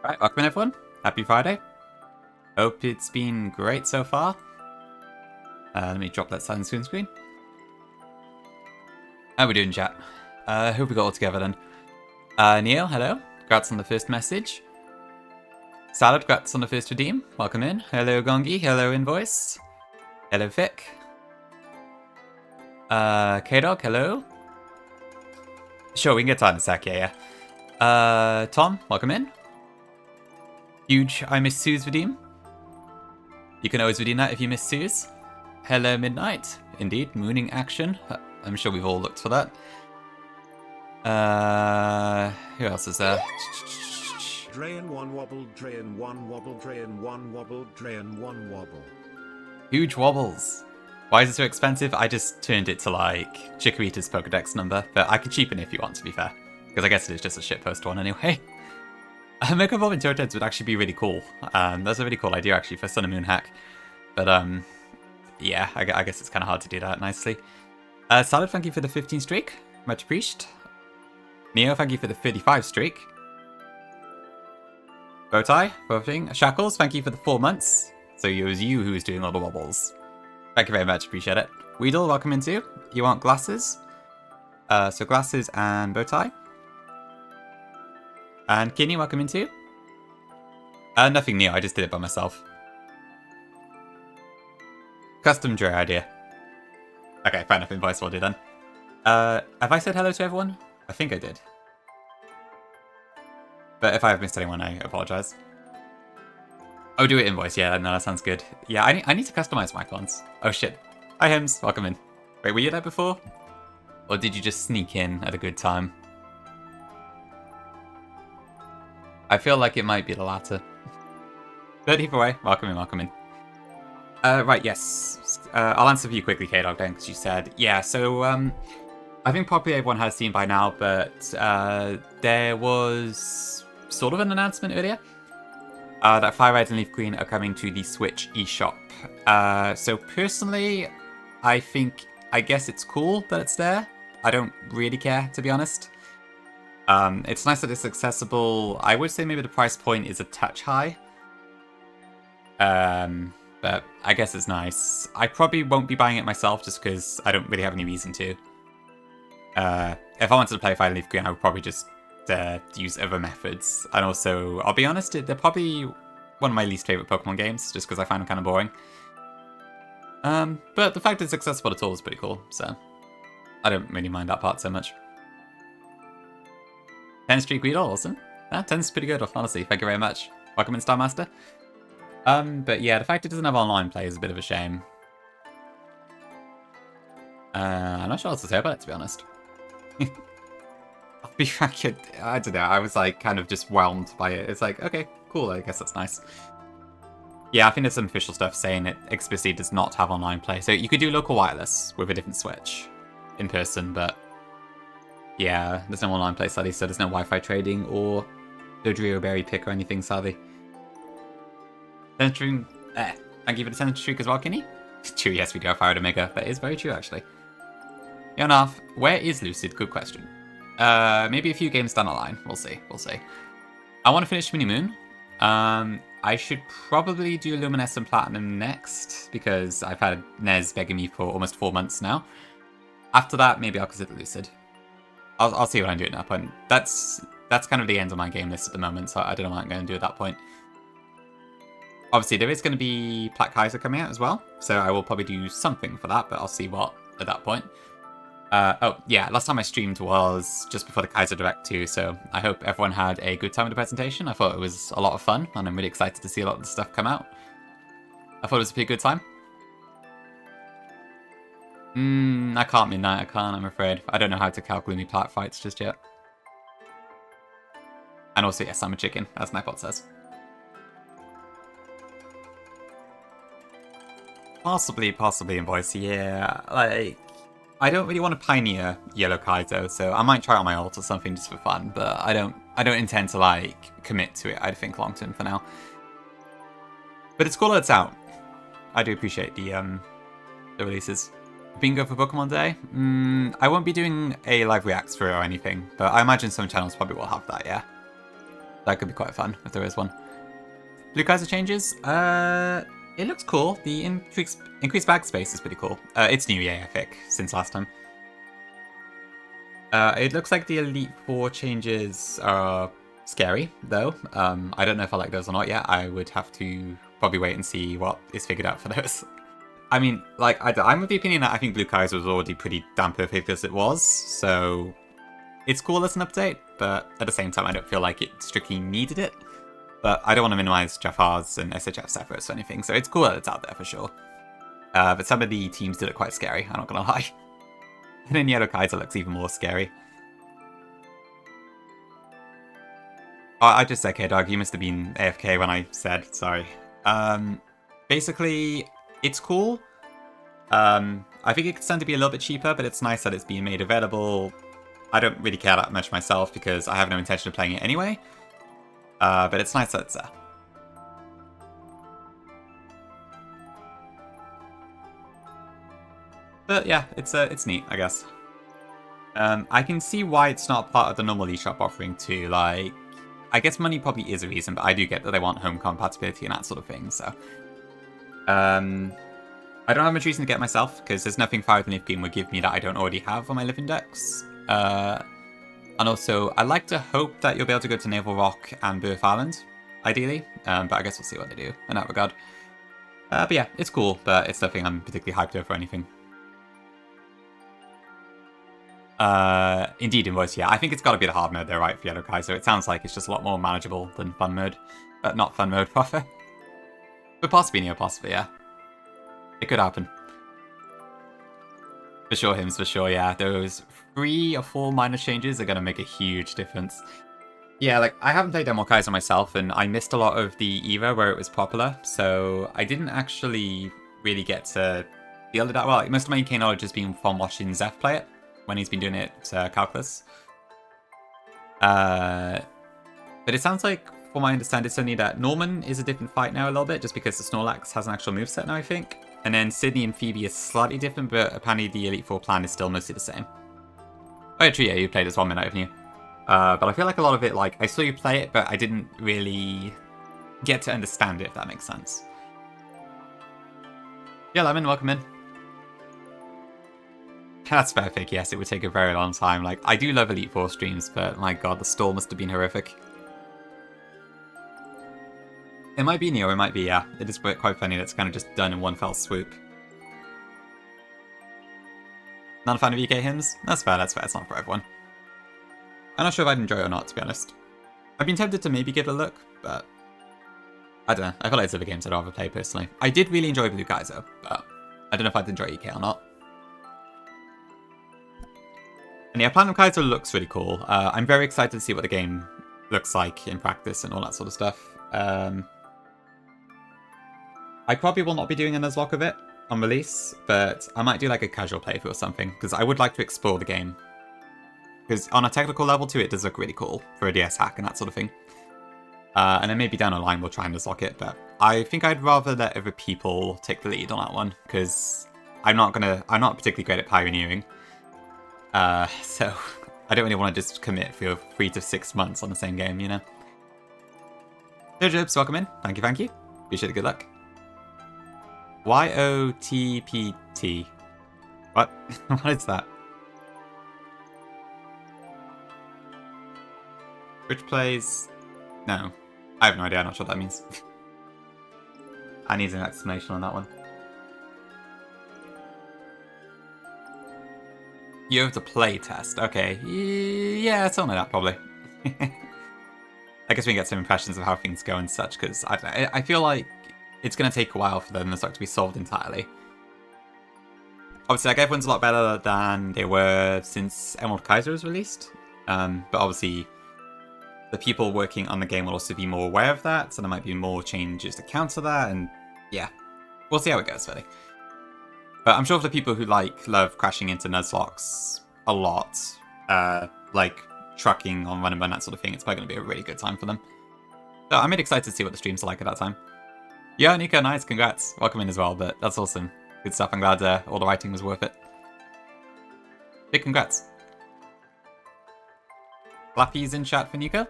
Right, welcome everyone. Happy Friday. Hope it's been great so far. Let me drop that silent screen. How we doing, chat? Hope we got all together then. Neil, hello. Congrats on the first message. Salad, congrats on the first redeem. Welcome in. Hello, Gongi. Hello, Invoice. Hello, Vic. K-Dog, hello. Sure, we can get to that in a sec, yeah. Tom, welcome in. Huge I Miss Sue's redeem. You can always redeem that if you miss Sue's. Hello, Midnight. Indeed, mooning action. I'm sure we've all looked for that. Who else is there? Drain one wobble, drain one wobble, drain one wobble, drain one wobble. Huge wobbles. Why is it so expensive? I just turned it to like Chikorita's Pokedex number, but I could cheapen it if you want, to be fair. Because I guess it is just a shitpost one anyway. Mega Evolving Turtles would actually be really cool. That's a really cool idea actually for Sun and Moon hack. But yeah, I guess it's kind of hard to do that nicely. Salad, thank you for the 15 streak. Much appreciated. Neo, thank you for the 35 streak. Bowtie, voting. Shackles, thank you for the 4 months. So it was you who was doing all the wobbles. Thank you very much, appreciate it. Weedle, welcome in too. You want glasses? So glasses and Bowtie. And Kinney, welcome in too. Nothing new, I just did it by myself. Custom Dre idea. Okay, fair enough, Invoice will do then. Have I said hello to everyone? I think I did. But if I have missed anyone, I apologise. Oh, do it, Invoice, yeah, no, that sounds good. Yeah, I need to customise my icons. Oh shit. Hi, Hems, welcome in. Wait, were you there before? Or did you just sneak in at a good time? I feel like it might be the latter. But either way, welcome in, welcome in. Right, yes. I'll answer for you quickly, K-Dog, then, because you said... Yeah, so, I think probably everyone has seen by now, but there was sort of an announcement earlier that Fire Red and Leaf Green are coming to the Switch eShop. So personally, I guess it's cool that it's there. I don't really care, to be honest. It's nice that it's accessible. I would say maybe the price point is a touch high. But I guess it's nice. I probably won't be buying it myself just because I don't really have any reason to. If I wanted to play Fire Leaf Green, I would probably just use other methods. And also, I'll be honest, they're probably one of my least favourite Pokemon games, just because I find them kind of boring. But the fact it's accessible at all is pretty cool, so I don't really mind that part so much. 10 streak Weedle, awesome. 10's pretty good, honestly, thank you very much. Welcome in, Star Master. But yeah, the fact it doesn't have online play is a bit of a shame. I'm not sure what to say about it, to be honest. I'll be frank, I don't know, I was like kind of just whelmed by it. It's like, okay, cool, I guess that's nice. Yeah, I think there's some official stuff saying it explicitly does not have online play. So you could do local wireless with a different Switch in person, but yeah, there's no online play, sadly, so there's no Wi-Fi trading or Dodrio Berry Pick or anything, sadly. Thank you for the 10th streak as well, Kinney. True, yes, we do have Fire Omega. That is very true, actually. Yonaf, where is Lucid? Good question. Maybe a few games down the line. We'll see. We'll see. I want to finish Mini Moon. I should probably do Luminescent Platinum next because I've had Nez begging me for almost 4 months now. After that, maybe I'll consider Lucid. I'll see what I'm doing at that point. That's kind of the end of my game list at the moment, so I don't know what I'm going to do at that point. Obviously, there is going to be Black Kaiser coming out as well, so I will probably do something for that, but I'll see what at that point. Oh, yeah, last time I streamed was just before the Kaiser Direct too, so I hope everyone had a good time with the presentation. I thought it was a lot of fun, and I'm really excited to see a lot of the stuff come out. I thought it was a pretty good time. I can't, Midnight, I can't, I'm afraid. I don't know how to calculate me plat fights just yet. And also, yes, I'm a chicken, as Nightbot says. Possibly Invoice, yeah, like... I don't really want to pioneer Yellow Kaizo, so I might try it on my ult or something just for fun, but I don't intend to, like, commit to it, I think, long term for now. But it's cool that it's out. I do appreciate the releases. Bingo for Pokemon Day? I won't be doing a live reacts for it or anything, but I imagine some channels probably will have that, yeah. That could be quite fun if there is one. Blue Kaiser changes. It looks cool. The increased bag space is pretty cool. It's new, yeah, I think, since last time. It looks like the Elite Four changes are scary, though. I don't know if I like those or not yet. I would have to probably wait and see what is figured out for those. I mean, like, I'm of the opinion that I think Blue Kaiser was already pretty damn perfect as it was, so it's cool as an update, but at the same time, I don't feel like it strictly needed it. But I don't want to minimize Jafar's and SHF's efforts or anything, so it's cool that it's out there for sure. But some of the teams did it quite scary, I'm not gonna lie. And then Yellow Kaiser looks even more scary. Oh, I just said K-Dog, you must have been AFK when I said, sorry. Basically, it's cool. I think it could stand to be a little bit cheaper, but it's nice that it's being made available. I don't really care that much myself because I have no intention of playing it anyway. But it's nice that it's there. But yeah, it's neat, I guess. I can see why it's not part of the normal eShop offering too. Like, I guess money probably is a reason, but I do get that they want home compatibility and that sort of thing, so. I don't have much reason to get myself, because there's nothing Fire the Leaf Game would give me that I don't already have on my living decks. And also, I like to hope that you'll be able to go to Naval Rock and Birth Island, ideally. But I guess we'll see what they do in that regard. But yeah, it's cool, but it's nothing I'm particularly hyped over or anything. Indeed, Invoice, yeah. I think it's got to be the hard mode though, right, for Yellow Kaiser. It sounds like it's just a lot more manageable than fun mode. Not fun mode, proper. But possibly Neo, possibly, yeah. It could happen. For sure, Hims, for sure, yeah. Those 3 or 4 minor changes are going to make a huge difference. Yeah, like, I haven't played Demo Kaiser myself, and I missed a lot of the era where it was popular, so I didn't actually really get to feel it that well. Like, most of my UK knowledge has been from watching Zeph play it, when he's been doing it Calculus. But it sounds like, from what I understand, it's only that Norman is a different fight now a little bit, just because the Snorlax has an actual moveset now, I think. And then Sydney and Phoebe is slightly different, but apparently the Elite Four plan is still mostly the same. Oh, true, yeah, you played as 1 minute, haven't you? But I feel like a lot of it, like, I saw you play it, but I didn't really get to understand it, if that makes sense. Yeah, Lemon, welcome in. That's perfect, yes, it would take a very long time. Like, I do love Elite Four streams, but my god, the stall must have been horrific. It might be Neo, it might be, yeah. It is quite funny that it's kind of just done in one fell swoop. Not a fan of UK hymns? That's fair, it's not for everyone. I'm not sure if I'd enjoy it or not, to be honest. I've been tempted to maybe give it a look, but I don't know. I feel like it's other games I'd rather play personally. I did really enjoy Blue Kaiser, but I don't know if I'd enjoy UK or not. And yeah, Platinum Kaiser looks really cool. I'm very excited to see what the game looks like in practice and all that sort of stuff. I probably will not be doing a Nuzlocke of it on release, but I might do like a casual playthrough or something, because I would like to explore the game. Because on a technical level too, it does look really cool for a DS hack and that sort of thing. And then maybe down the line we'll try and Nuzlocke it, but I think I'd rather let other people take the lead on that one, because I'm not particularly great at pioneering. So I don't really want to just commit for 3 to 6 months on the same game, you know? Jobs, welcome in. Thank you. Appreciate it, good luck. YOTPT. What? What is that? Which plays... No. I have no idea, I'm not sure what that means. I need an explanation on that one. You have to play test. Okay. Yeah, something like that, probably. I guess we can get some impressions of how things go and such, because I feel like it's going to take a while for the Nuzlocke to be solved entirely. Obviously, like, everyone's a lot better than they were since Emerald Kaiser was released. But obviously, the people working on the game will also be more aware of that, so there might be more changes to counter that, and yeah. We'll see how it goes, really. But I'm sure for the people who, like, love crashing into Nuzlocks a lot, like trucking on Run and Burn, that sort of thing, it's probably going to be a really good time for them. So I'm really excited to see what the streams are like at that time. Yeah, Nico, nice, congrats. Welcome in as well, but that's awesome. Good stuff, I'm glad all the writing was worth it. Big congrats. Flappy's in chat for Nico?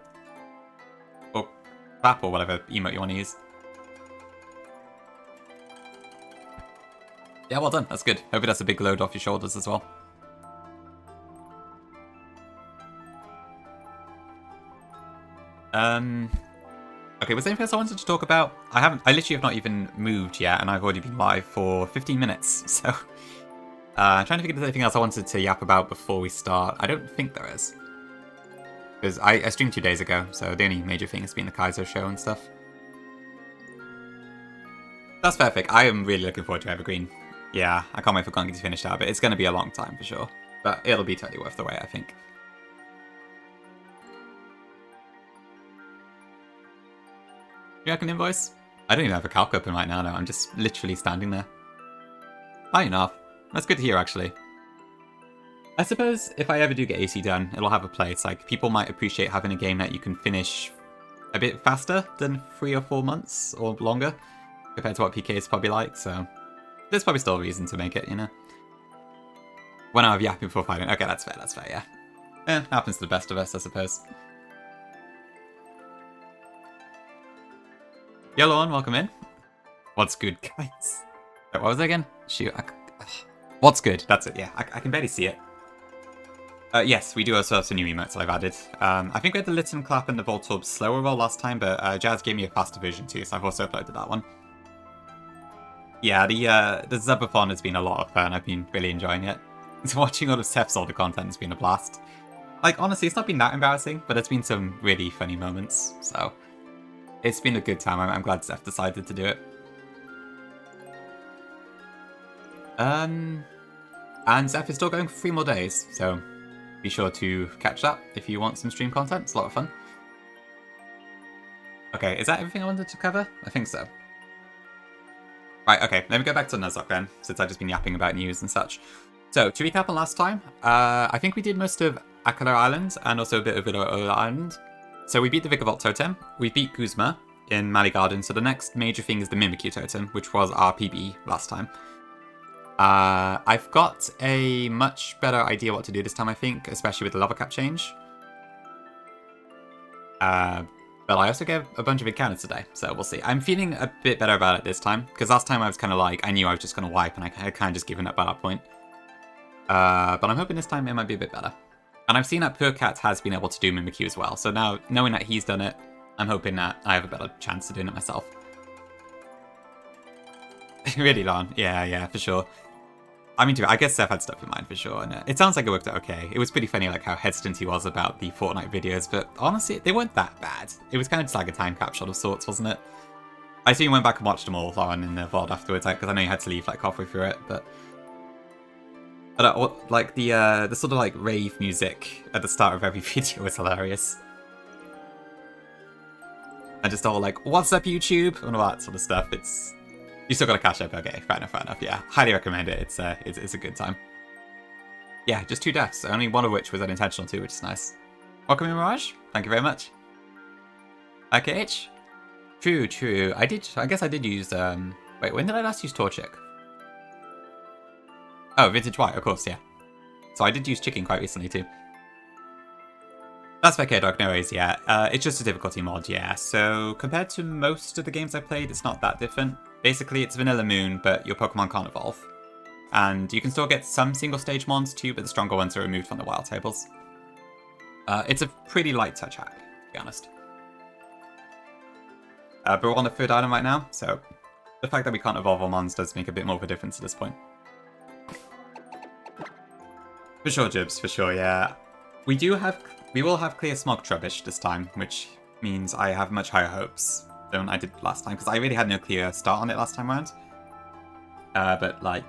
clap or whatever emote you want to use. Yeah, well done. That's good. Hopefully that's a big load off your shoulders as well. Okay, was there anything else I wanted to talk about? I literally have not even moved yet, and I've already been live for 15 minutes, so... I'm trying to think if there's anything else I wanted to yap about before we start. I don't think there is. Because I streamed 2 days ago, so the only major thing has been the Kaizo show and stuff. That's perfect. I am really looking forward to Evergreen. Yeah, I can't wait for Gongi to finish that, but it's going to be a long time for sure. But it'll be totally worth the wait, I think. You reckon invoice? I don't even have a calc open right now, no. I'm just literally standing there. Hi, enough. That's good to hear, actually. I suppose if I ever do get AC done, it'll have a place. Like, people might appreciate having a game that you can finish a bit faster than 3 or 4 months or longer compared to what PK is probably like, so there's probably still a reason to make it, you know? When I have yapping before fighting. Okay, that's fair, yeah. Happens to the best of us, I suppose. Yellow on, welcome in. What's good, guys? What was it again? Shoot, what's good? That's it, yeah. I can barely see it. Yes, we do also have some new emotes that I've added. I think we had the Litten Clap and the Voltorb slower roll last time, but Jazz gave me a faster version too, so I've also uploaded that one. Yeah, the Zubathon has been a lot of fun. I've been really enjoying it. Watching all of Steph's older content has been a blast. Like, honestly, it's not been that embarrassing, but it's been some really funny moments, so... It's been a good time. I'm glad Steph decided to do it. And Steph is still going for 3 more days, so be sure to catch that if you want some stream content. It's a lot of fun. Okay, is that everything I wanted to cover? I think so. Right, okay, let me go back to Nuzlocke then, since I've just been yapping about news and such. So, to recap on last time, I think we did most of Akala Island and also a bit of Ula'ula Island. So we beat the Vigavolt Totem, we beat Guzma in Mali Garden, so the next major thing is the Mimikyu Totem, which was our PB last time. I've got a much better idea what to do this time, I think, especially with the level cap change. But I also gave a bunch of encounters today, so we'll see. I'm feeling a bit better about it this time, because last time I was kind of like, I knew I was just going to wipe, and I had kind of just given up by that point. But I'm hoping this time it might be a bit better. And I've seen that Purcat has been able to do Mimikyu as well, so now, knowing that he's done it, I'm hoping that I have a better chance of doing it myself. Really, Lon? Yeah, for sure. I mean, I guess Seth had stuff in mind for sure, and it sounds like it worked out okay. It was pretty funny, like, how hesitant he was about the Fortnite videos, but honestly, they weren't that bad. It was kind of just like a time capsule of sorts, wasn't it? I assume you went back and watched them all, Lauren, in the VOD afterwards, because I know you had to leave, like, halfway through it, but... like, the sort of, like, rave music at the start of every video was hilarious. And just all, like, what's up, YouTube? And all that sort of stuff. It's... You still gotta catch up, okay, fair enough, yeah. Highly recommend it, it's a good time. Yeah, just 2 deaths, only one of which was unintentional too, which is nice. Welcome in, Mirage. Thank you very much. IKH? True. I guess I did use, wait, when did I last use Torchic? Oh, Vintage White, of course, yeah. So I did use Chicken quite recently, too. That's okay, dog, no worries, yeah. It's just a difficulty mod, yeah. So, compared to most of the games I played, it's not that different. Basically, it's Vanilla Moon, but your Pokemon can't evolve. And you can still get some single-stage mons, too, but the stronger ones are removed from the wild tables. It's a pretty light touch hack, to be honest. But we're on the 3rd item right now, so the fact that we can't evolve our mons does make a bit more of a difference at this point. For sure, Jibs, for sure, yeah. We will have clear Smog Trubbish this time, which means I have much higher hopes than I did last time, because I really had no clear start on it last time around. But, like,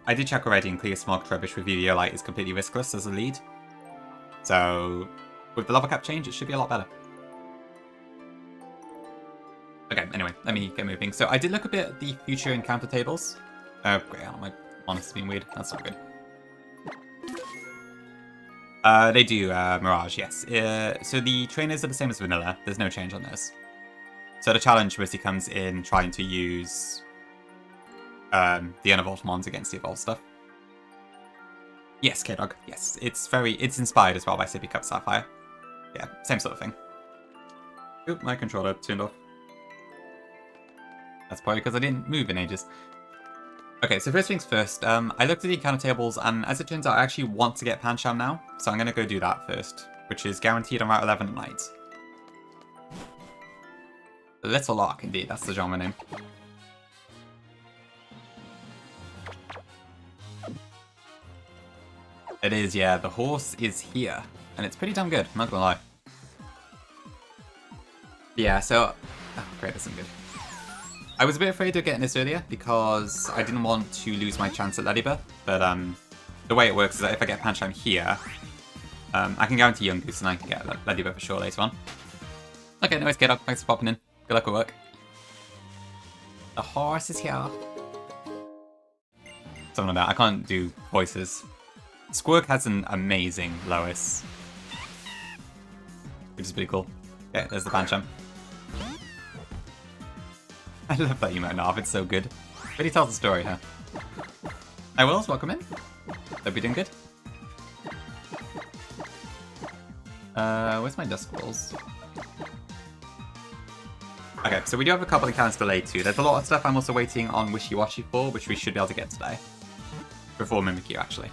I did check already, and clear Smog Trubbish with Eviolite is completely riskless as a lead. So, with the level cap change, it should be a lot better. Okay, anyway, let me get moving. So, I did look a bit at the future encounter tables. Oh, great, my honestly being weird. That's not good. They do, Mirage, yes. So the trainers are the same as Vanilla. There's no change on those. So the challenge mostly comes in trying to use the unevolved mons against the evolved stuff. Yes, K-Dog, yes. It's inspired as well by Sippy Cup Sapphire. Yeah, same sort of thing. Oop, my controller turned off. That's probably because I didn't move in ages. Okay, so first things first, I looked at the encounter tables, and as it turns out, I actually want to get Pancham now, so I'm going to go do that first, which is guaranteed on Route 11 at night. Little Lock, indeed, that's the genre name. It is, yeah, the horse is here, and it's pretty damn good, I'm not gonna lie. Yeah, so... Oh, great, that's good. I was a bit afraid of getting this earlier because I didn't want to lose my chance at Ladybird, but the way it works is that if I get Pancham here, I can guarantee Young Goose and I can get Ladybird for sure later on. Okay, anyways, K-Dog, thanks for popping in. Good luck at work. The horse is here. Something like that. I can't do voices. Squirk has an amazing Lois, which is pretty cool. Okay, there's the Pancham. I love that emote, Narv, it's so good. Really tells the story, huh? Hi Wills, welcome in. Hope you're doing good. Where's my Dusk Wills? Okay, so we do have a couple of counts delayed too. There's a lot of stuff I'm also waiting on Wishy Washy for, which we should be able to get today. Before Mimikyu, actually.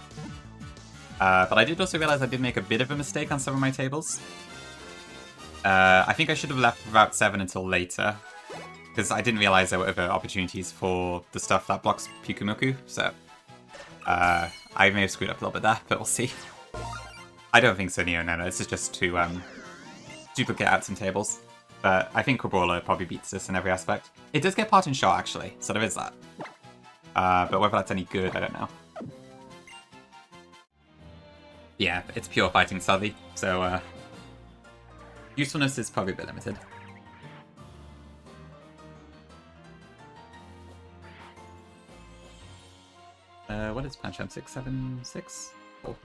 But I did also realize I did make a bit of a mistake on some of my tables. I think I should have left Route 7 until later, because I didn't realize there were other opportunities for the stuff that blocks Pyukumuku, so I may have screwed up a little bit there, but we'll see. I don't think so, no, this is just to duplicate out some tables. But I think Crabrawler probably beats this in every aspect. It does get Parting Shot, actually, so there is that. But whether that's any good, I don't know. Yeah, it's pure fighting, sadly, so usefulness is probably a bit limited. What is Pancham? 676? Oh.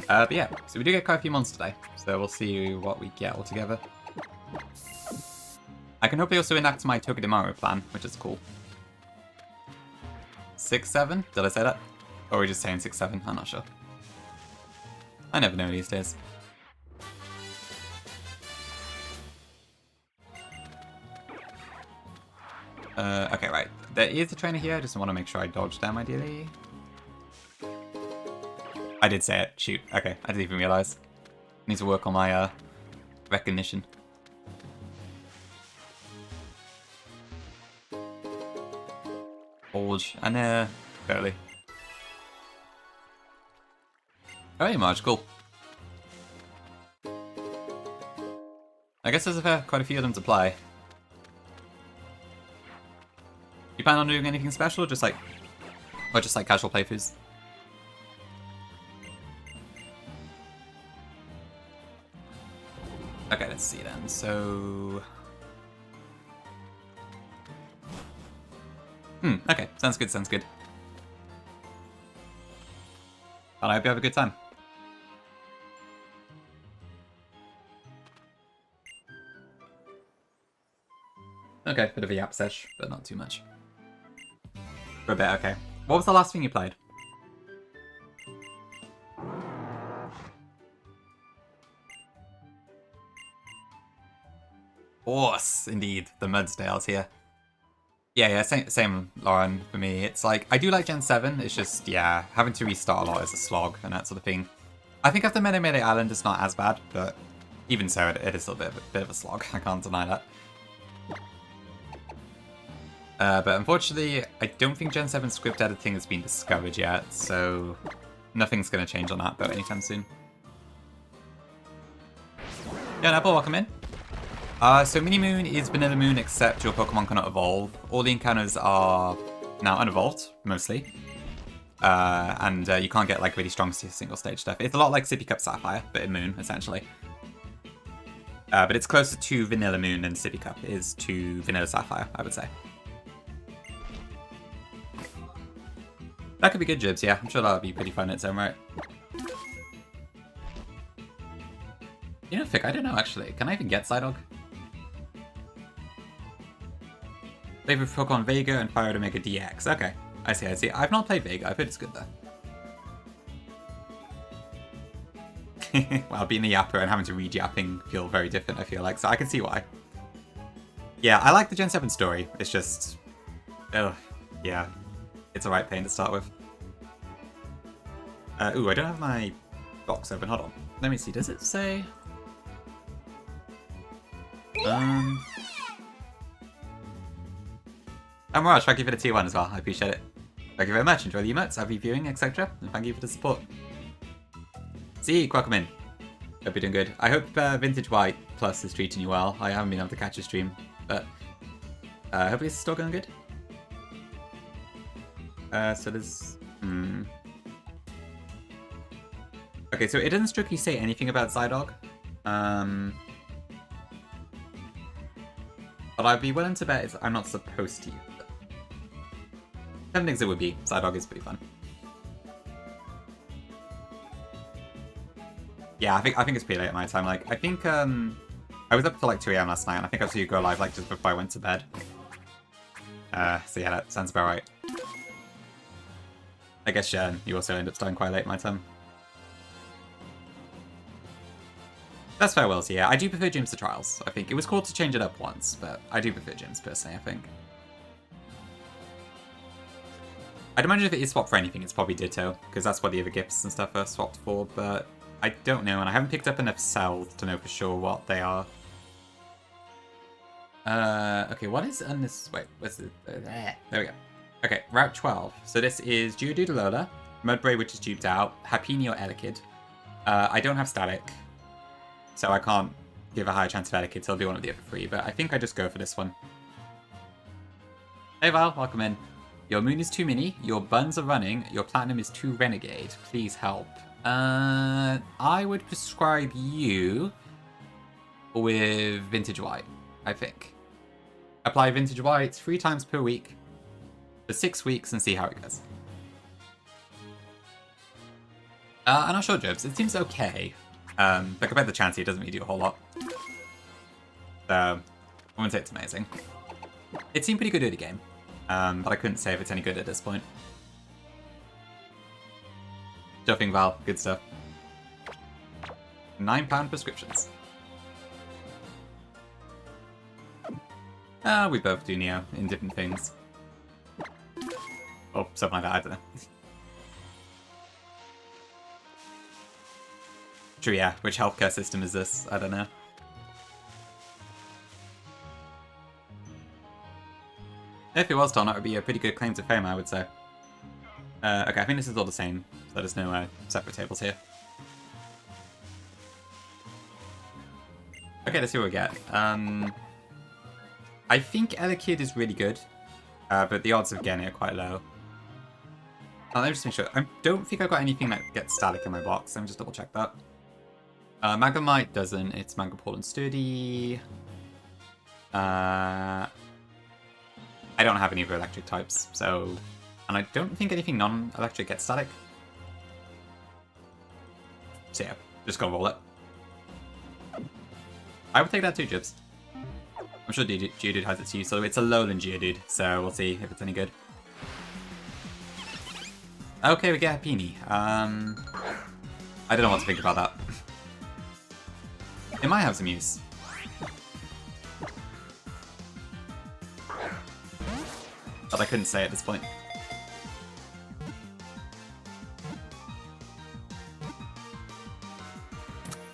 But yeah, so we do get quite a few monsters today, so we'll see what we get altogether. I can hopefully also enact my Togedemaru plan, which is cool. 6-7? Did I say that? Or are we just saying 6-7? I'm not sure. I never know these days. Okay, right. There is a trainer here, I just want to make sure I dodge them ideally. I did say it. Shoot. Okay, I didn't even realize. Need to work on my recognition. Bulge. And barely. Very much. Cool. I guess there's quite a few of them to play. You plan on doing anything special, or just like casual playthroughs? Okay, let's see then. So, okay, sounds good, sounds good. Well, I hope you have a good time. Okay, bit of a yap sesh, but not too much. For a bit, okay. What was the last thing you played? Horse, indeed. The Mudsdale's here. Yeah, same, Lauren, for me. It's like, I do like Gen 7, it's just, yeah, having to restart a lot is a slog and that sort of thing. I think after Mene Mene Island it's not as bad, but even so, it is still a bit of a slog. I can't deny that. But unfortunately, I don't think Gen 7 script editing has been discovered yet, so nothing's going to change on that boat anytime soon. Yeah, Apple, welcome in. So Mini Moon is Vanilla Moon, except your Pokemon cannot evolve. All the encounters are now unevolved, mostly. And you can't get like really strong single stage stuff. It's a lot like Sippy Cup Sapphire, but in Moon, essentially. But it's closer to Vanilla Moon than Sippy Cup is to Vanilla Sapphire, I would say. That could be good, Jibs, yeah. I'm sure that would be pretty fun in its own right. You know, Fick, I don't know, actually. Can I even get Psydog? Favorite Pokemon Vega and Fire Omega DX. Okay, I see. I've not played Vega. I've heard it's good, though. Well, being a yapper and having to read yapping feel very different, I feel like, so I can see why. Yeah, I like the Gen 7 story. It's just... Ugh, yeah. It's a right pain to start with. Ooh, I don't have my box open. Hold on. Let me see. Does it say... And Mirage, thank you for the tier 1 as well. I appreciate it. Thank you very much. Enjoy the emotes, happy viewing, etc. And thank you for the support. See, welcome in. Hope you're doing good. I hope Vintage White Plus is treating you well. I haven't been able to catch a stream, but hopefully it's still going good. So there's... Okay, so it doesn't strictly say anything about Zydog. But I'd be willing to bet I'm not supposed to use it. Some things it would be. Zydog is pretty fun. Yeah, I think it's pretty late at my time. Like, I think I was up till like 2 AM last night, and I think I saw you go live like just before I went to bed. So yeah, that sounds about right. I guess you also end up starting quite late at my time. That's fair, Wills, yeah. I do prefer gyms to trials, I think. It was cool to change it up once, but I do prefer gyms personally, I think. I'd imagine if it is swapped for anything, it's probably Ditto, because that's what the other gifts and stuff are swapped for, but I don't know, and I haven't picked up enough cells to know for sure what they are. Okay, what is on this? Wait, what's it? There we go. Okay, Route 12. So this is Geodude Ula'ula, Mudbray, which is tubed out, Happiny or Elekid. I don't have Static, so I can't give a higher chance of Elekid, so I'll do one of the other 3, but I think I just go for this one. Hey Val, welcome in. Your moon is too mini, your buns are running, your platinum is too renegade. Please help. I would prescribe you with Vintage White, I think. Apply Vintage White 3 times per week for 6 weeks and see how it goes. I'm not sure, Jobs. It seems okay. But compared to Chansey, it doesn't really do a whole lot. So, I wouldn't say it's amazing. It seemed pretty good early game, but I couldn't say if it's any good at this point. Jumping Val, good stuff. £9 prescriptions. We both do Neo in different things. Or something like that, I don't know. True, yeah. Which healthcare system is this? I don't know. If it was Tom, that would be a pretty good claim to fame, I would say. Okay, I think this is all the same, so there's no separate tables here. Okay, let's see what we get. I think Elekid is really good, but the odds of getting it are quite low. Let me just make sure. I don't think I've got anything that gets static in my box. Let me just double check that. Magnemite doesn't. It's Mangapole and Sturdy. I don't have any of the electric types, so... And I don't think anything non-electric gets static. So yeah, just gotta roll it. I would take that too, Jibs. I'm sure Geodude has its use, so it's a lowland Geodude, so we'll see if it's any good. Okay, we get Happiny. I don't know what to think about that. It might have some use. But I couldn't say at this point.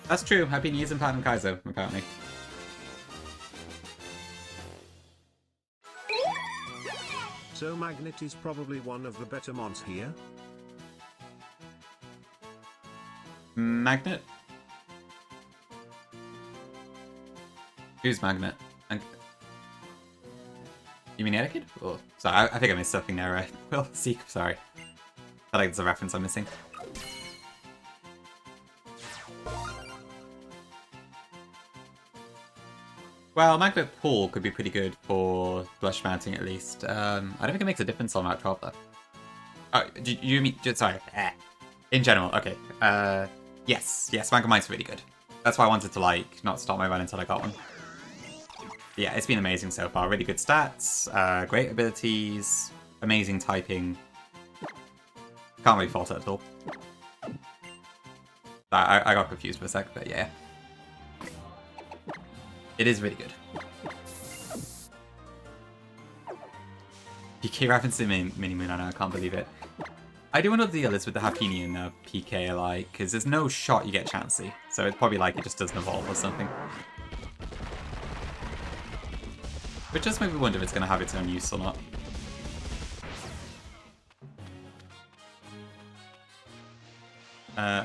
That's true, Happiny is in Platinum Kaizo, apparently. So Magnet is probably one of the better mons here. Magnet? Who's Magnet? You mean Elekid? Oh, sorry, I think I missed something there, right? Well, see, sorry. I think it's a reference I'm missing. Well, Magnet Pool could be pretty good for blush mounting at least. I don't think it makes a difference on Route 12 though. Oh, you mean, sorry, in general, okay. Yes, Magnemite's really good. That's why I wanted to, like, not stop my run until I got one. But yeah, it's been amazing so far. Really good stats, great abilities, amazing typing. Can't really fault it at all. I got confused for a sec, but yeah. It is really good. PK referencing Mini Moon, I know, I can't believe it. I do wonder what the deal is with the Happini and PK, like, because there's no shot you get Chansey, so it's probably like it just doesn't evolve or something. Which just makes me wonder if it's going to have its own use or not.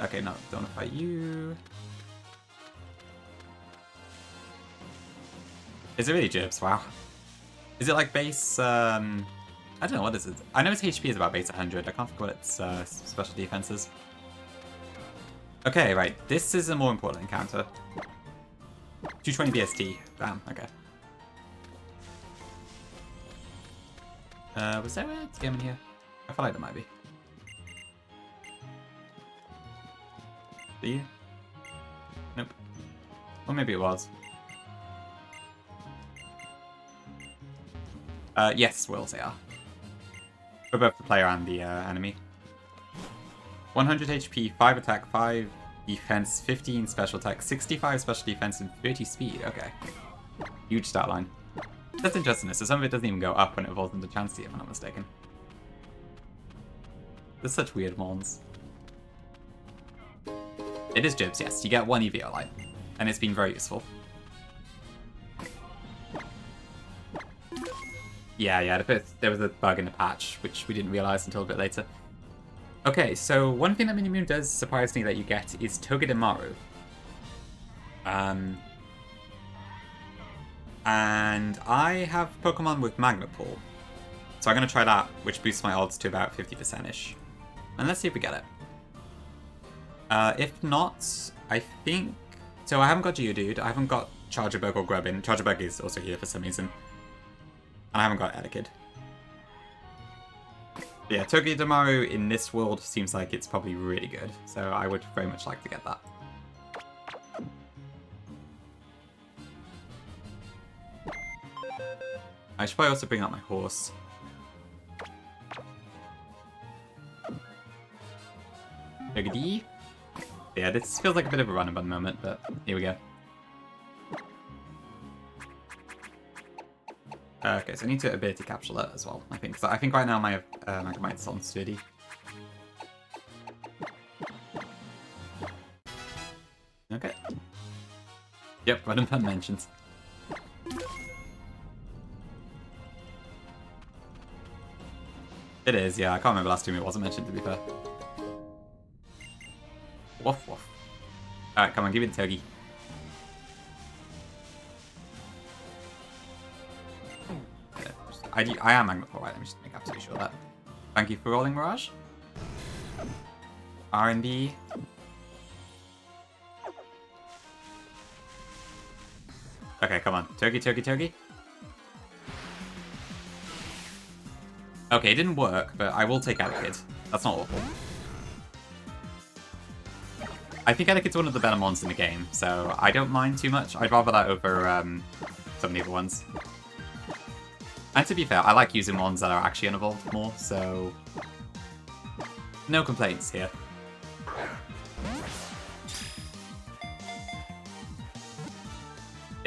Okay, no, don't want to fight you. Is it really Jibs? Wow. Is it like base, I don't know, what is it? I know its HP is about base 100. I can't forget what its special defense is. Okay, right. This is a more important encounter. 220 BST. Bam, okay. Was there a game in here? I feel like there might be. See? Nope. Or maybe it was. Yes, wills they are. For both the player and the enemy. 100 HP, 5 attack, 5 defense, 15 special attack, 65 special defense, and 30 speed. Okay. Huge stat line. That's interesting, so some of it doesn't even go up when it evolves into Chansey, if I'm not mistaken. There's such weird mons. It is Jibs, yes. You get 1 EVO light, and it's been very useful. Yeah, there was a bug in the patch, which we didn't realize until a bit later. Okay, so one thing that Mini Moon does surprisingly that you get is Togedemaru. And I have Pokemon with Magnet Pull. So I'm going to try that, which boosts my odds to about 50%-ish. And let's see if we get it. If not, I think... So I haven't got Geodude, I haven't got Charjabug or Grubbin. Charjabug is also here for some reason. And I haven't got Elekid. Yeah, Togedemaru in this world seems like it's probably really good. So I would very much like to get that. I should probably also bring out my horse. Togedi. Yeah, this feels like a bit of a run-up at the moment, but here we go. Okay, so I need to ability capture that as well, I think. Because I think right now my Magnemite's on sturdy. Okay. Yep, random fun mentions. It is, yeah. I can't remember last time it wasn't mentioned, to be fair. Woof woof. Alright, come on, give me the Togi. I am Magnet Pull, right? Let me just make absolutely sure of that. Thank you for rolling, Mirage. R&D. Okay, come on. Togi. Okay, it didn't work, but I will take Elekid. That's not awful. I think Elekid's one of the better mons in the game, so I don't mind too much. I'd rather that over some of the other ones. And to be fair, I like using ones that are actually unevolved more, so... No complaints here.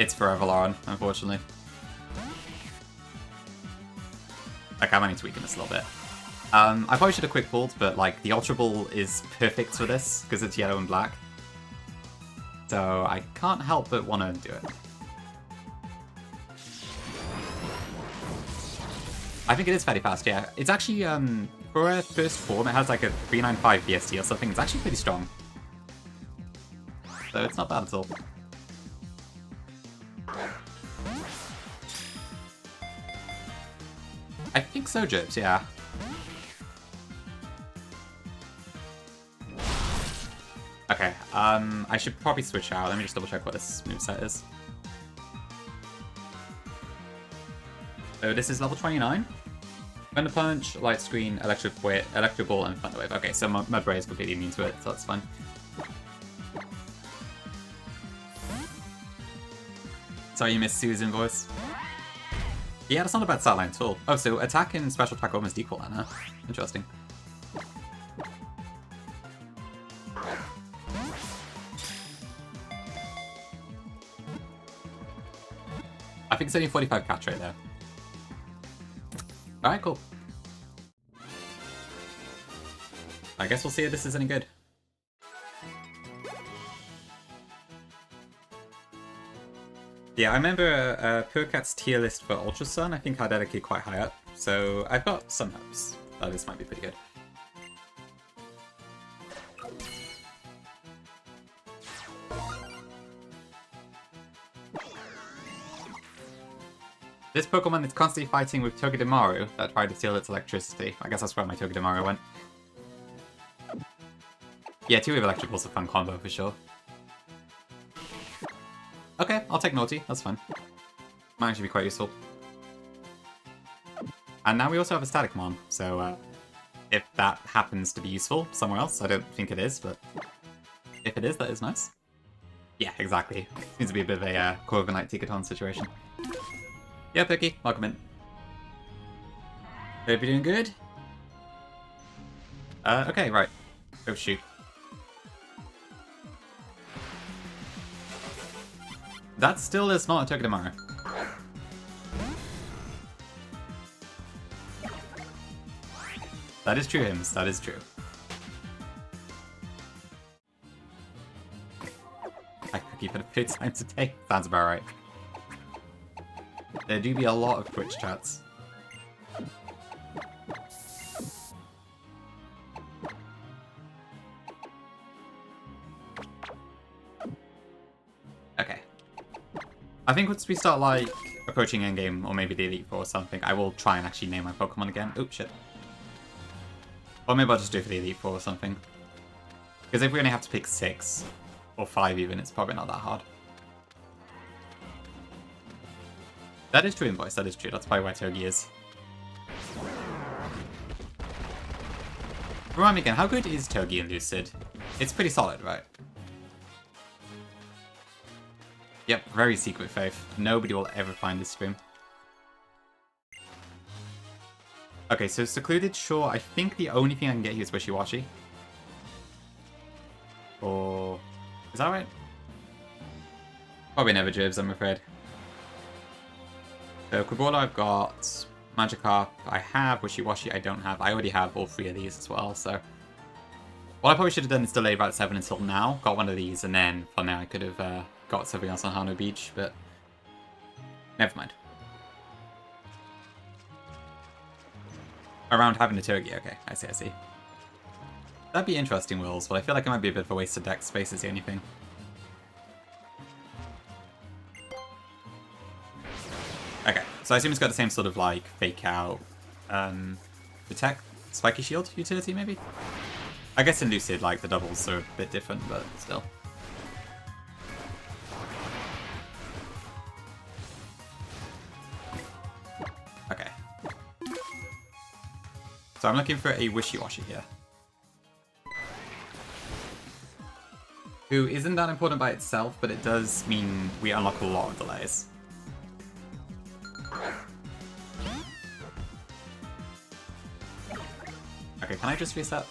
It's forever Lauren, unfortunately. Okay, I might need to weaken this a little bit. I probably should have quick pulled, but like the Ultra Ball is perfect for this because it's yellow and black. So I can't help but want to do it. I think it is fairly fast, yeah. It's actually, for a first form, it has like a 395 BST or something. It's actually pretty strong. So it's not bad at all. I think so, Jibs, yeah. Okay, I should probably switch out. Let me just double check what this moveset is. So this is level 29. Thunder Punch, Light Screen, Electric Ball, and Thunder Wave. Okay, so Mudbray is completely immune to it, so that's fine. Sorry you missed Susan voice. Yeah, that's not a bad stat line at all. Oh, so attack and special attack almost equal then, huh? Interesting. I think it's only 45 catch rate though. Alright, cool. I guess we'll see if this is any good. Yeah, I remember Purkat's tier list for Ultra Sun, I think had Dedicate quite high up, so I've got some hopes that this might be pretty good. This Pokemon is constantly fighting with Togedemaru that tried to steal its electricity. I guess that's where my Togedemaru went. Yeah, 2-wave Electric a fun combo for sure. Okay, I'll take Naughty, that's fine. Might actually be quite useful. And now we also have a Staticmon, so if that happens to be useful somewhere else, I don't think it is, but if it is, that is nice. Yeah, exactly. Seems to be a bit of a Corviknight Tigaton situation. Yeah, Picky, welcome in. Hope you're doing good. Okay, right. Oh, shoot. That still is not a Togedemaru. That is true, Hims. That is true. I could keep it a bit of time today. Sounds about right. There do be a lot of Twitch chats. Okay. I think once we start, like, approaching endgame, or maybe the Elite Four or something, I will try and actually name my Pokemon again. Oops, shit. Or maybe I'll just do it for the Elite Four or something. Because if we only have to pick 6, or 5 even, it's probably not that hard. That is true, Invoice, that is true. That's probably where Togi is. Remind me again, how good is Togi in Lucid? It's pretty solid, right? Yep, very secret faith. Nobody will ever find this stream. Okay, so Secluded, sure. I think the only thing I can get here is Wishy-Washy. Or... is that right? Probably never Jibs, I'm afraid. So Quibble I've got, Magikarp I have, Wishy-Washy I don't have. I already have all 3 of these as well, so... what I probably should have done is delay Route 7 until now, got one of these, and then from there I could have got something else on Hano Beach, but... never mind. Around having a Togi, okay, I see, I see. That'd be interesting, Wills, but I feel like it might be a bit of a waste of deck space is the only thing. Okay, so I assume it's got the same sort of, like, fake out, protect, spiky shield utility, maybe? I guess in Lucid, like, the doubles are a bit different, but still. Okay. So I'm looking for a Wishy-Washy here. Who isn't that important by itself, but it does mean we unlock a lot of delays. Okay, can I just reset?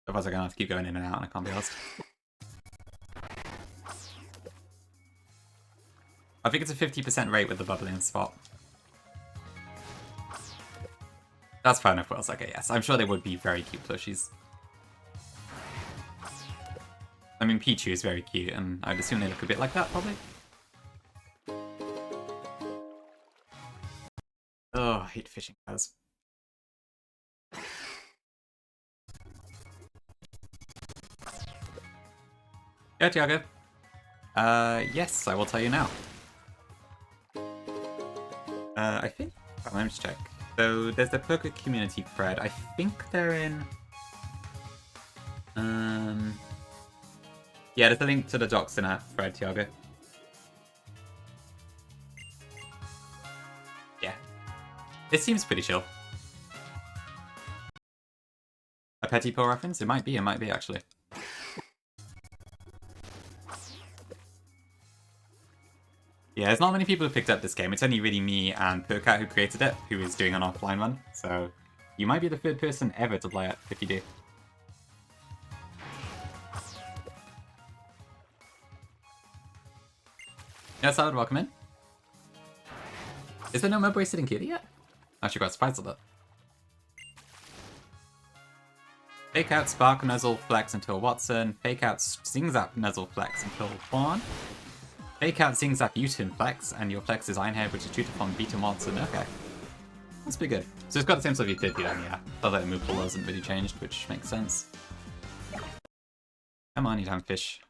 Otherwise I'm gonna have to keep going in and out and I can't be asked. I think it's a 50% rate with the bubbling spot. That's fair enough, Wells. Okay, yes. I'm sure they would be very cute plushies. I mean, Pichu is very cute, and I'd assume they look a bit like that, probably. Oh, I hate fishing guys. Yeah, Tiago. Yes, I will tell you now. I think... oh, let me just check. So, there's the Poker Community thread. I think they're in... yeah, there's a link to the docs in that thread, Tiago. Yeah. It seems pretty chill. A Petty Paw reference? It might be, actually. Yeah, there's not many people who picked up this game. It's only really me and Purkat who created it, who is doing an offline run. So, you might be the third person ever to play it, if you do. Yeah, Salad, welcome in. Is there no Mudbray sitting kitty yet? Actually quite surprised at that. Fake out Spark Nuzzle Flex until Watson. Fake out Sing Zap Nuzzle Flex until Juan. Fake out Sing Zap Utin Flex, and your Flex is Ironhead, which is tutored from Beaten Watson. Okay. That's pretty good. So it's got the same sort of utility then, yeah. Although the move pool hasn't really changed, which makes sense. Come on, you damn fish.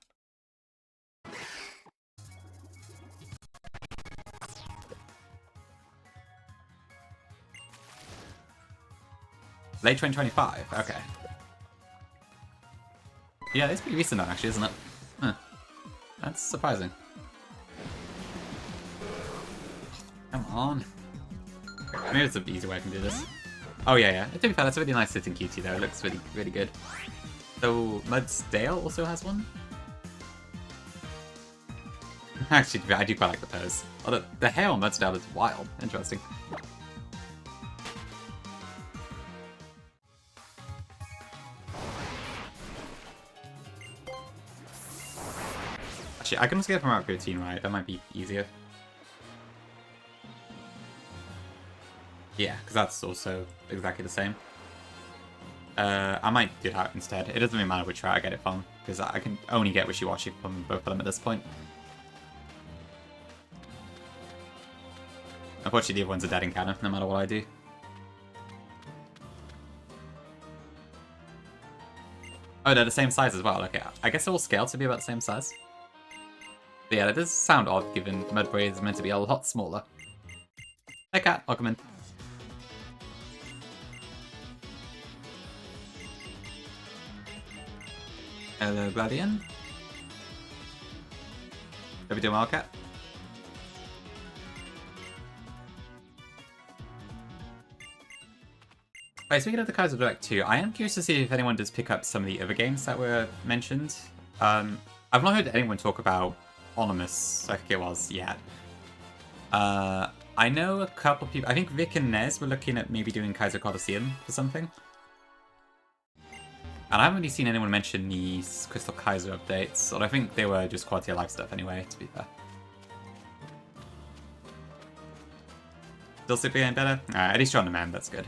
Late 2025, okay. Yeah, it's pretty recent now, actually, isn't it? Huh. That's surprising. Come on. Maybe it's an easy way I can do this. Oh yeah, yeah. To be fair, that's a really nice sitting cutie though. It looks really, really good. So, Mudsdale also has one? Actually, I do quite like the pose. Although, the hair on Mudsdale is wild. Interesting. Actually, I can just get from Route 13, right? That might be easier. Yeah, because that's also exactly the same. I might do that instead. It doesn't really matter which route I get it from, because I can only get Wishy-Washy from both of them at this point. Unfortunately, the other one's a dead encounter, no matter what I do. Oh, they're the same size as well. Okay, I guess they're all scaled to be about the same size. But yeah, that does sound odd, given Mudbray is meant to be a lot smaller. Hey cat, welcome in. Hello, Gladian. Hope you're doing well, cat. Right, speaking of the Kaiser Direct 2, I am curious to see if anyone does pick up some of the other games that were mentioned. I've not heard anyone talk about Onimus, I think it was, yet. I know a couple people, I think Vic and Nez were looking at maybe doing Kaiser Coliseum for something. And I haven't really seen anyone mention these Crystal Kaiser updates, although I think they were just quality of life stuff anyway, to be fair. Still sleeping better? At least you're on the mend, that's good.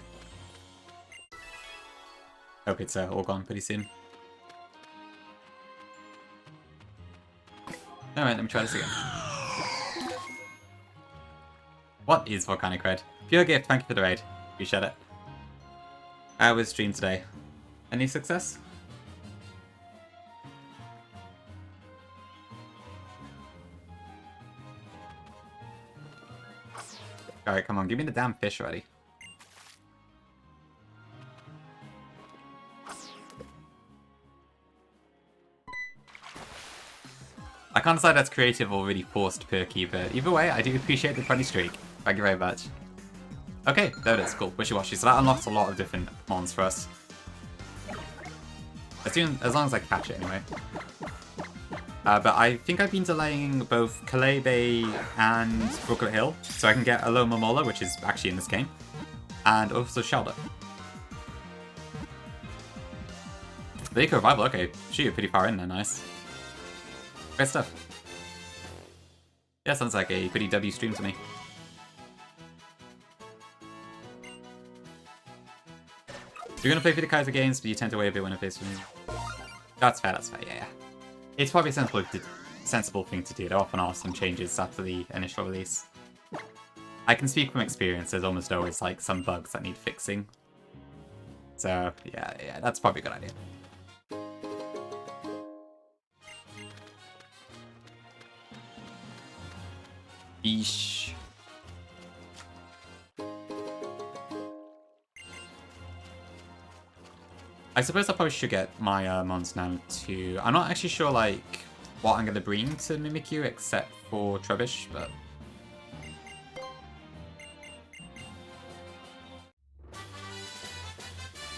Hope it's all gone pretty soon. Alright, let me try this again. What is Volcanic Red? Pure gift, thank you for the raid. Appreciate it. How was stream today? Any success? Alright, come on, give me the damn fish already. I can't decide that's creative or really forced perky, but either way, I do appreciate the 20 streak. Thank you very much. Okay, there it is. Cool. Wishy-Washy. So that unlocks a lot of different mons for us. As long as I catch it, anyway. But I think I've been delaying both Calais Bay and Brooklet Hill, so I can get Aloma Mola, which is actually in this game, and also Shelter. The Eco Revival, okay. Shoot, you're pretty far in there, nice. Great stuff. Yeah, sounds like a pretty W stream to me. So you're gonna play for the Kaiser games, but you tend to wait a bit when it plays for me. That's fair, yeah. It's probably a sensible thing to do. There often are some changes after the initial release. I can speak from experience, there's almost always like some bugs that need fixing. So yeah, that's probably a good idea. Eesh. I suppose I probably should get my mons now too. I'm not actually sure like what I'm gonna bring to Mimikyu except for Trubbish, but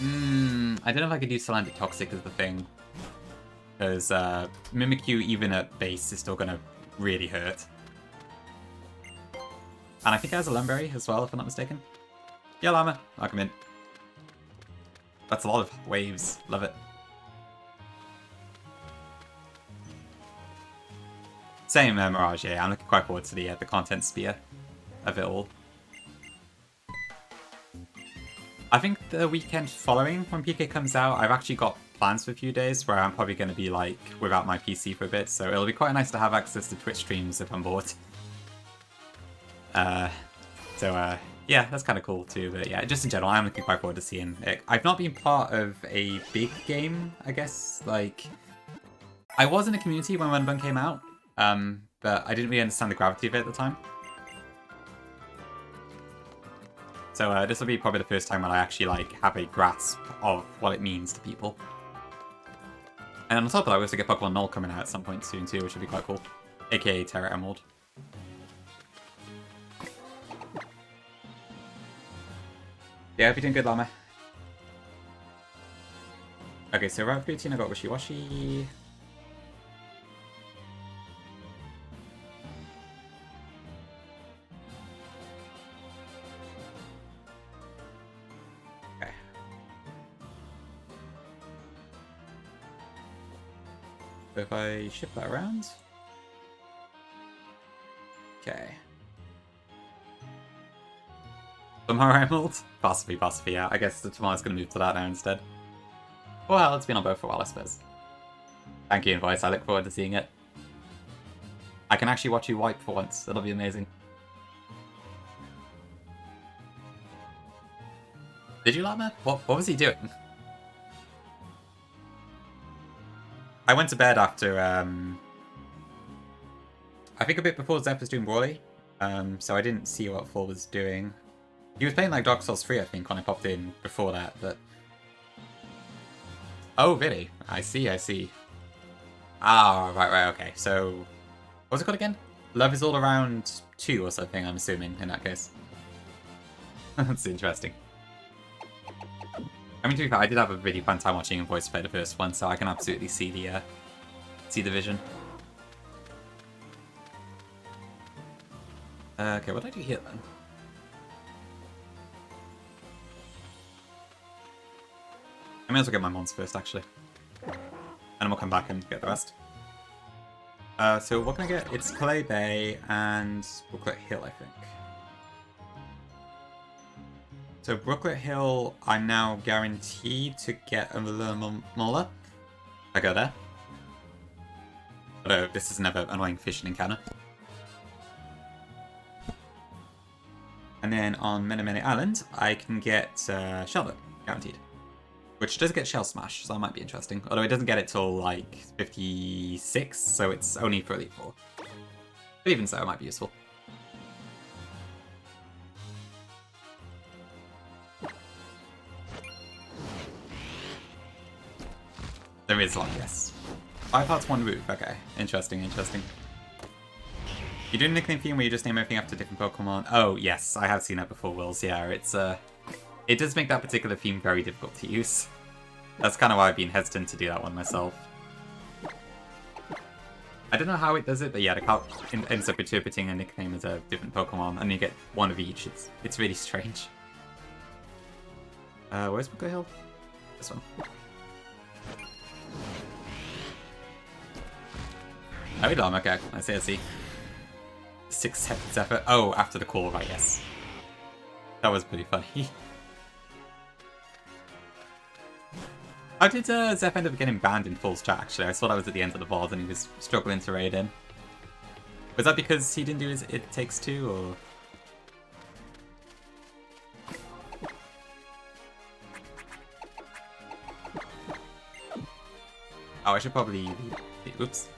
I don't know if I could do Salambic Toxic as the thing, because Mimikyu even at base is still gonna really hurt. And I think it has a Lumberry as well, if I'm not mistaken. Yeah, Llama. I'll come in. That's a lot of waves. Love it. Same, Mirage, yeah. I'm looking quite forward to the content sphere of it all. I think the weekend following when PK comes out, I've actually got plans for a few days where I'm probably going to be like without my PC for a bit, so it'll be quite nice to have access to Twitch streams if I'm bored. Yeah, that's kind of cool too, but yeah, just in general, I'm looking quite forward to seeing it. I've not been part of a big game, I guess, like... I was in a community when Run Bun came out, but I didn't really understand the gravity of it at the time. So this will be probably the first time when I actually like have a grasp of what it means to people. And on top of that, we also get Pokemon Null coming out at some point soon too, which would be quite cool. AKA Terra Emerald. Yeah, hope you're doing good, Llama. Okay, so Route 13, I got Wishy-Washy. Okay. So if I shift that around... Okay. Tomorrow Emerald? Possibly, yeah. I guess the tomorrow's gonna move to that now instead. Well, it's been on both for a while, I suppose. Thank you, Invoice. I look forward to seeing it. I can actually watch you wipe for once. That'll be amazing. Did you, Llama? What was he doing? I went to bed after, I think a bit before Zeph was doing Brawly. So I didn't see what Full was doing. He was playing like Dark Souls 3, I think, when I popped in before that, but... Oh, really? I see. Ah, right, okay. So, what was it called again? Love is All Around 2 or something, I'm assuming, in that case. That's interesting. I mean, to be fair, I did have a really fun time watching Invoice play the first one, so I can absolutely see the vision. Okay, what did I do here then? I may as well get my mons first, actually. And then we'll come back and get the rest. So what can I get? It's Clay Bay and Brooklet Hill, I think. So Brooklet Hill, I'm now guaranteed to get a Mola. I go there. Although this is another annoying fishing encounter. And then on Mene Island, I can get Shelter, guaranteed. Which does get Shell Smash, so that might be interesting. Although it doesn't get it till, like, 56, so it's only for Elite Four. But even so, it might be useful. There is one, yes. 5 hearts, 1 move. Okay, interesting. You do a nickname theme where you just name everything after different Pokemon? Oh, yes, I have seen that before, Wills. Yeah, it's, it does make that particular theme very difficult to use. That's kind of why I've been hesitant to do that one myself. I don't know how it does it, but yeah, the card ends up interpreting a nickname as a different Pokemon, and you get one of each. It's really strange. Where's Bunker Hill? This one. Oh, we don't. Okay, I see. 6 seconds effort. Oh, after the call, right? Yes. That was pretty funny. How did Zeph end up getting banned in Full's chat, actually? I saw that was at the end of the VOD and he was struggling to raid in. Was that because he didn't do his It Takes Two, or...? Oh, I should probably... Oops.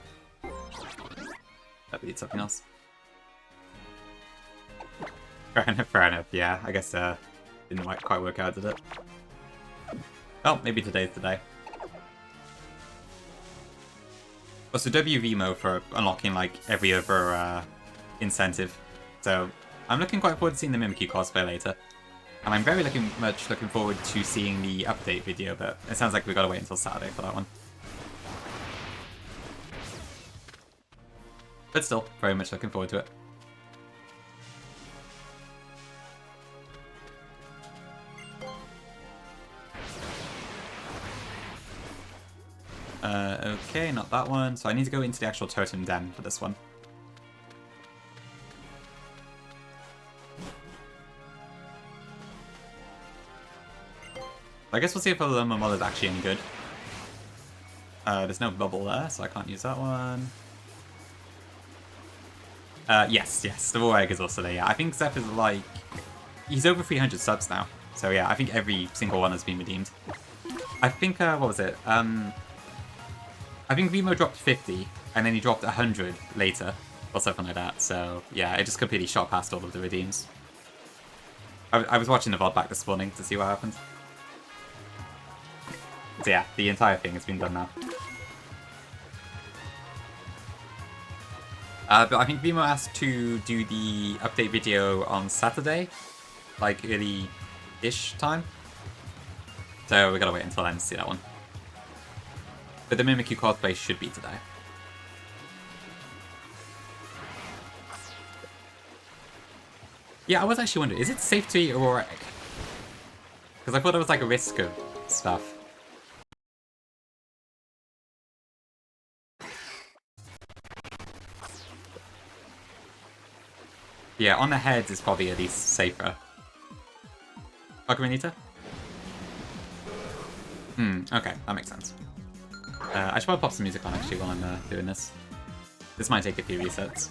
That did something else. Fair enough, yeah. I guess didn't quite work out, did it? Oh, maybe today's the day. Also, WVMO for unlocking, like, every other incentive. So, I'm looking quite forward to seeing the Mimikyu cosplay later. And I'm very much looking forward to seeing the update video, but it sounds like we've got to wait until Saturday for that one. But still, very much looking forward to it. Okay, not that one. So I need to go into the actual totem den for this one. I guess we'll see if Ula'ula mod is actually any good. There's no bubble there, so I can't use that one. Yes, the raw egg is also there, yeah. I think Zeph is like... He's over 300 subs now. So yeah, I think every single one has been redeemed. I think, what was it? I think Vimo dropped 50, and then he dropped 100 later, or something like that. So yeah, it just completely shot past all of the redeems. I was watching the VOD back this morning to see what happened. So yeah, the entire thing has been done now. But I think Vimo asked to do the update video on Saturday, like early-ish time. So we gotta wait until then to see that one. But the Mimikyu cosplay should be today. Yeah, I was actually wondering, is it safe to eat a raw egg? Because I thought there was like a risk of stuff. Yeah, on the heads is probably at least safer. Pokemon okay, that makes sense. I should probably pop some music on actually while I'm doing this. This might take a few resets.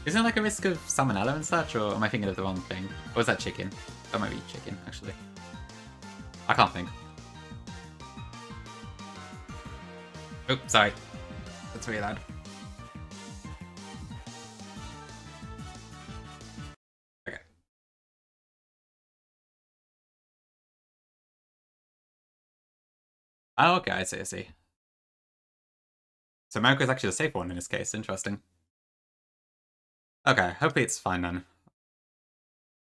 Isn't there like a risk of salmonella and such, or am I thinking of the wrong thing? Or is that chicken? That might be chicken, actually. I can't think. Oh, sorry. That's really loud. Okay. Oh, okay, I see. So America is actually the safe one in this case. Interesting. Okay, hopefully it's fine then.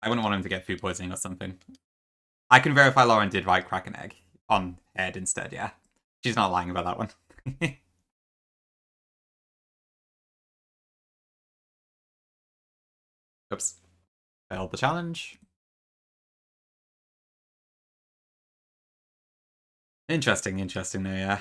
I wouldn't want him to get food poisoning or something. I can verify Lauren did write crack an egg on head instead, yeah. She's not lying about that one. Oops. Failed the challenge. Interesting though, yeah.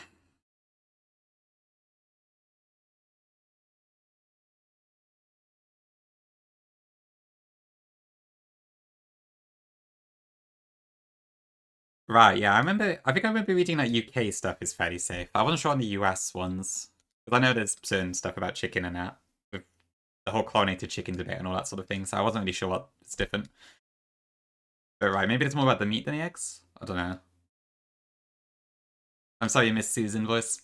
Right, yeah, I think I remember reading that UK stuff is fairly safe. I wasn't sure on the US ones. Because I know there's certain stuff about chicken and that. With the whole chlorinated chicken debate and all that sort of thing, so I wasn't really sure what's different. But right, maybe it's more about the meat than the eggs? I don't know. I'm sorry you missed Susan voice.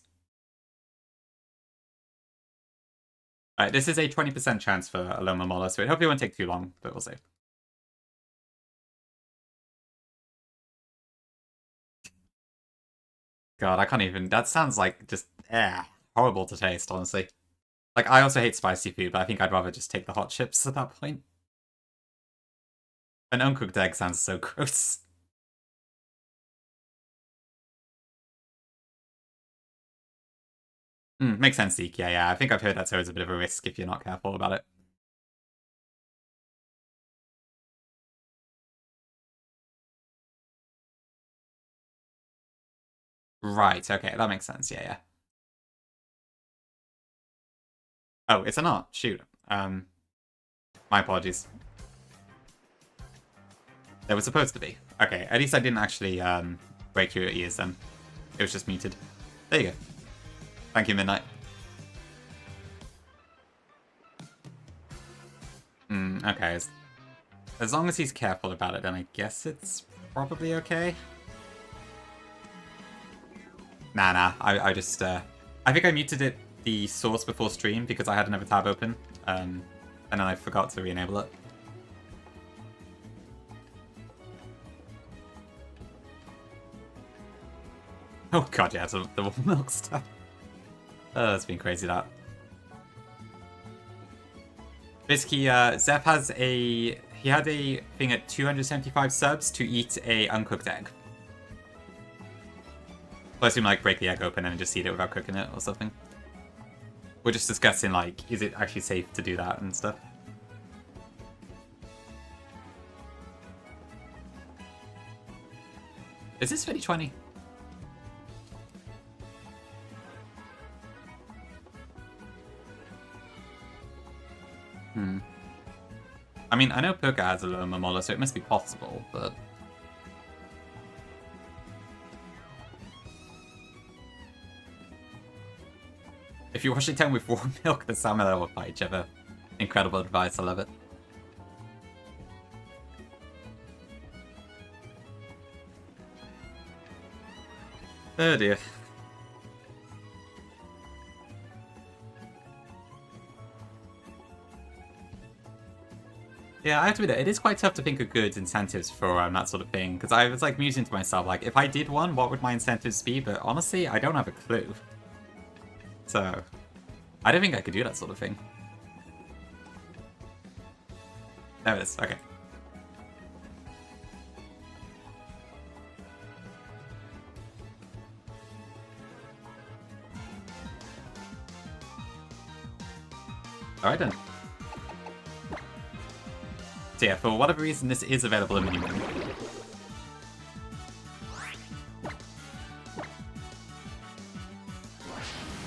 Alright, this is a 20% chance for Aloma Mola, so it hopefully won't take too long, but we'll see. God, I can't even... That sounds like just... horrible to taste, honestly. Like, I also hate spicy food, but I think I'd rather just take the hot chips at that point. An uncooked egg sounds so gross. Makes sense, Zeke. Yeah. I think I've heard that's always a bit of a risk if you're not careful about it. Right, okay, that makes sense. Yeah. Oh, it's a not. Shoot. My apologies. There was supposed to be. Okay, at least I didn't actually break your ears then. It was just muted. There you go. Thank you, Midnight. Okay. As long as he's careful about it, then I guess it's probably okay. Nah. I just, I think I muted the source before stream because I had another tab open. And then I forgot to re-enable it. Oh god, yeah, the milk stuff. Oh, that's been crazy, that. Basically, Zeph has he had a thing at 275 subs to eat a uncooked egg. So I assume, like, break the egg open and just eat it without cooking it or something. We're just discussing, like, is it actually safe to do that and stuff. Is this 2020? I mean, I know Puka has a Loma Mola, so it must be possible, but... If you wash it down with warm milk, the salmonella will fight each other. Incredible advice, I love it. Oh dear. Yeah, I have to admit, it is quite tough to think of good incentives for that sort of thing, because I was like musing to myself, like, if I did one, what would my incentives be? But honestly, I don't have a clue. So, I don't think I could do that sort of thing. There it is, okay. Alright then. So yeah, for whatever reason, this is available in mini-room.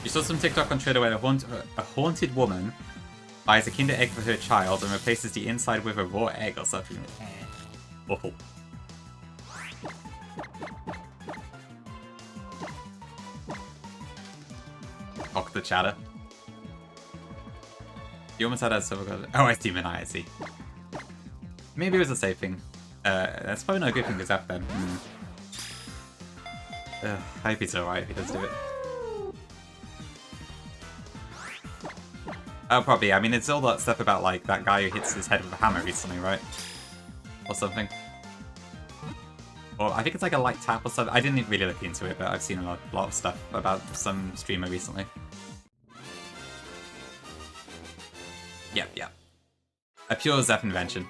You saw some TikTok on Twitter where a haunted woman buys a Kinder Egg for her child and replaces the inside with a raw egg or something. Awful. Cock the chatter. You almost had that silver card. Oh, I see, Minai, I see. Maybe it was a safe thing. That's probably not a good thing because after then. I hope he's alright if he does do it. Oh, probably. I mean, it's all that stuff about, like, that guy who hits his head with a hammer recently, right? Or something. Or I think it's like a light tap or something. I didn't really look into it, but I've seen a lot of stuff about some streamer recently. Yep, yep. A pure Zeph invention.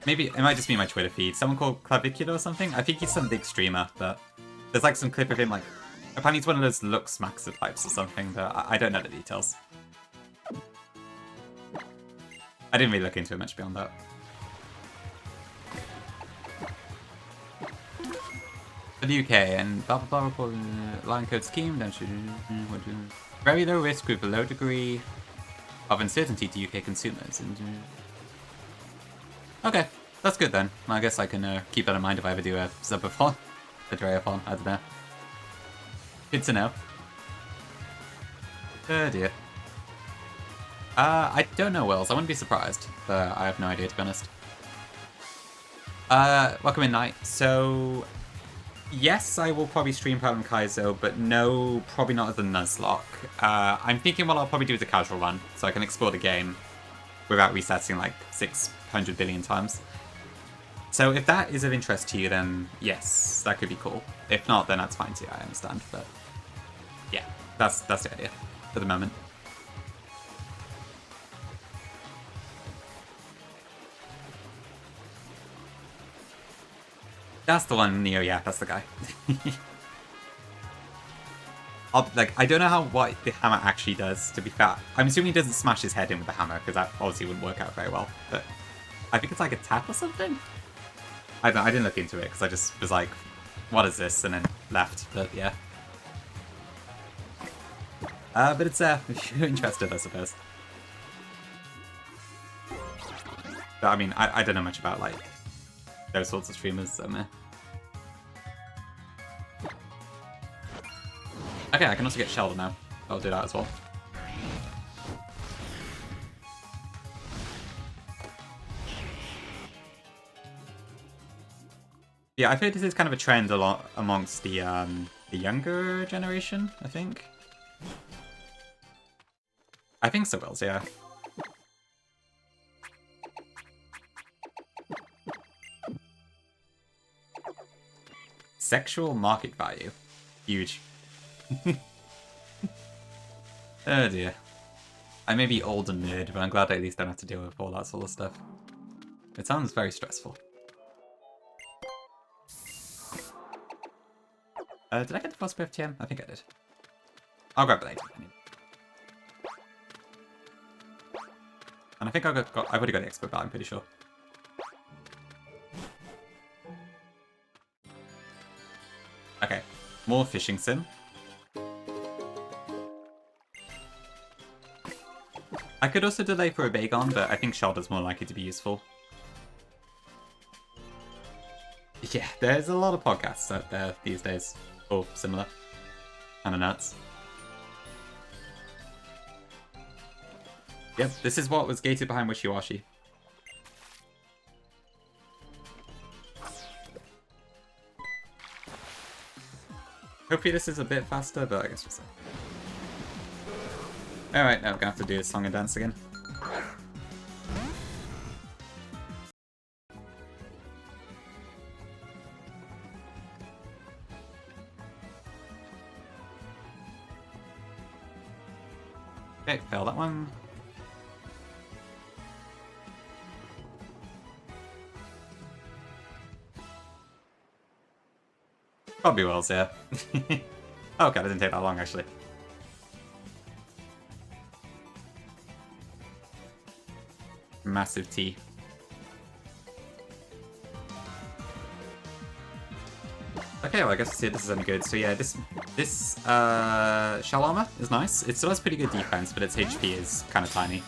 Maybe it might just be my Twitter feed. Someone called Clavicular or something? I think he's some big streamer, but there's like some clip of him like... Apparently he's one of those Lux Maxer types or something, but I don't know the details. I didn't really look into it much beyond that. For the UK and blah blah blah line code scheme, don't you... Very low risk with a low degree of uncertainty to UK consumers. And, okay, that's good then. I guess I can keep that in mind if I ever do a subathon, a Dreathon, I don't know. Good to know. Oh dear. I don't know, Wills. I wouldn't be surprised, but I have no idea, to be honest. Welcome in, Knight. So, yes, I will probably stream Problem Kaizo, but no, probably not as a Nuzlocke. I'm thinking what I'll probably do is a casual run, so I can explore the game without resetting like 600 billion times. So if that is of interest to you, then yes, that could be cool. If not, then that's fine too, I understand. But yeah, that's the idea for the moment. That's the one, Neo, yeah, that's the guy. I don't know what the hammer actually does, to be fair. I'm assuming he doesn't smash his head in with the hammer, because that obviously wouldn't work out very well. But I think it's like a tap or something? I didn't look into it, because I just was like, what is this? And then left, but yeah. But it's there, if you're interested, I suppose. But I mean, I don't know much about, like, those sorts of streamers, so meh. Okay, I can also get Sheldon now. I'll do that as well. Yeah, I feel like this is kind of a trend a lot amongst the younger generation, I think. I think so, Wills, yeah. Sexual market value. Huge. Oh dear. I may be old and nerd, but I'm glad I at least don't have to deal with all that sort of stuff. It sounds very stressful. Did I get the first FTM? I think I did. I'll grab it later. And I think I've already got the expert belt, I'm pretty sure. Okay, more fishing sim. I could also delay for a Bagon, but I think Shoulder's more likely to be useful. Yeah, there's a lot of podcasts out there these days, or similar. Kinda nuts. Yep, this is what was gated behind Wishiwashi. Hopefully this is a bit faster, but I guess we'll see. Alright, now we're gonna have to do a song and dance again. Okay, fail that one. Probably Wells, yeah. Oh, okay, that didn't take that long, actually. Massive T. Okay, well, I guess this is any good. So yeah, this Shell Armor is nice. It still has pretty good defense, but its HP is kind of tiny.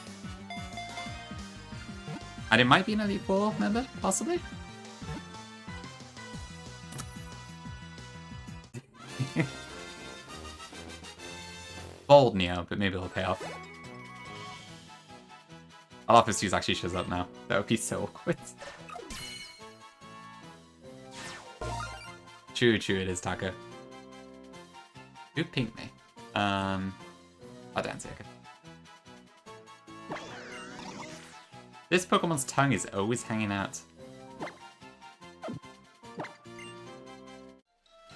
And it might be an Elite 4 member, possibly? Bold Neo, but maybe it'll pay off. I love if Suze actually shows up now. That would be so awkward. True, it is Taco. Who pinged me? Oh, Dancy, okay. This Pokemon's tongue is always hanging out.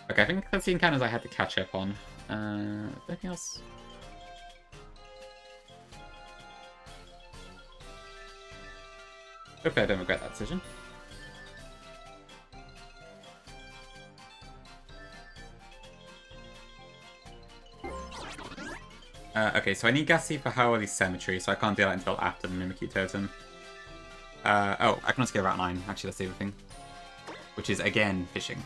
Okay, I think that's the encounters I had to catch up on. Anything else? Hopefully I don't regret that decision. Okay, so I need Gassy for Howley Cemetery, so I can't do that until after the Mimikyu Totem. Oh, I can also get Route 9. Actually, that's the other thing. Which is, again, fishing.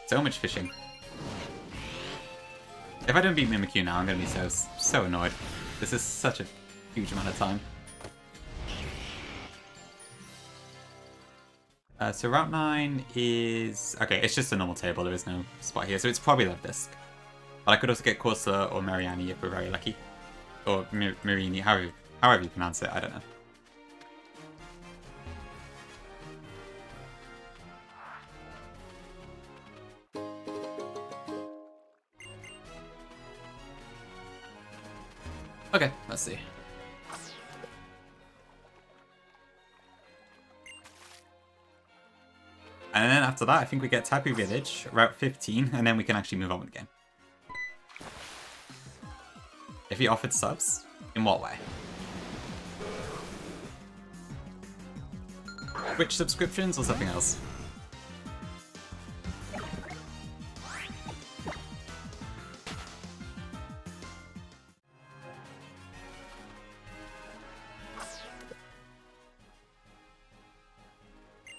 So much fishing. If I don't beat Mimikyu now, I'm going to be so annoyed. This is such a huge amount of time. So Route 9 is... Okay, it's just a normal table, there is no spot here, so it's probably Love Disc. But I could also get Corsa or Mariani if we're very lucky. Or Marini, however you pronounce it, I don't know. Okay, let's see. And then after that, I think we get Tapu Village, Route 15, and then we can actually move on with the game. If he offered subs, in what way? Twitch subscriptions or something else?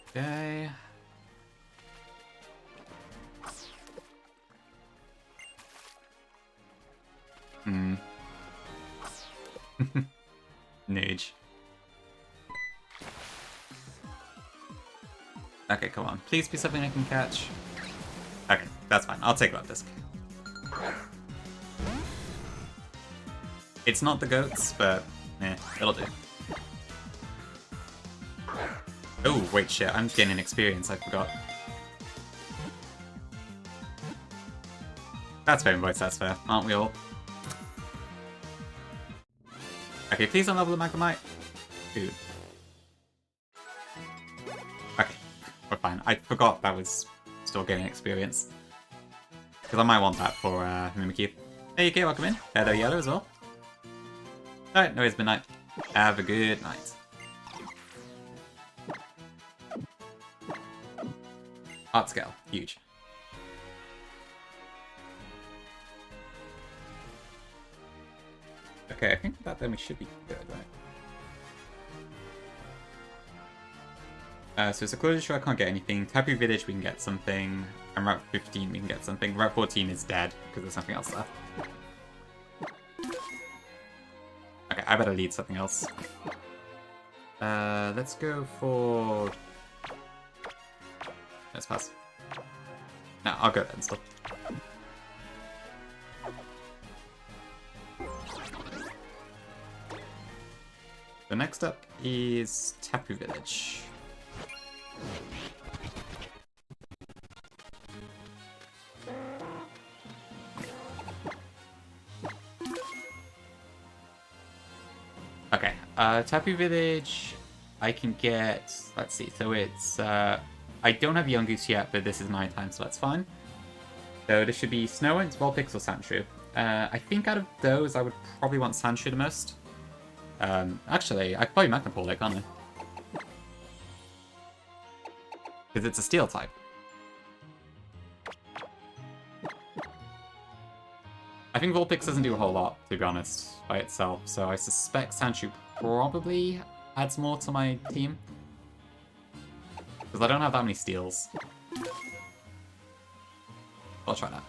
Okay. Nuge. Okay, come on. Please be something I can catch. Okay, that's fine. I'll take Love Disc. It's not the goats, but it'll do. Oh, wait, shit. I'm gaining experience. I forgot. That's fair, boys. That's fair. Aren't we all? Okay, please don't level the Magnemite. Dude. Okay, we're fine. I forgot that was still getting experience. Because I might want that for Mimikyu. Hey, okay, welcome in. Hello, Yellow as well. Alright, no, it's midnight. Have a good night. Art scale, huge. Okay, I think that then we should be good, right? So it's a closure, I can't get anything. Tapu Village, we can get something. And Route 15 we can get something. Route 14 is dead, because there's nothing else there. Okay, I better lead something else. Let's go for... Let's pass. No, I'll go then still. So next up is Tapu Village. Okay, Tapu Village, I can get, let's see, so it's, I don't have Yungoos yet, but this is my time, so that's fine. So this should be Snorunt, Vulpix, or Sandshrew. I think out of those, I would probably want Sandshrew the most. Actually, I could probably Magnapole it, can't I? Because it's a Steel type. I think Vulpix doesn't do a whole lot, to be honest, by itself, so I suspect Sandshrew probably adds more to my team. Because I don't have that many Steels. I'll try that.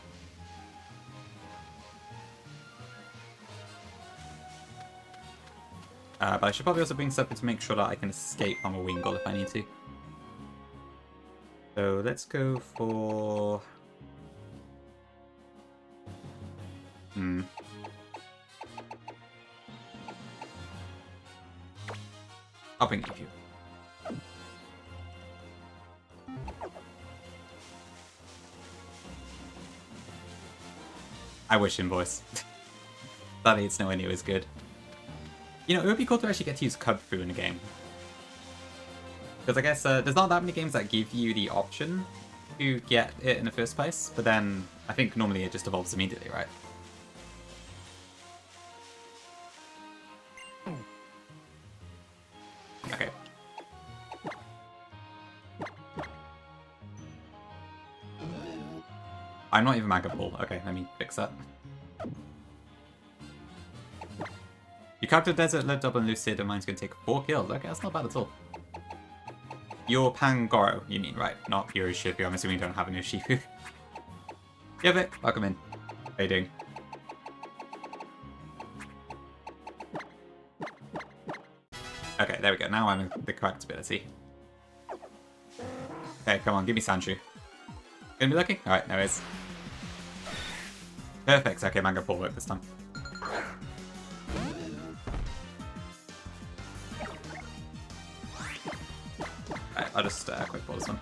But I should probably also bring something to make sure that I can escape from a Wingull if I need to. So let's go for... I'll bring you. I wish Invoice. That it's nowhere near as good. You know, it would be cool to actually get to use Cubfoo in a game. Because I guess there's not that many games that give you the option to get it in the first place, but then I think normally it just evolves immediately, right? Okay. I'm not even Magnapole. Okay, let me fix that. You captured Desert, Lead Double, and Lucid, and mine's gonna take 4 kills. Okay, that's not bad at all. You're Pangoro, you mean, right? Not Urshifu. I'm assuming you don't have an Urshifu. Yeah, Vic, welcome in. How you doing? Okay, there we go. Now I'm in the correct ability. Okay, come on, give me Sandshrew. Gonna be lucky? Alright, there it is. Perfect. Okay, Magnapole worked this time. Alright, I'll just quick ball this one.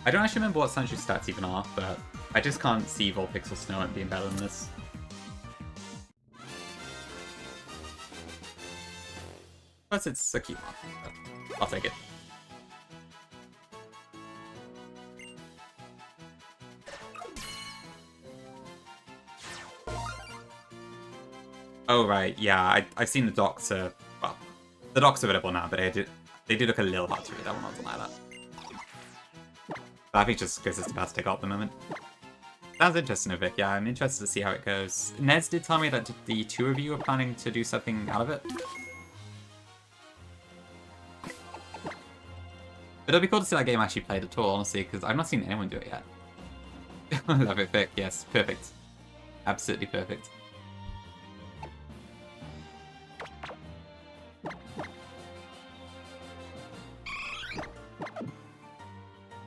I don't actually remember what Sandshrew's stats even are, but I just can't see Vulpix or Snorunt being better than this. Plus, it's a cute one. I'll take it. Oh, right, yeah, I've seen the docs, well, the docs are available now, but they do look a little hard to read, I will not deny that. But I think just because it's about to take off at the moment. Sounds interesting, Vic, yeah, I'm interested to see how it goes. Nez did tell me that the two of you are planning to do something out of it. But it'll be cool to see that game actually played at all, honestly, because I've not seen anyone do it yet. Love it, Vic, yes, perfect. Absolutely perfect.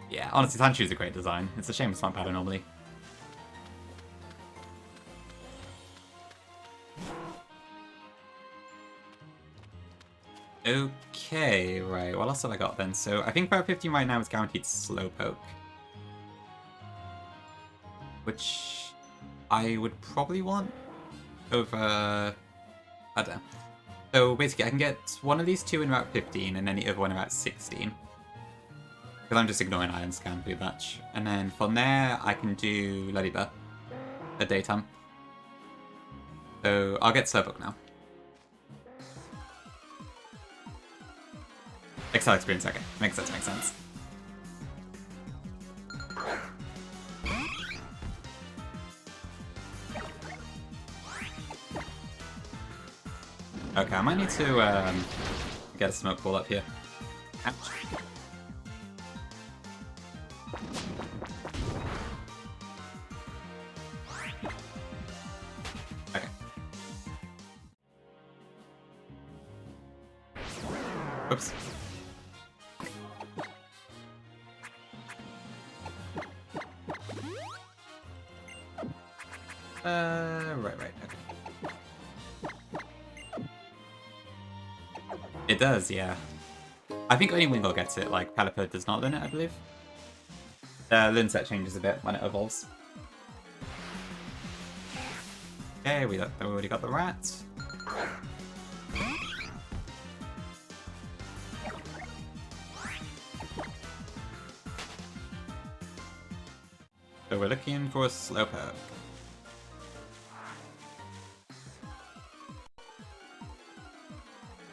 Yeah, honestly, Sandshrew is a great design. It's a shame it's not better normally. Okay, right, what else have I got then? So, I think Route 15 right now is guaranteed Slowpoke. Which I would probably want over... I don't know. So, basically, I can get one of these two in Route 15 and then the other one in Route 16. Because I'm just ignoring Iron Scan pretty much. And then from there, I can do Ladybird at daytime. So, I'll get Slowpoke now. Excel experience, okay. Makes sense, makes sense. Okay, I might need to Get a smoke ball up here. Ouch. Okay. Oops. Right, okay. It does, yeah. I think only Wingull gets it, like, Pelipper does not learn it, I believe. Learn set changes a bit when it evolves. Okay, we already got the rat. So we're looking for a Slowpoke.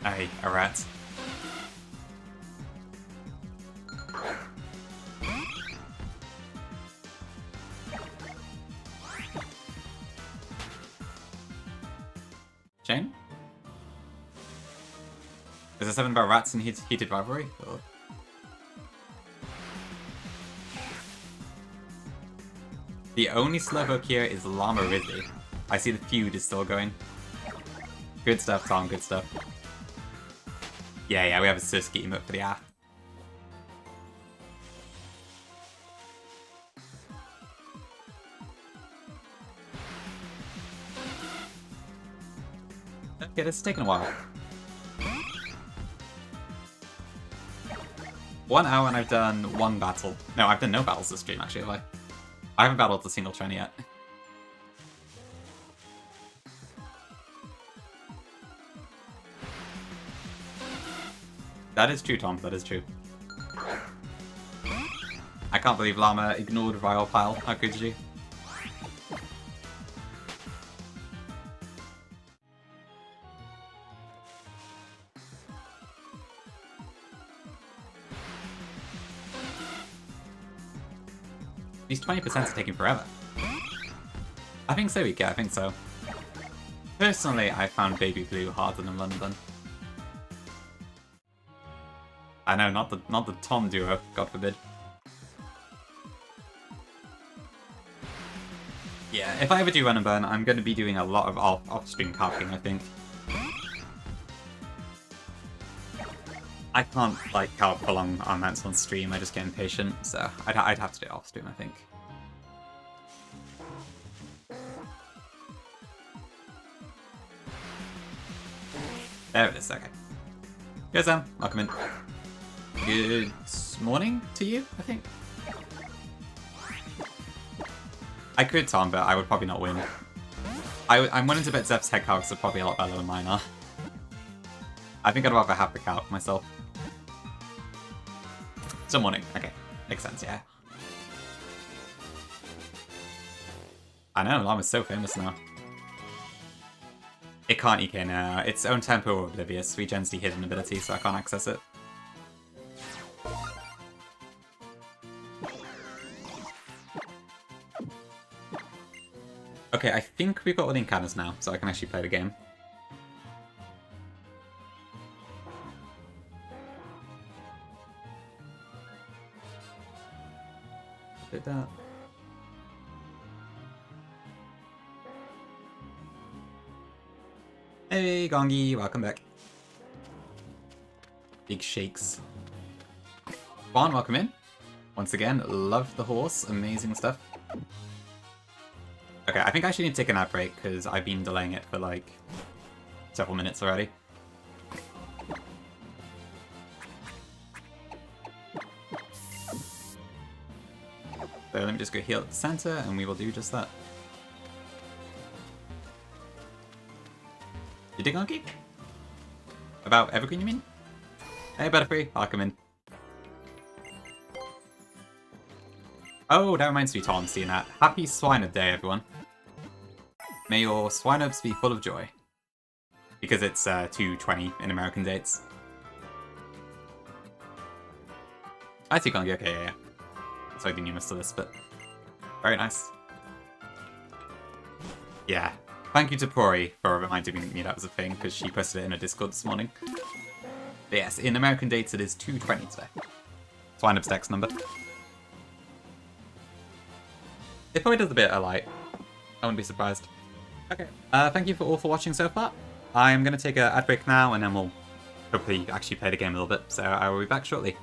Aye, a rat. Shane? Is there something about rats and heated rivalry? Or... The only Slowpoke here is Llama Rizzy. I see the feud is still going. Good stuff, Tom, good stuff. Yeah, we have a Surski emote for the app. Okay, this is taking a while. 1 hour and I've done 1 battle. No, I've done no battles this stream, actually, have I? I haven't battled a single trainer yet. That is true, Tom, that is true. I can't believe Llama ignored Vial Pile. How could you? These 20% are taking forever. I think so, Ika, I think so. Personally, I found Baby Blue harder than London. I know, not the Tom duo, God forbid. Yeah, if I ever do Run and Burn, I'm going to be doing a lot of off-stream carping, I think. I can't, like, carp for long amounts on stream, I just get impatient, so I'd have to do it off-stream, I think. There it is, okay. Here's Sam, welcome in. Good morning to you, I think. I could Tom, but I would probably not win. I'm willing to bet Zeph's head calcs are probably a lot better than mine are. I think I'd rather have the calc myself. Still morning, okay. Makes sense, yeah. I know, Llama's so famous now. It can't EK now. Its own tempo or oblivious. Regen's the hidden ability, so I can't access it. Okay, I think we've got all the encounters now, so I can actually play the game. Did that. Hey, Gongi, welcome back. Big shakes. Juan, welcome in. Once again, love the horse, amazing stuff. Okay, I think I should need to take an ad break because I've been delaying it for like several minutes already. So let me just go heal at the center and we will do just that. You dig, Monkey? About Evergreen, you mean? Hey, Butterfree, welcome in. Oh, that reminds me, Tom, seeing that. Happy Swine Day, everyone. May your swine-ups be full of joy. Because it's 2:20 in American dates. I see Gongi, okay, yeah. So I didn't even miss the list, but very nice. Yeah. Thank you to Pori for reminding me that was a thing, because she posted it in a Discord this morning. But yes, in American dates it is 2:20 today. It's Windup Deck's number. It probably does a bit of light. I wouldn't be surprised. Okay. Thank you all for watching so far. I'm going to take an ad break now, and then we'll hopefully actually play the game a little bit. So I will be back shortly.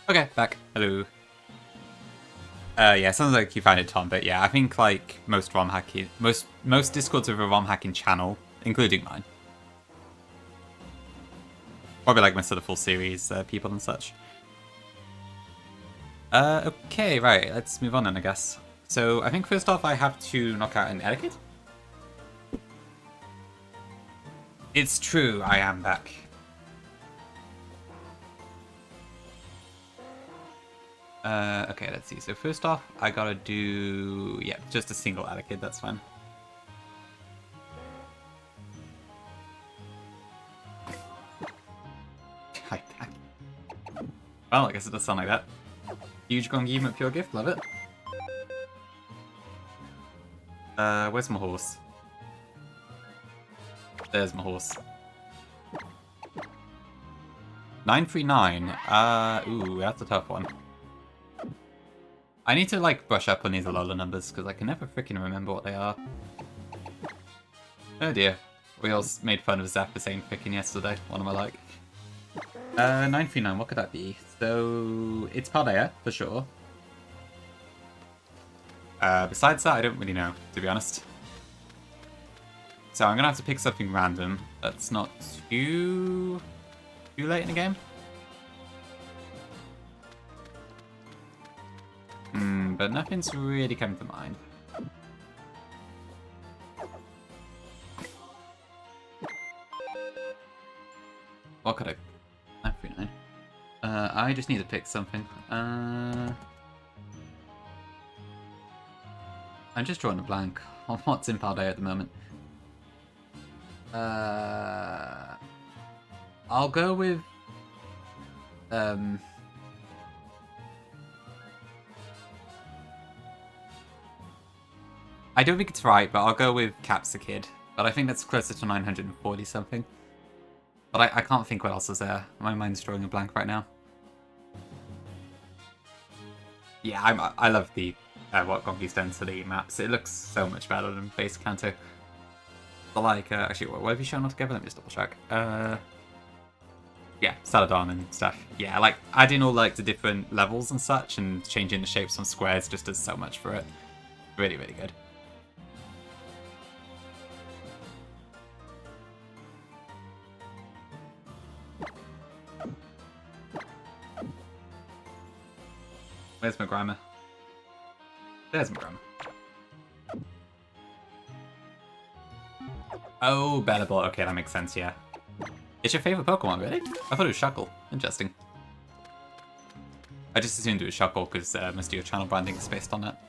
Okay, back. Hello. Yeah, sounds like you found it, Tom, but yeah, I think like most ROM hacking, most Discords with a ROM hacking channel, including mine, probably like most of the full series people and such. Okay, right, let's move on then, I guess. So I think first off, I have to knock out an etiquette. It's true, I am back. Okay, let's see. So first off, I gotta do... Yeah, just a single Alakid, that's fine. Hi, back. Well, I guess it does sound like that. Huge Gongi at Pure Gift, love it. Where's my horse? There's my horse. 939. Ooh, that's a tough one. I need to, like, brush up on these Ula'ula numbers, because I can never freaking remember what they are. Oh dear. We all made fun of Zap for saying freaking yesterday. What am I like? 939, what could that be? So, it's Paldea, for sure. Besides that, I don't really know, to be honest. So I'm gonna have to pick something random that's not too late in the game. But nothing's really coming to mind. What could I... 939. I just need to pick something. I'm just drawing a blank on what's in Paldea at the moment. I'll go with... I don't think it's right, but I'll go with Capsicid. But I think that's closer to 940 something. But I can't think what else is there. My mind's drawing a blank right now. Yeah, I love the what Gonki's density maps. It looks so much better than base Kanto. But like, actually, what have you shown all together? Let me just double check. Yeah, Saladon and stuff. Yeah, like adding all like the different levels and such, and changing the shapes on squares just does so much for it. Really, really good. Where's my grammar? There's my grammar. Oh, Bellable. Okay, that makes sense, yeah. It's your favorite Pokemon, really? I thought it was Shuckle. Interesting. I just assumed it was Shuckle because most of your channel branding is based on that.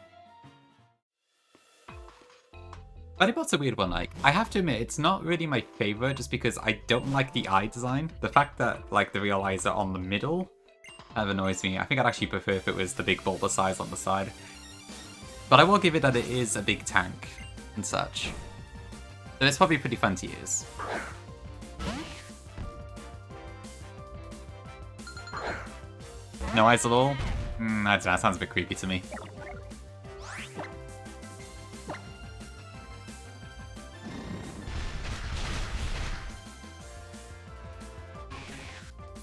Buddybot's a weird one, like, I have to admit, it's not really my favorite just because I don't like the eye design. The fact that, like, the real eyes are on the middle kind of annoys me. I think I'd actually prefer if it was the big Bulbasaur on the side. But I will give it that it is a big tank and such. So it's probably pretty fun to use. No eyes at all? I don't know, that sounds a bit creepy to me.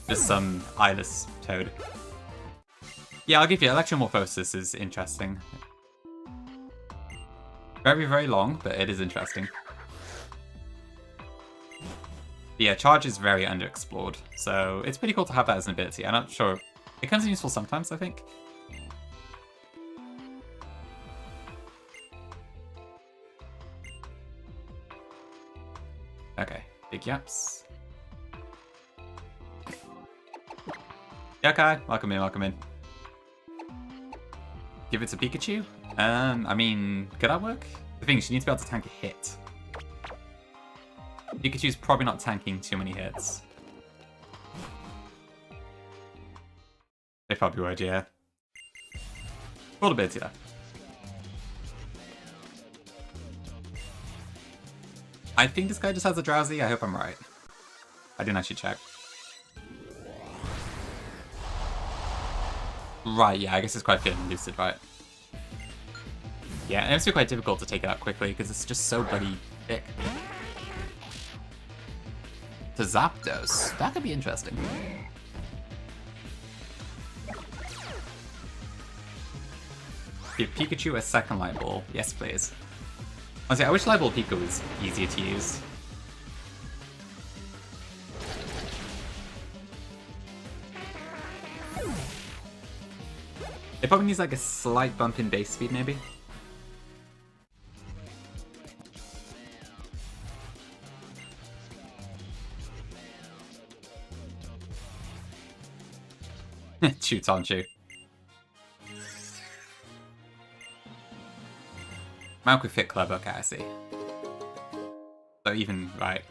Just some eyeless toad. Yeah, I'll give you Electromorphosis is interesting. Very, very long, but it is interesting. Yeah, Charge is very underexplored, so it's pretty cool to have that as an ability. I'm not sure. It comes in useful sometimes, I think. Okay, big yaps. Okay, welcome in, welcome in. Give it to Pikachu? I mean, could that work? The thing is, you need to be able to tank a hit. Pikachu's probably not tanking too many hits. They probably would, yeah. Cool ability there. I think this guy just has a Drowsy. I hope I'm right. I didn't actually check. Right, yeah, I guess it's quite fit and lucid, right? Yeah, and it's quite difficult to take it out quickly because it's just so bloody thick. To Zapdos, that could be interesting. Give Pikachu a second Light Ball. Yes, please. Honestly, I wish Light Ball Pika was easier to use. It probably needs like a slight bump in base speed, maybe. Shoots on you. Malco Fit Club, okay, I see. So even, right.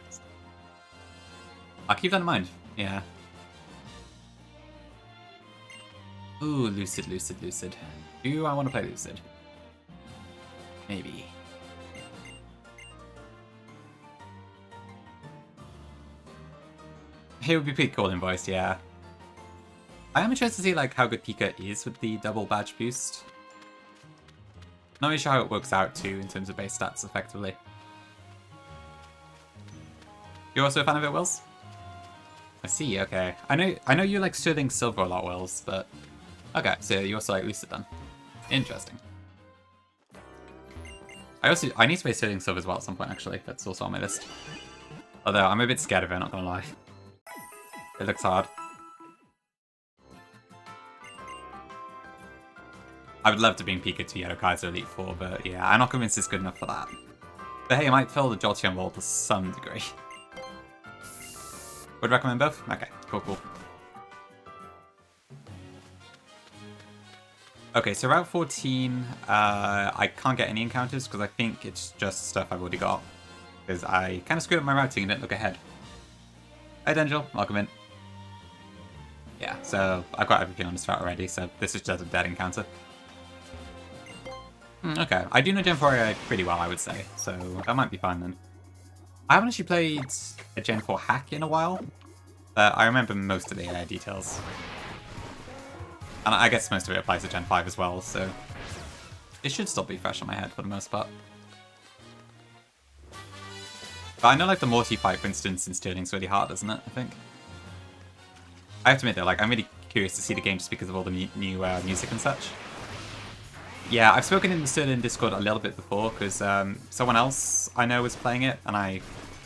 I'll keep that in mind, yeah. Ooh, Lucid. Do I want to play Lucid? Maybe. It would be pretty cool in voice, yeah. I am interested to see like how good Pika is with the double badge boost. Not really sure how it works out too in terms of base stats effectively. You're also a fan of it, Wills? I see, okay. I know you like Sterling Silver a lot, Wills, but okay, so you also like Lucid then. Interesting. I need to play Sterling Silver as well at some point actually. That's also on my list. Although I'm a bit scared of it, not gonna lie. It looks hard. I would love to bring Pika to Yellow Kaiser Elite 4, but yeah, I'm not convinced it's good enough for that. But hey, it might fill the Jolteon role to some degree. Would recommend both? Okay, cool. Okay, so Route 14, I can't get any encounters because I think it's just stuff I've already got. Because I kind of screwed up my routing and didn't look ahead. Hey Dengel, welcome in. Yeah, so I've got everything on this route already, so this is just a dead encounter. Okay, I do know Gen 4 AI pretty well, I would say, so that might be fine then. I haven't actually played a Gen 4 hack in a while, but I remember most of the AI details. And I guess most of it applies to Gen 5 as well, so it should still be fresh on my head for the most part. But I know like the Morty fight, for instance, in Sterling's really hard, isn't it, I think? I have to admit though, like I'm really curious to see the game just because of all the new music and such. Yeah, I've spoken in the Sterling Discord a little bit before, because someone else I know was playing it, and I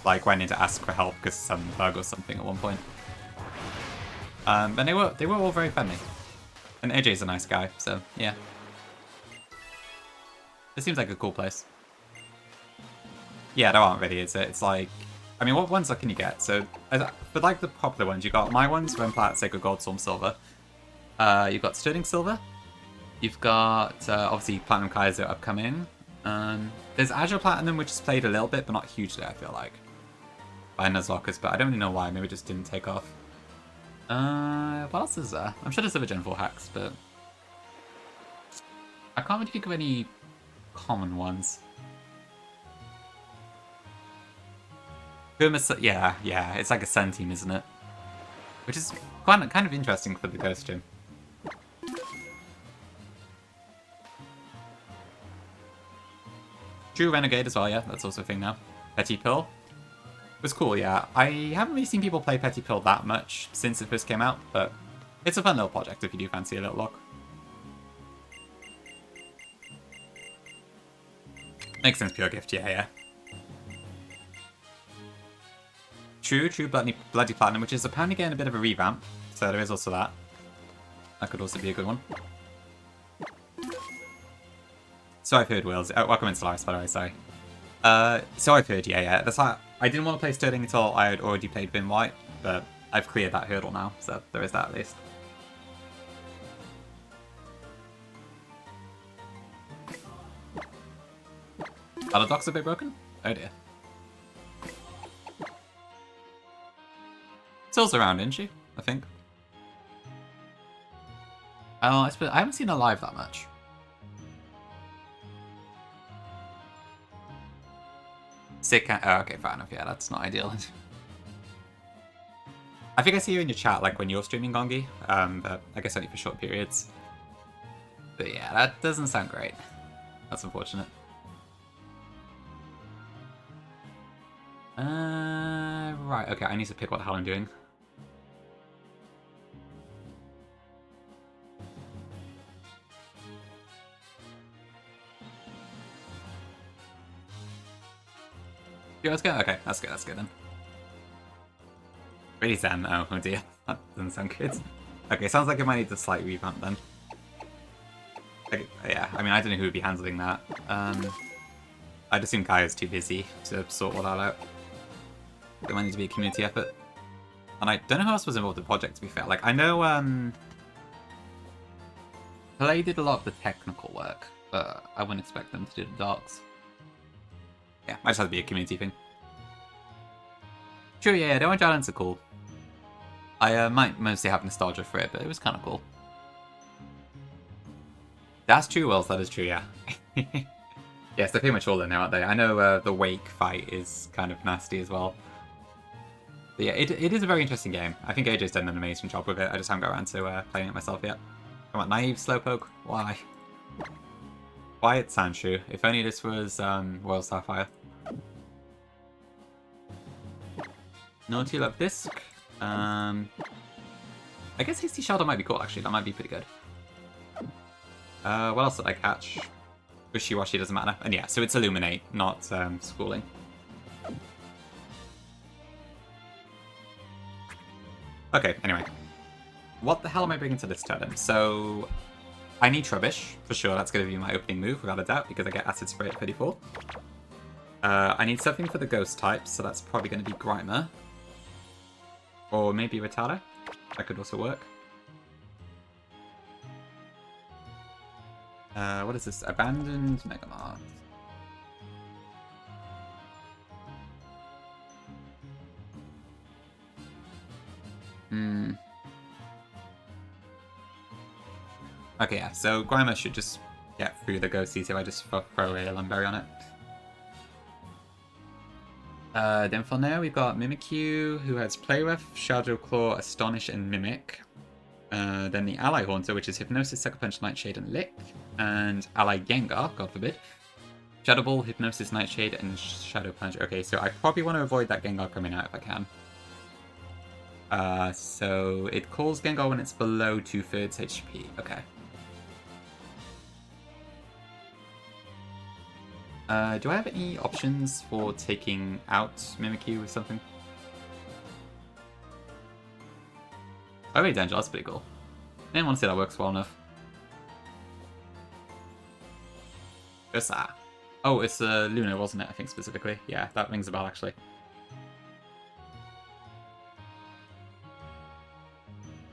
like went in to ask for help because some bug or something at one point. And they were all very friendly. And AJ's a nice guy, so yeah. It seems like a cool place. Yeah, there aren't really, is it? It's like, I mean, what ones can you get? So, for like the popular ones, you got my ones, Ren Plat, Sacred Gold, Storm Silver. You've got Sterling Silver. You've got, obviously, Platinum Kaiser upcoming. There's Azure Platinum, which is played a little bit, but not hugely, I feel like. By Nuzlockers, but I don't really know why. Maybe it just didn't take off. What else is there? I'm sure there's other Gen 4 hacks, but I can't really think of any common ones. Yeah, it's like a Sun team, isn't it? Which is kind of interesting for the Ghost Gym. True Renegade as well, yeah, that's also a thing now. Petty Pill. It was cool, yeah. I haven't really seen people play Petty Pill that much since it first came out, but it's a fun little project if you do fancy a little lock. Makes sense, Pure Gift, yeah. True Bloody Platinum, which is apparently getting a bit of a revamp, so there is also that. That could also be a good one. So I've heard, Wills. Welcome in, Solaris, by the way, sorry. So I've heard, yeah. That's why I didn't want to play Sterling until I had already played Vin White, but I've cleared that hurdle now, so there is that at least. Are the docks a bit broken? Oh dear. Still's around, isn't she? I think. Oh, I haven't seen her live that much. Sick. Oh, okay, fair enough. Yeah, that's not ideal. I think I see you in your chat, like when you're streaming Gongi, but I guess only for short periods. But yeah, that doesn't sound great. That's unfortunate. Right. Okay, I need to pick what the hell I'm doing. Yeah, let's go. Okay, that's good then. Really Zen? Oh dear. That doesn't sound good. Okay, sounds like it might need a slight revamp then. Okay, yeah, I mean, I don't know who would be handling that. I'd assume Kaya's too busy to sort all that out. There might need to be a community effort. And I don't know who else was involved in the project, to be fair. Like, I know, Play did a lot of the technical work, but I wouldn't expect them to do the docs. Yeah, might just have to be a community thing. True, yeah, the Orange Islands are cool. I might mostly have nostalgia for it, but it was kind of cool. That's true, Wells, that is true, yeah. Yes, they're pretty much all in there, aren't they? I know the Wake fight is kind of nasty as well. But yeah, it is a very interesting game. I think AJ's done an amazing job with it. I just haven't got around to playing it myself yet. Come on, naive Slowpoke? Why? Quiet Sandshrew. If only this was Royal Starfire. Naughty Love Disc. I guess Hasty Shadow might be cool, actually. That might be pretty good. What else did I catch? Wishy-washy doesn't matter. And yeah, so it's Illuminate, not Schooling. Okay, anyway. What the hell am I bringing to this turn? So, I need Trubbish, for sure. That's going to be my opening move, without a doubt, because I get Acid Spray at 34. I need something for the Ghost type, so that's probably going to be Grimer. Or maybe Rattata. That could also work. What is this? Abandoned Megamart. Okay, yeah, so Grimer should just get through the ghosties if I just throw a Lumberry on it. Then from there we've got Mimikyu, who has Play Rough, Shadow Claw, Astonish, and Mimic. Then the Ally Haunter, which is Hypnosis, Sucker Punch, Nightshade, and Lick. And Ally Gengar, God forbid. Shadow Ball, Hypnosis, Nightshade, and Shadow Punch. Okay, so I probably want to avoid that Gengar coming out if I can. So it calls Gengar when it's below 2/3 HP. Okay. Do I have any options for taking out Mimikyu with something? Oh wait, Danger, that's pretty cool. I didn't want to say that works well enough. Ursa. Oh, it's Luna, wasn't it? I think specifically. Yeah, that rings a bell actually.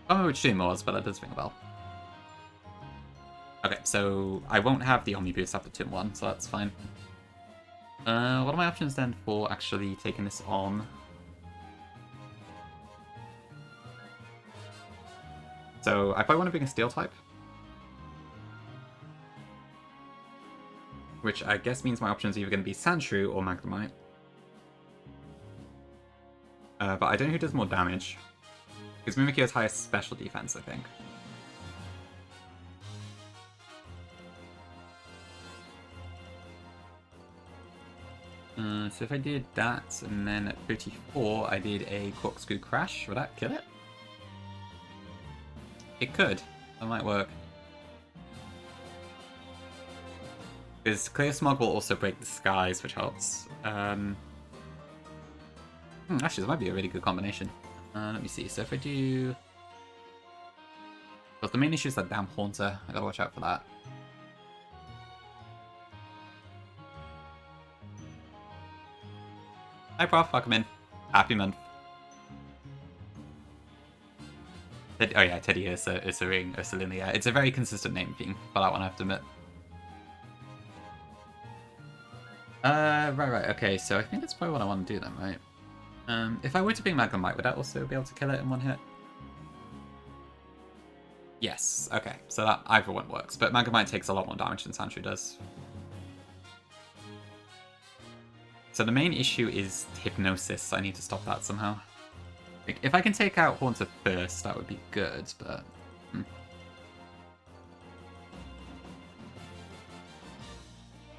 I don't know which team it was, but that does ring a bell. Okay, so I won't have the Omni Boost after turn 1, so that's fine. What are my options then for actually taking this on? So I probably want to bring a Steel type. Which I guess means my options are either going to be Sandshrew or Magnemite. But I don't know who does more damage. Because Mimikyu has highest special defense, I think. So if I did that, and then at 34 I did a Corkscrew Crash, would that kill it? It could. That might work. Because Clear Smog will also break the skies, which helps. Actually, that might be a really good combination. Let me see. So if I do... Well, the main issue is that damn Haunter. I gotta watch out for that. Hi, Prof. Welcome in. Happy month. Oh yeah, Teddy Ursaring, Ursalina. Yeah, it's a very consistent name theme for that one, I have to admit. Right. Okay, so I think that's probably what I want to do then, right? If I were to bring Magnemite, would that also be able to kill it in one hit? Yes. Okay, so that either one works, but Magnemite takes a lot more damage than Sandshrew does. So the main issue is Hypnosis, so I need to stop that somehow. Like, if I can take out Haunter first, that would be good, but...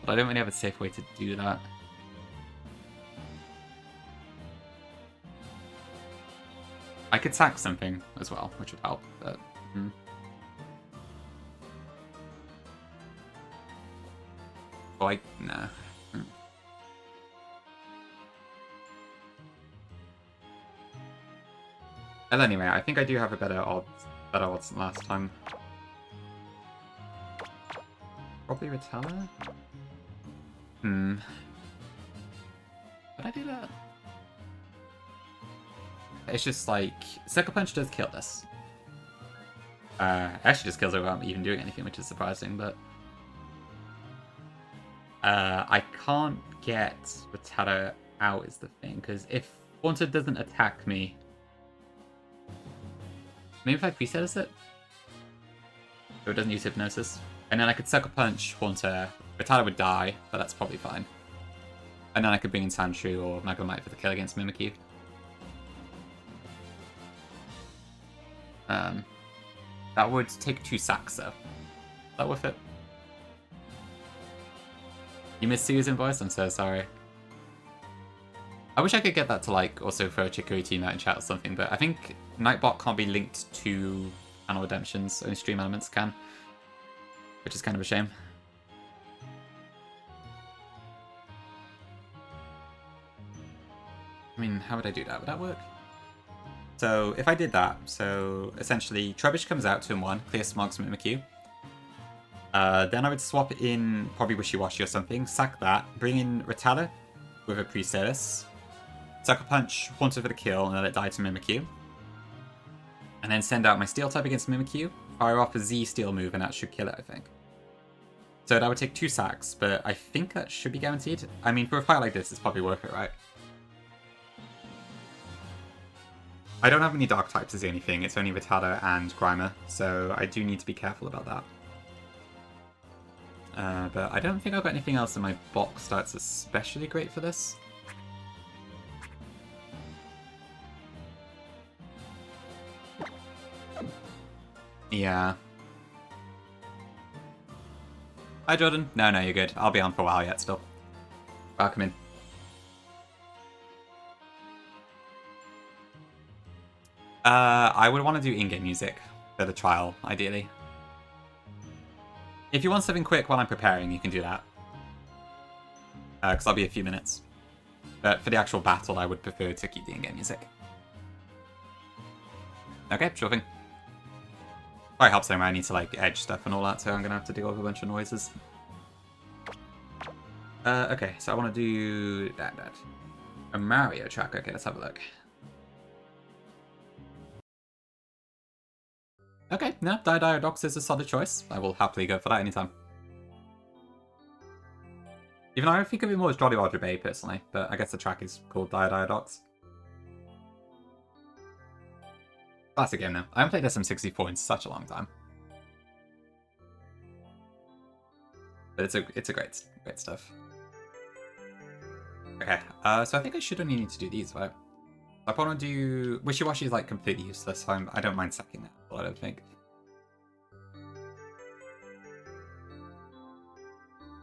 But I don't really have a safe way to do that. I could sack something as well, which would help, but... Oh, no. And anyway, I think I do have a better odds than last time. Probably Rattata? Did I do that? It's just like, Sucker Punch does kill this. Actually just kills it without even doing anything, which is surprising, but... I can't get Rattata out is the thing, because if Haunter doesn't attack me... Maybe if I pre-status it? So it doesn't use Hypnosis. And then I could Sucker Punch Haunter. Rattata would die, but that's probably fine. And then I could bring in Sandshrew or Magnemite for the kill against Mimikyu. That would take 2 sacks, though. Is that worth it? You missed Sue's invoice? I'm so sorry. I wish I could get that to, like, also throw a Chicory team out in chat or something, but I think Nightbot can't be linked to Channel Redemptions, only Stream Elements can. Which is kind of a shame. I mean, how would I do that? Would that work? So, if I did that, so essentially, Trubbish comes out 2-1, clear Smogs Mimikyu. Then I would swap in probably Wishy-Washy or something, sack that, bring in Rattata with a pre-status, Sucker Punch, Haunter for the kill, and let it die to Mimikyu. And then send out my Steel type against Mimikyu, fire off a Z Steel move, and that should kill it, I think. So that would take 2 sacks, but I think that should be guaranteed. I mean, for a fight like this, it's probably worth it, right? I don't have any Dark types as anything, it's only Rattata and Grimer, so I do need to be careful about that. But I don't think I've got anything else in my box that's especially great for this. Yeah. Hi, Jordan. No, you're good. I'll be on for a while yet still. Welcome in. I would want to do in-game music for the trial, ideally. If you want something quick while I'm preparing, you can do that. Because I'll be a few minutes. But for the actual battle, I would prefer to keep the in-game music. Okay, sure thing. Probably helps when I need to like edge stuff and all that, so I'm gonna have to deal with a bunch of noises. Okay, so I want to do that. A Mario track. Okay, let's have a look. Okay, no, Diodiodox is a solid choice. I will happily go for that anytime. Even though I think of it more as Jolly Roger Bay, personally, but I guess the track is called Diodiodox. Classic game now. I haven't played SM64 in such a long time. But it's a great stuff. Okay, so I think I should only need to do these, right? I want to do... Wishy-Washy is like completely useless, so I don't mind sacking that, I don't think.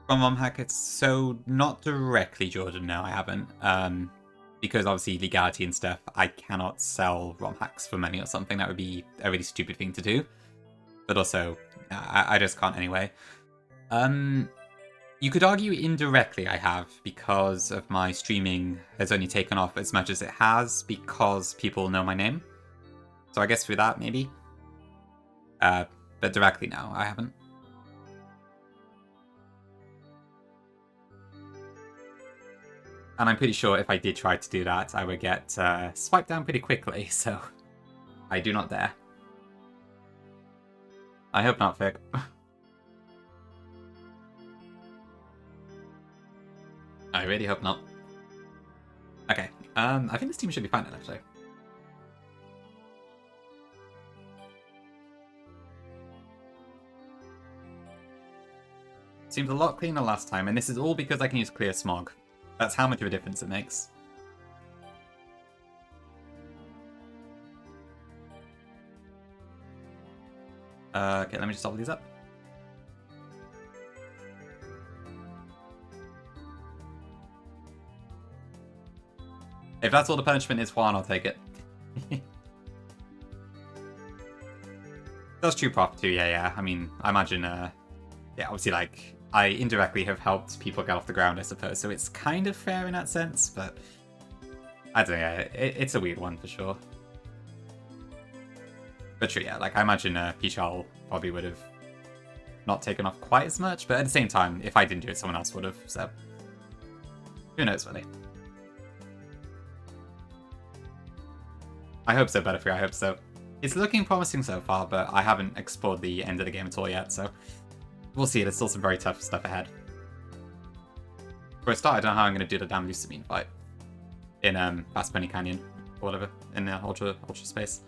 From ROM hack, it's so not directly, Jordan, no, I haven't. Because obviously legality and stuff, I cannot sell ROM hacks for money or something. That would be a really stupid thing to do. But also, I just can't anyway. You could argue indirectly I have, because of my streaming has only taken off as much as it has, because people know my name. So I guess through that, maybe. But directly, no, I haven't. And I'm pretty sure if I did try to do that, I would get swiped down pretty quickly, so I do not dare. I hope not, Vic. I really hope not. Okay, I think this team should be fine then, actually. Seems a lot cleaner last time, and this is all because I can use Clear Smog. That's how much of a difference it makes. Okay, let me just double these up. If that's all the punishment is, Juan, I'll take it. That's true prop too, yeah. I mean, I imagine, yeah, obviously, like, I indirectly have helped people get off the ground, I suppose, so it's kind of fair in that sense, but I don't know, it's a weird one for sure. But true, yeah, like, I imagine Pichal probably would have not taken off quite as much, but at the same time, if I didn't do it, someone else would have, so who knows, really. I hope so, Butterfree, I hope so. It's looking promising so far, but I haven't explored the end of the game at all yet, so we'll see. There's still some very tough stuff ahead. For a start, I don't know how I'm going to do the damn Lusamine fight in Fast Pony Canyon or whatever in the ultra space.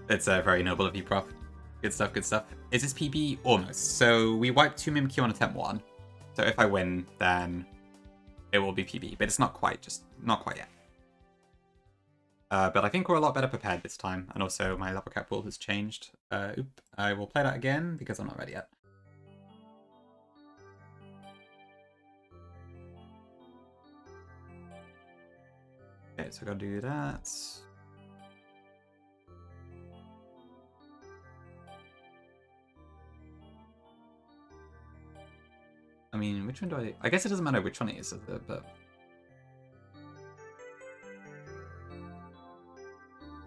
It's very noble of you, Prof. Good stuff, good stuff. Is this PB? Almost. So we wiped 2 Mimikyu on attempt 1. So if I win, then it will be PB. But it's not quite, just not quite yet. But I think we're a lot better prepared this time. And also my level cap rule has changed. I will play that again because I'm not ready yet. Okay, so I gotta do that. I mean, which one do I guess it doesn't matter which one it is, but...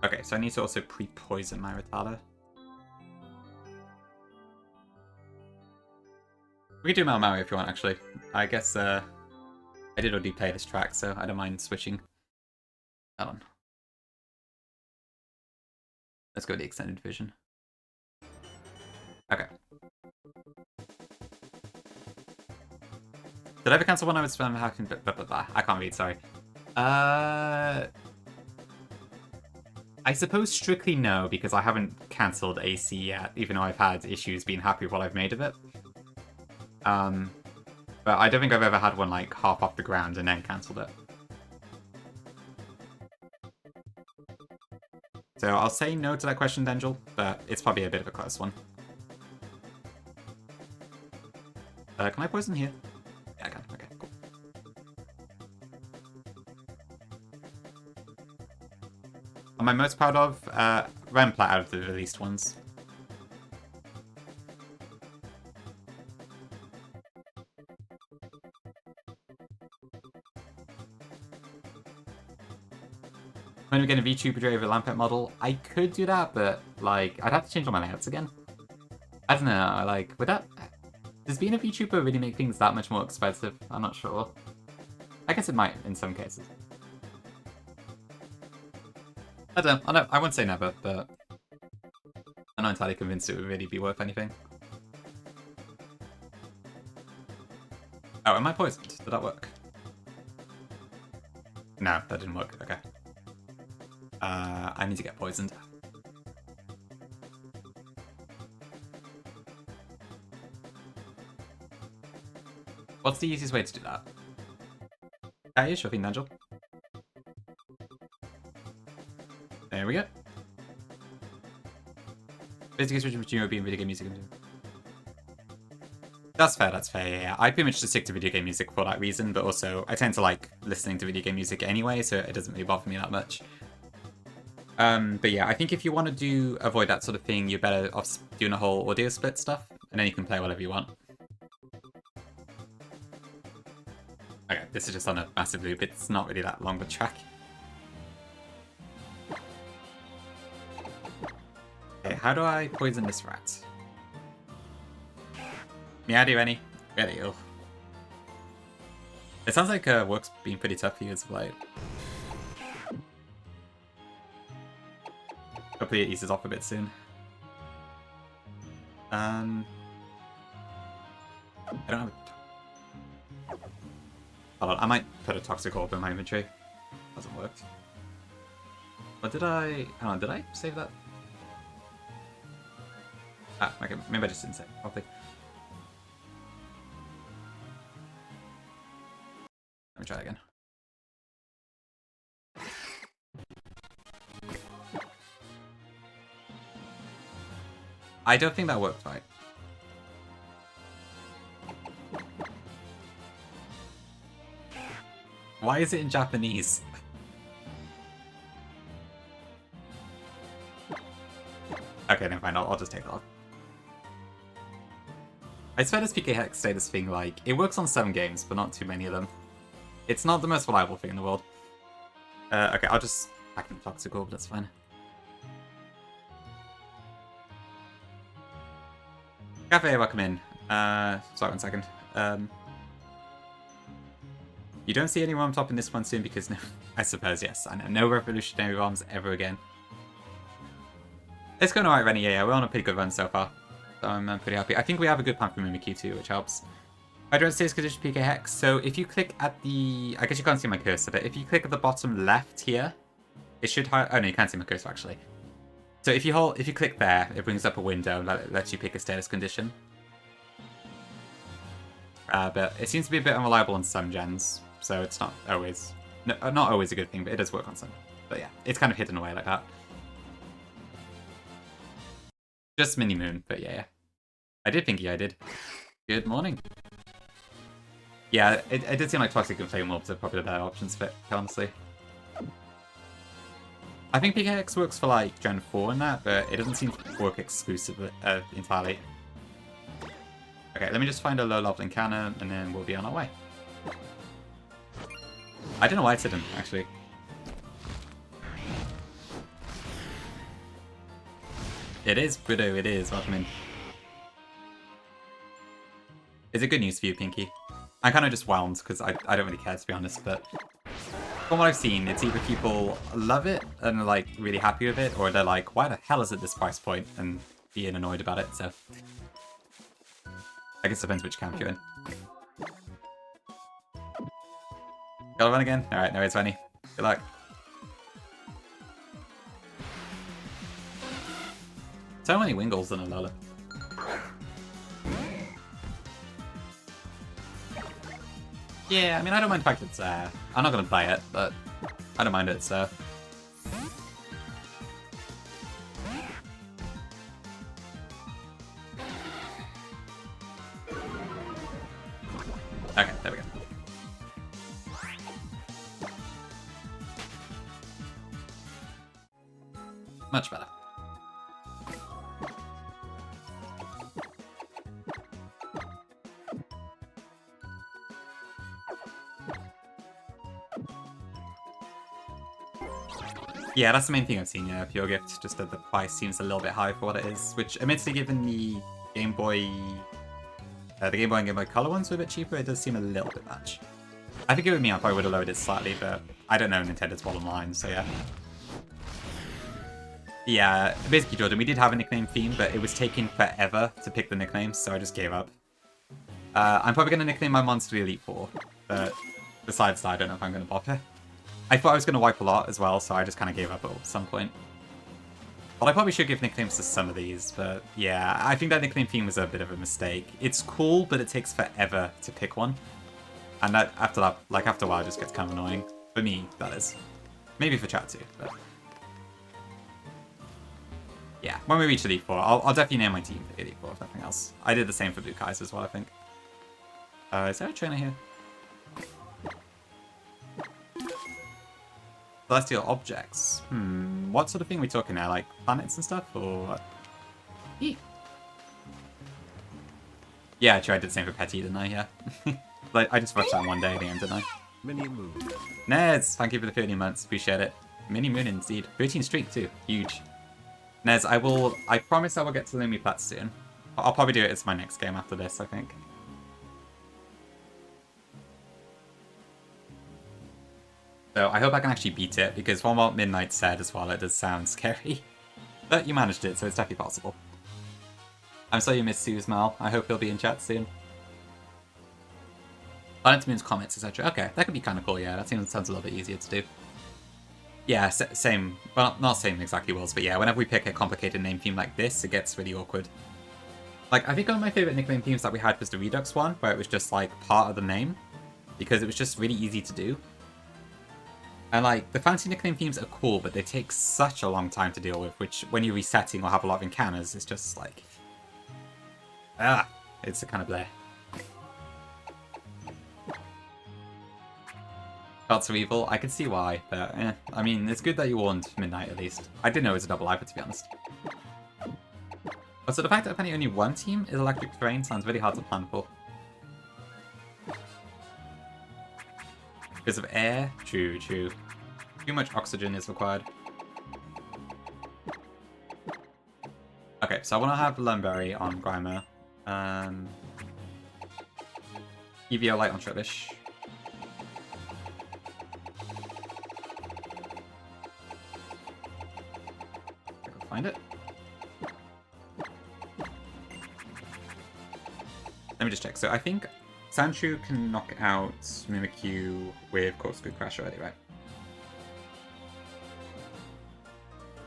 Okay, so I need to also pre-poison my Rattata. We can do Mario if you want, actually. I guess, I did already play this track, so I don't mind switching. Hold on. Let's go to the extended version. Okay. Did I ever cancel when I was hacking? I can't read, sorry. I suppose strictly no, because I haven't cancelled AC yet, even though I've had issues being happy with what I've made of it. But I don't think I've ever had one like half off the ground and then cancelled it. So I'll say no to that question, Dengel, but it's probably a bit of a close one. Can I poison here? Yeah, I can. Okay, cool. Am I most proud of? Remplat out of the released ones. When we get a VTuber over Lampet model, I could do that, but like I'd have to change all my layouts again. I don't know, like would that... Does being a VTuber really make things that much more expensive? I'm not sure. I guess it might in some cases. I don't know, I wouldn't say never, but I'm not entirely convinced it would really be worth anything. Oh, am I poisoned? Did that work? No, that didn't work. Okay. I need to get poisoned. What's the easiest way to do that? Sure thing, Nigel. There we go. Basically switching between video game music. That's fair, yeah. I pretty much just stick to video game music for that reason, but also I tend to like listening to video game music anyway, so it doesn't really bother me that much. But yeah, I think if you want to avoid that sort of thing, you're better off doing a whole audio split stuff, and then you can play whatever you want. Okay, this is just on a massive loop, it's not really that long of a track. Okay, how do I poison this rat? Meow, any? Ready, oh. It sounds like work's been pretty tough for you as of late. Hopefully it eases off a bit soon. I don't have a... Hold on, I might put a Toxic Orb in my inventory. Hasn't worked. Or did I... Hang on, did I save that? Ah, okay, maybe I just didn't save it properly. Let me try again. I don't think that worked right. Why is it in Japanese? Okay, never mind, I'll just take that off. I swear this PK Hex status thing, like, it works on some games, but not too many of them. It's not the most reliable thing in the world. Okay, I'll just hack the Toxic Orb, that's fine. Cafe, welcome in. Sorry, 1 second. You don't see anyone topping this one soon because no... I suppose, yes. I know. No Revolutionary Bombs ever again. It's going alright, Rennie. Yeah, we're on a pretty good run so far. So I'm pretty happy. I think we have a good plan for Mimikyu too, which helps. Hydro stays condition PK Hex. So if you click at the... I guess you can't see my cursor, but if you click at the bottom left here, it should... Oh no, you can't see my cursor actually. So if you click there, it brings up a window that lets you pick a status condition. But it seems to be a bit unreliable on some gens, so it's not always... No, not always a good thing, but it does work on some. But yeah, it's kind of hidden away like that. Just Mini Moon, but yeah. I did think I did. Good morning. Yeah, it did seem like Toxic and Flame Orbs are probably the better options for it, honestly. I think PKX works for like Gen 4 and that, but it doesn't seem to work exclusively entirely. Okay, let me just find a low level cannon and then we'll be on our way. I don't know why it didn't, actually. It is, Widow, it is. Welcome in. Is it good news for you, Pinky? I'm kind of just whelmed because I don't really care, to be honest, but from what I've seen, it's either people love it and are like really happy with it, or they're like, why the hell is it this price point, and being annoyed about it, so I guess it depends which camp you're in. Gotta run again? Alright, no worries, Rennie. Good luck. So many Wingles in Ula'ula. Yeah, I mean, I don't mind the fact it's there. I'm not gonna buy it, but I don't mind it, so. Okay, there we go. Much better. Yeah, that's the main thing I've seen, yeah, Pure Gift, just that the price seems a little bit high for what it is, which admittedly given the Game Boy and Game Boy Color ones were a bit cheaper, it does seem a little bit much. I think it would me, I probably would have lowered it slightly, but I don't know Nintendo's bottom line, so yeah. Yeah, basically, Jordan, we did have a nickname theme, but it was taking forever to pick the nicknames, so I just gave up. I'm probably going to nickname my monster Elite Four, but besides that, I don't know if I'm going to bother. I thought I was going to wipe a lot as well, so I just kind of gave up at some point. But I probably should give nicknames to some of these, but yeah, I think that nickname theme was a bit of a mistake. It's cool, but it takes forever to pick one. And that after a while, it just gets kind of annoying. For me, that is. Maybe for chat too, but... yeah, when we reach Elite Four, I'll definitely name my team for Elite Four, if nothing else. I did the same for Blue Kais as well, I think. Is there a trainer here? Celestial objects. What sort of thing are we talking now? Like planets and stuff, or what? Yeah, true, I did the same for Petty, didn't I? Yeah. Like, I just watched that one day at the end, didn't I? Mini Moon. Nez, thank you for the 13 months. Appreciate it. Mini Moon indeed. 13 streak too. Huge. Nez, I promise I will get to Lumi Plat soon. I'll probably do it as my next game after this, I think. So I hope I can actually beat it, because from what Midnight said as well, it does sound scary. But you managed it, so it's definitely possible. I'm sorry you missed Sue's Mal. I hope he'll be in chat soon. Planet Moon's comments, etc. Okay, that could be kind of cool, yeah. That sounds a little bit easier to do. Yeah, same. Well, not same exactly, Wills, but yeah, whenever we pick a complicated name theme like this, it gets really awkward. Like, I think one of my favorite nickname themes that we had was the Redux one, where it was just, like, part of the name. Because it was just really easy to do. And, like, the fancy nickname themes are cool, but they take such a long time to deal with, which, when you're resetting or have a lot of encounters, it's just, like... it's a kind of bleh. Gods of Evil, I can see why, but I mean, it's good that you warned Midnight at least. I didn't know it was a double hyper, to be honest. Also, the fact that apparently only one team is Electric Terrain sounds really hard to plan for. Because of air? True, true. Too much oxygen is required. Okay, so I want to have Lumberry on Grimer. EVO Light on Trebish. Find it. Let me just check. So I think Sandshrew can knock out Mimikyu with Corkscrew Crash already, right?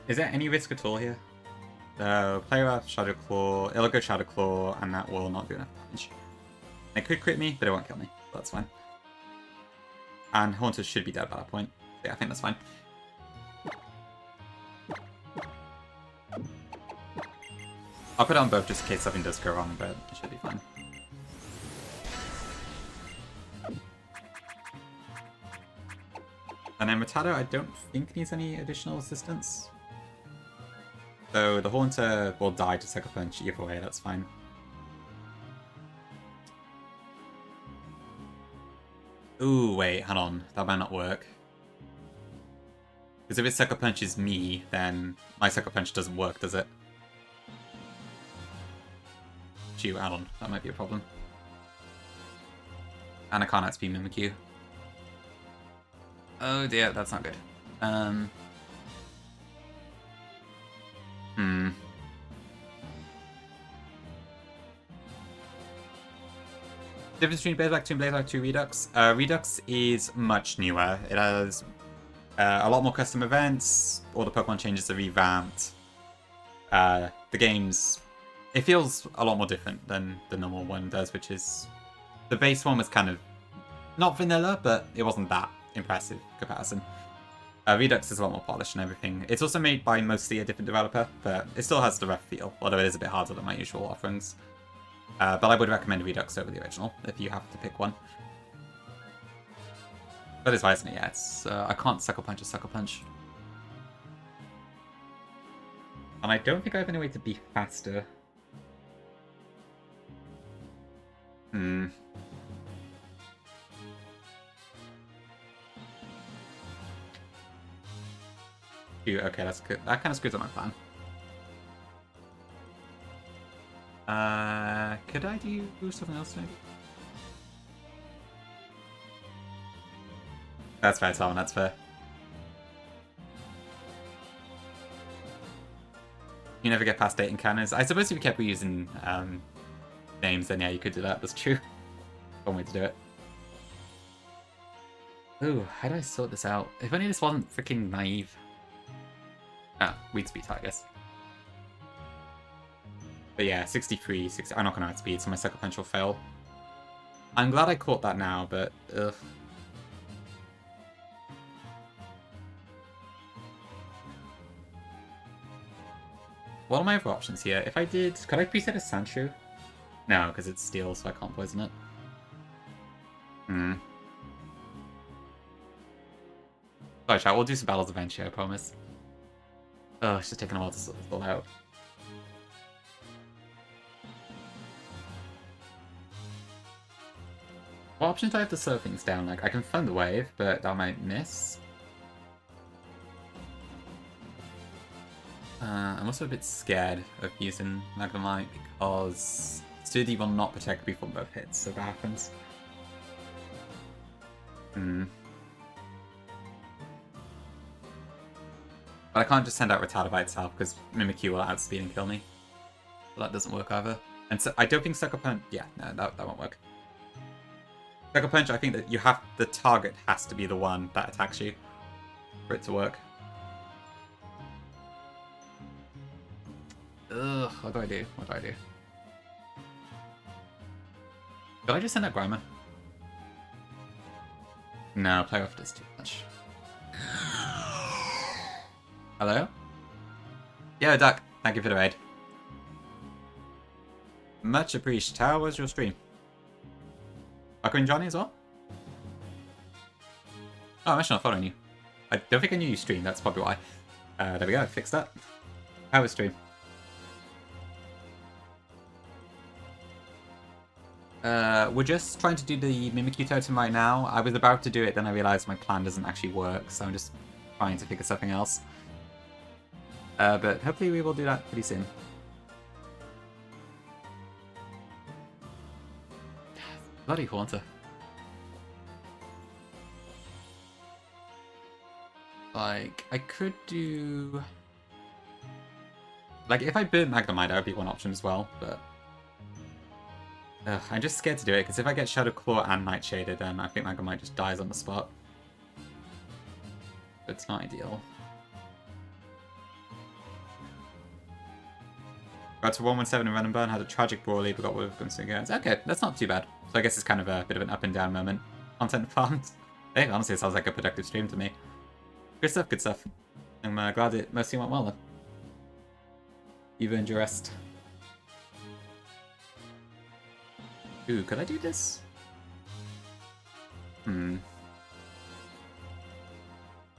Is there any risk at all here? So, Play Rough, Shadow Claw, it'll go Shadow Claw, and that will not do enough damage. It could crit me, but it won't kill me. That's fine. And Haunter should be dead by that point. Yeah, I think that's fine. I'll put it on both just in case something does go wrong, but it should be fine. And then Rattata, I don't think needs any additional assistance. So the Haunter will die to Sucker Punch either way, that's fine. Ooh, wait, hold on. That might not work. Because if it Sucker Punches me, then my Sucker Punch doesn't work, does it? Shoot, hold on. That might be a problem. And I can't outspeed Mimikyu. Oh dear, that's not good. Difference between Blaze 2 and Blaze 2 Redux. Redux is much newer. It has a lot more custom events. All the Pokemon changes are revamped. The game's... It feels a lot more different than the normal one does, which is... The base one was kind of... Not vanilla, but it wasn't that impressive comparison. Redux is a lot more polished and everything. It's also made by mostly a different developer, but it still has the rough feel, although it is a bit harder than my usual offerings. But I would recommend Redux over the original, if you have to pick one. That is why, isn't it? Yeah, it's, I can't Sucker Punch a Sucker Punch. And I don't think I have any way to be faster. Okay, that's good. That kind of screws up my plan. Could I do something else maybe? That's fair, Tom, that's fair. You never get past 8 encounters. I suppose if you kept reusing names, then yeah, you could do that. That's true. One way to do it. Ooh, how do I sort this out? If only this wasn't freaking naive. Ah, Weed Speed, I guess. But yeah, 63, 60. I'm not going to outspeed, so my Sucker Punch will fail. I'm glad I caught that now, but ugh. What are my other options here? If I did... Could I preset a Sandshrew? No, because it's steel, so I can't poison it. Sorry, chat, we'll do some battles eventually, I promise. Oh, it's just taking a while to sort this all out. What options do I have to slow things down? Like, I can Thunder Wave, but that might miss. I'm also a bit scared of using Magnemite because Sturdy will not protect me from both hits, so that happens. But I can't just send out Rattata by itself because Mimikyu will outspeed and kill me. So that doesn't work either. And so I don't think Sucker Punch... Yeah, no, that won't work. Sucker Punch, I think that you have... The target has to be the one that attacks you for it to work. Ugh, what do I do? What do I do? Did I just send out Grimer? No, play off does too much. Hello? Yo, Duck. Thank you for the raid. Much appreciated. How was your stream? Aqua and Johnny as well? Oh, I'm actually not following you. I don't think I knew you streamed, that's probably why. There we go, I fixed that. How was stream? We're just trying to do the Mimikyu totem right now. I was about to do it, then I realized my plan doesn't actually work, so I'm just trying to figure something else. But hopefully we will do that pretty soon. Bloody Haunter. Like, I could do... Like, if I burn Magnemite, that would be one option as well, but... Ugh, I'm just scared to do it, because if I get Shadow Claw and Nightshaded, then I think my might just dies on the spot. It's not ideal. Got to 117 in Run and Burn, had a tragic brawl lead, but got with Gunslinger against. Okay, that's not too bad. So I guess it's kind of a bit of an up and down moment. Content farmed. Hey, honestly, it sounds like a productive stream to me. Good stuff, good stuff. I'm glad it mostly went well then. You've earned your rest. Ooh, could I do this?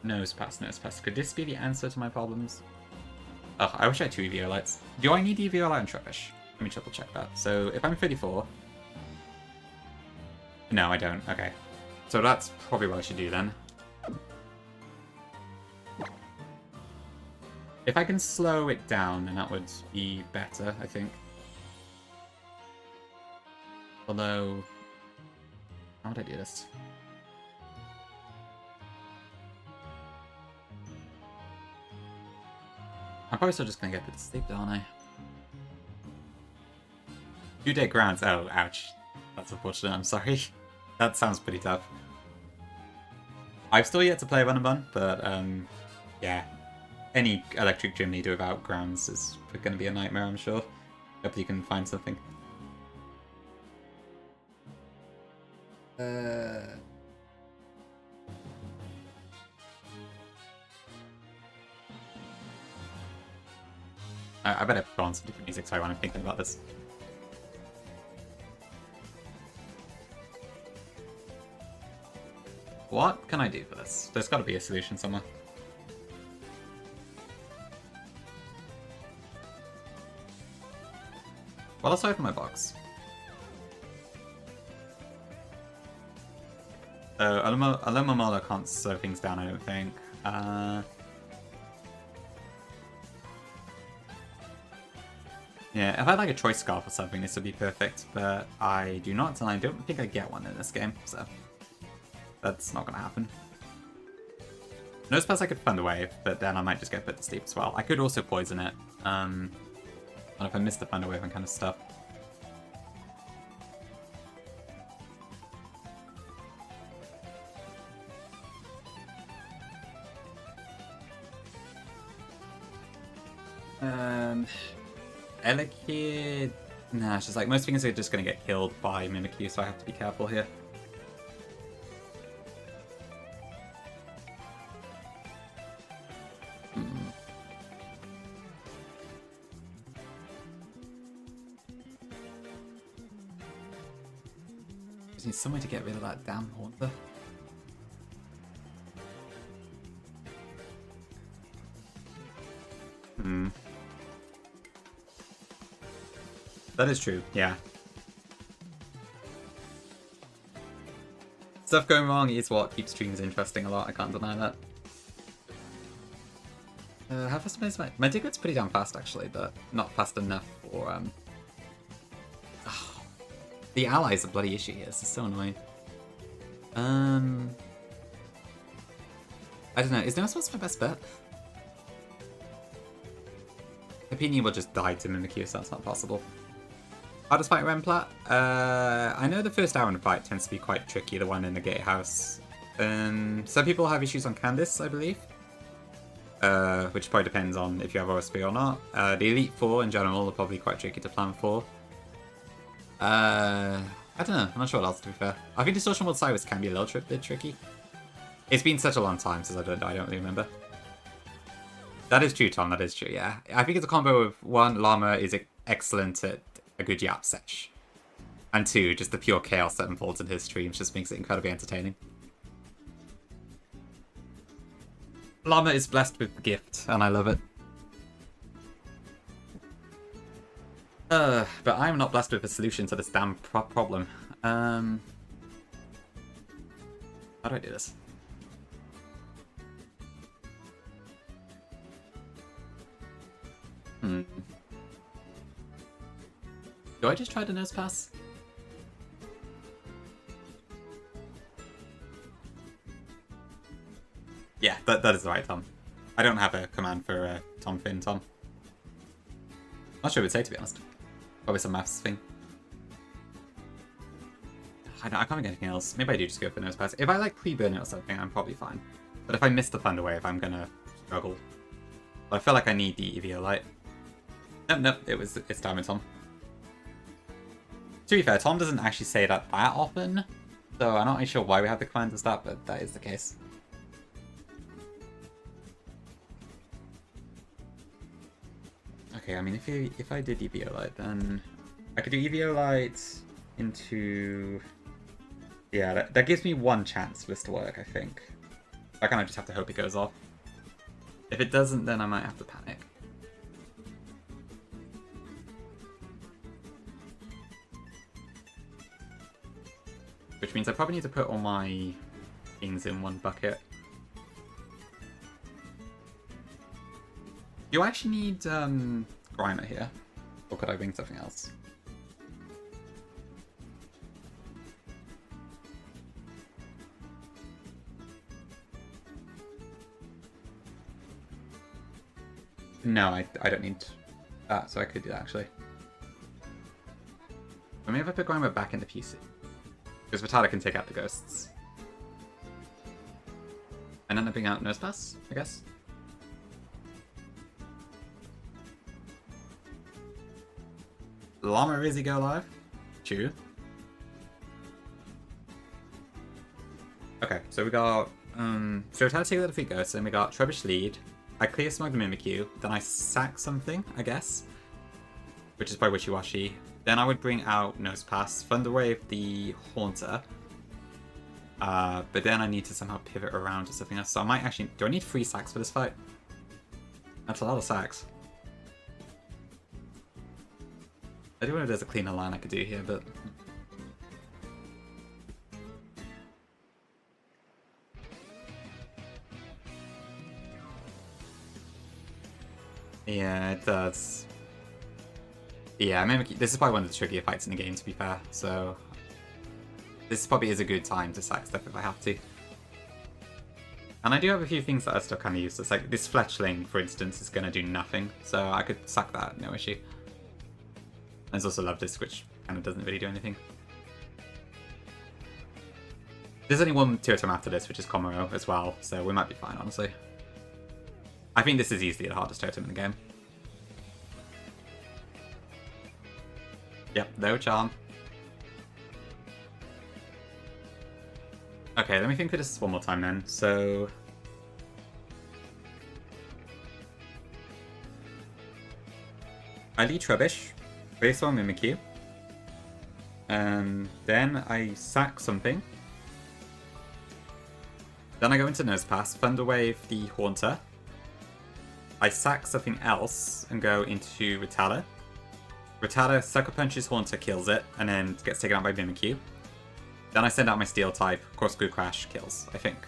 Nose pass, nose pass. Could this be the answer to my problems? Oh, I wish I had 2 EVO lights. Do I need EVO light on Trubbish? Let me triple check that. So, if I'm 34... No, I don't. Okay. So that's probably what I should do then. If I can slow it down, then that would be better, I think. Although... How would I do this? I'm probably still just gonna get a bit of sleep, aren't I? 2-day grounds. Oh, ouch. That's unfortunate, I'm sorry. That sounds pretty tough. I've still yet to play Run and Bun, but yeah. Any electric gym leader without grounds is gonna be a nightmare, I'm sure. Hope you can find something. I better put on some different music, sorry, when I'm thinking about this. What can I do for this? There's gotta be a solution somewhere. Well, let's open my box. So, Aloma can't slow things down, I don't think. Yeah, if I had like a choice scarf or something, this would be perfect, but I do not, and I don't think I get one in this game, so that's not gonna happen. No spells I could Thunder Wave, but then I might just get put to sleep as well. I could also poison it. And if I miss the Thunder Wave, I'm kind of stuck. Elekid... Nah, it's just like most things are just going to get killed by Mimikyu, so I have to be careful here. Just need somewhere to get rid of that damn Haunter. That is true, yeah. Stuff going wrong is what keeps streams interesting a lot, I can't deny that. How fast is my Diggett's pretty damn fast actually, but not fast enough for oh, the allies are bloody issue here, this is so annoying. I don't know, is Nospass my best bet? Opinion will just die to Mimikyu, so that's not possible. Hardest fight Remplat? I know the first Iron fight tends to be quite tricky, the one in the gatehouse. Some people have issues on Candice, I believe. Which probably depends on if you have OSP or not. The Elite Four in general are probably quite tricky to plan for. I don't know, I'm not sure what else to be fair. I think Distortion World Cyrus can be a little bit tricky. It's been such a long time since I don't really remember. That is true, Tom, that is true, yeah. I think it's a combo of one, Llama is excellent at a good Yap sesh. And 2, just the pure chaos that unfolds in his streams just makes it incredibly entertaining. Llama is blessed with the gift, and I love it. But I'm not blessed with a solution to this damn problem. How do I do this? Do I just try the nose pass? Yeah, that is the right Tom. I don't have a command for Tom Finn Tom. Not sure what it would say, to be honest. Probably some maths thing. I can't think of anything else. Maybe I do just go for Nose Pass. If I like pre-burn it or something, I'm probably fine. But if I miss the Thunder Wave, I'm gonna struggle. But I feel like I need the Eviolite. Nope, it's Diamond Tom. To be fair, Tom doesn't actually say that often, so I'm not really sure why we have the command as that, but that is the case. Okay, I mean, if I did Eviolite, then I could do Eviolite into... Yeah, that gives me one chance for this to work, I think. I kind of just have to hope it goes off. If it doesn't, then I might have to panic. Which means I probably need to put all my things in one bucket. Do I actually need Grimer here? Or could I bring something else? No, I don't need that, so I could do that actually. But maybe if I put Grimer back into PC. Because Vitala can take out the ghosts. And then I bring out Nose Pass, I guess. Llama Rizzy go live? True. Okay, so we got so Vitala take out the three ghosts, and we got Trebuch lead. I clear Smug the Mimikyu, then I sack something, I guess. Which is probably Wishy-Washy. Then I would bring out Nose Pass, Thunder Wave the Haunter. But then I need to somehow pivot around to something else. So I might actually... Do I need 3 sacks for this fight? That's a lot of sacks. I do wonder if there's a cleaner line I could do here, but... Yeah, it does. Yeah, this is probably one of the trickier fights in the game, to be fair, so... This probably is a good time to sack stuff if I have to. And I do have a few things that are still kind of useless, like this Fletchling, for instance, is going to do nothing, so I could sack that, no issue. There's also Love Disc, which kind of doesn't really do anything. There's only one Teotom after this, which is Komuro as well, so we might be fine, honestly. I think this is easily the hardest totem in the game. Yep, no charm. Okay, let me think through this one more time then. So... I lead Trebuch, base on Mimikyu. Then I sack something. Then I go into Nose Pass, Thunder Wave the Haunter. I sack something else and go into Rattata. Rattata Sucker Punches Haunter, kills it, and then gets taken out by Mimikyu. Then I send out my Steel type, Corkscrew Crash kills, I think.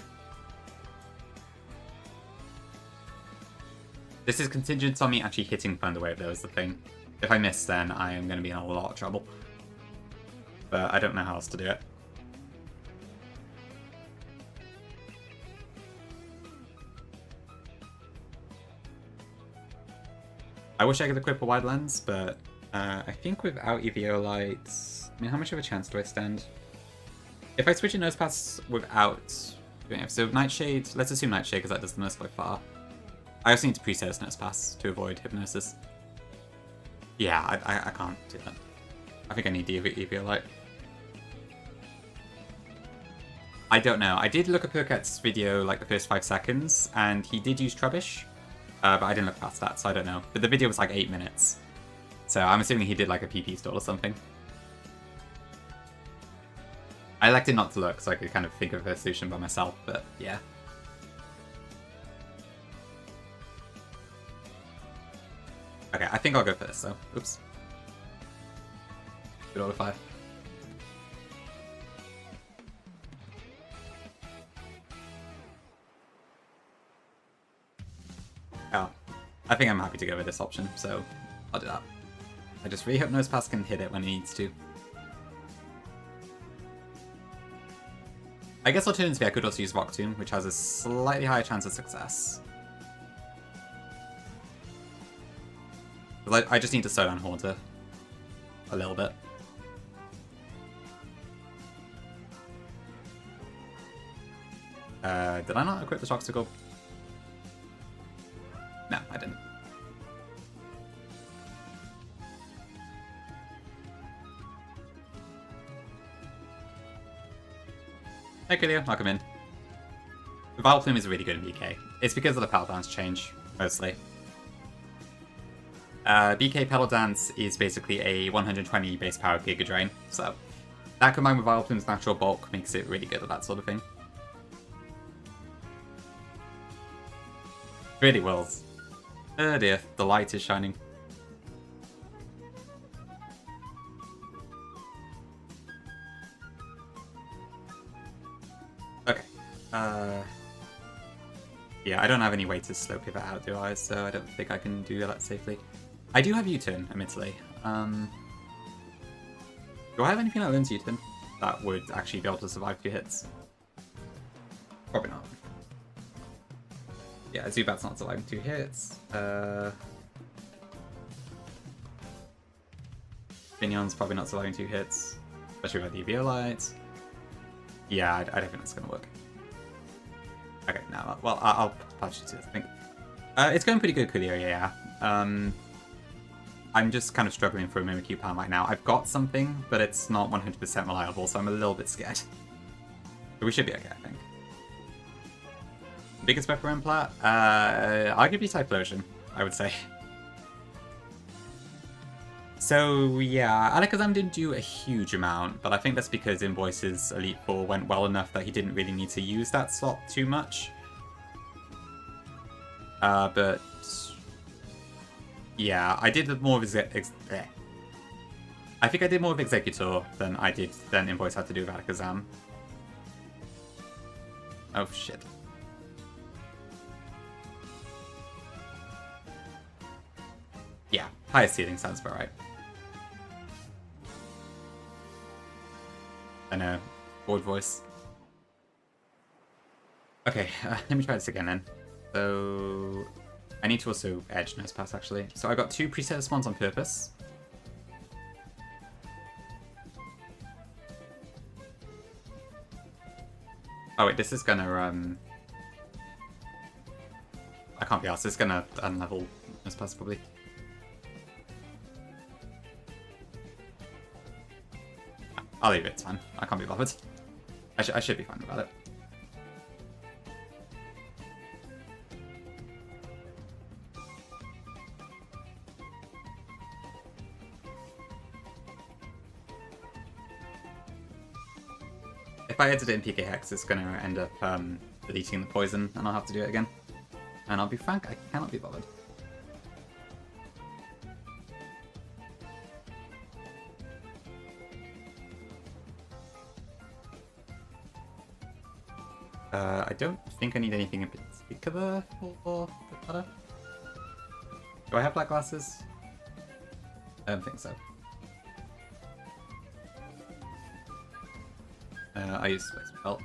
This is contingent on me actually hitting Thunder Wave, though, is the thing. If I miss, then I am going to be in a lot of trouble. But I don't know how else to do it. I wish I could equip a wide lens, but I think without Eviolite... I mean, how much of a chance do I stand? If I switch a Nose Pass without... So Nightshade, let's assume Nightshade because that does the most by far. I also need to pre-sales Nose Pass to avoid Hypnosis. Yeah, I can't do that. I think I need the Eviolite. I don't know. I did look at Purket's video like the first 5 seconds, and he did use Trebuch. But I didn't look past that, so I don't know. But the video was like 8 minutes. So I'm assuming he did like a PP stall or something. I elected not to look so I could kind of think of a solution by myself, but yeah. Okay, I think I'll go first, so. Oops. Good order 5. Oh, I think I'm happy to go with this option, so I'll do that. I just really hope Nose Pass can hit it when it needs to. I guess alternatively I could also use Rock Tomb, which has a slightly higher chance of success. I just need to slow down Haunter a little bit. Did I not equip the Toxical? No, I didn't. Hey, Killia, welcome in. Vileplume is really good in BK. It's because of the Pedal Dance change, mostly. BK Pedal Dance is basically a 120 base power Giga Drain, so that combined with Vileplume's natural bulk makes it really good at that sort of thing. Really wills. Oh dear, the light is shining. Okay. Yeah, I don't have any way to slow pivot out, do I? So I don't think I can do that safely. I do have U-turn, admittedly. Do I have anything that learns U-turn that would actually be able to survive 2 hits? Probably not. Yeah, Zubat's not surviving 2 hits. Finion's probably not surviving 2 hits, especially with the Eviolite. Yeah, I don't think that's going to work. Okay, now, well, I'll patch it to this, I think. It's going pretty good, Coolio, yeah. I'm just kind of struggling for a Mimikyu Palm right now. I've got something, but it's not 100% reliable, so I'm a little bit scared. But we should be okay, I think. Biggest weapon plat? Arguably Typhlosion, I would say. So, yeah, Alakazam didn't do a huge amount, but I think that's because Invoice's Elite Four went well enough that he didn't really need to use that slot too much. But... yeah, I did more of I think I did more of Executor than Invoice had to do with Alakazam. Oh, shit. Yeah, highest ceiling sounds about right. I know. Board voice. Okay, let me try this again then. So... I need to also edge Nose Pass, actually. So I got 2 preset response on purpose. Oh wait, this is gonna, I can't be asked. This is gonna unlevel Nose Pass, probably. I'll leave it, it's fine. I can't be bothered. I should be fine about it. If I edit it in PK Hex, it's going to end up deleting the poison, and I'll have to do it again. And I'll be frank, I cannot be bothered. I don't think I need anything in particular for the cutter. Do I have black glasses? I don't think so. I use Space Belt.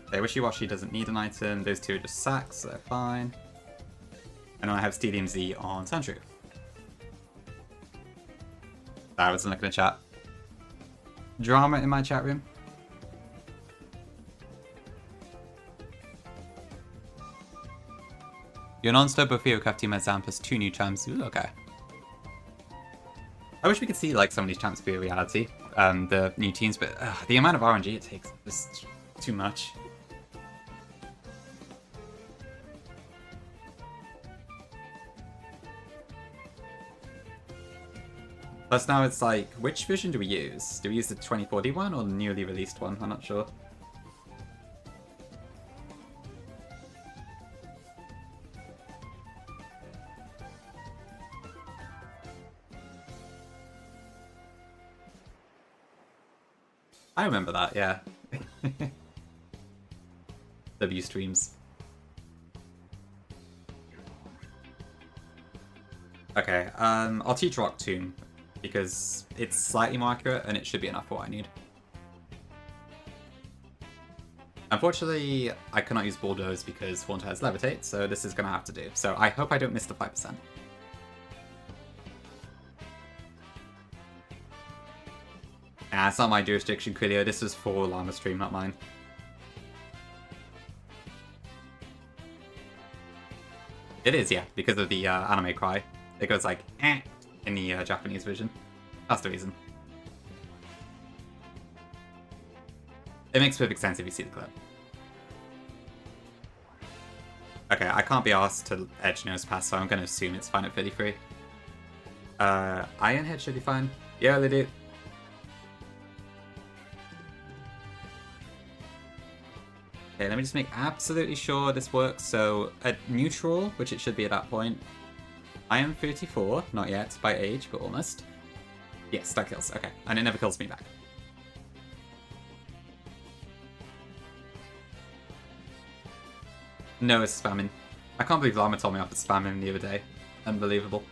Okay, Wishy-Washy doesn't need an item. Those 2 are just sacks, so they're fine. And then I have Stadium Z on Sandshrew. I wasn't looking at chat. Drama in my chat room. Your non-stop Buffio team has Zampus 2 new champs. Ooh, okay. I wish we could see like some of these champs be a reality, the new teams, but the amount of RNG it takes is just too much. Plus now it's like, which version do we use? Do we use the 2040 one or the newly released one? I'm not sure. I remember that, yeah. W streams. Okay, I'll teach Rock Tomb, because it's slightly more accurate and it should be enough for what I need. Unfortunately, I cannot use Bulldoze because Haunter has Levitate, so this is going to have to do. So I hope I don't miss the 5%. It's not my jurisdiction, Quilio. This was for Llama stream, not mine. It is, yeah, because of the anime cry. It goes like, eh, in the Japanese version. That's the reason. It makes perfect sense if you see the clip. Okay, I can't be asked to edge nose pass, so I'm going to assume it's fine at 33. Iron Head should be fine. Yeah, they do. Okay, let me just make absolutely sure this works. So, at neutral, which it should be at that point. I am 34, not yet, by age, but almost. Yes, that kills. Okay, and it never kills me back. No, it's spamming. I can't believe Llama told me off for spamming the other day. Unbelievable.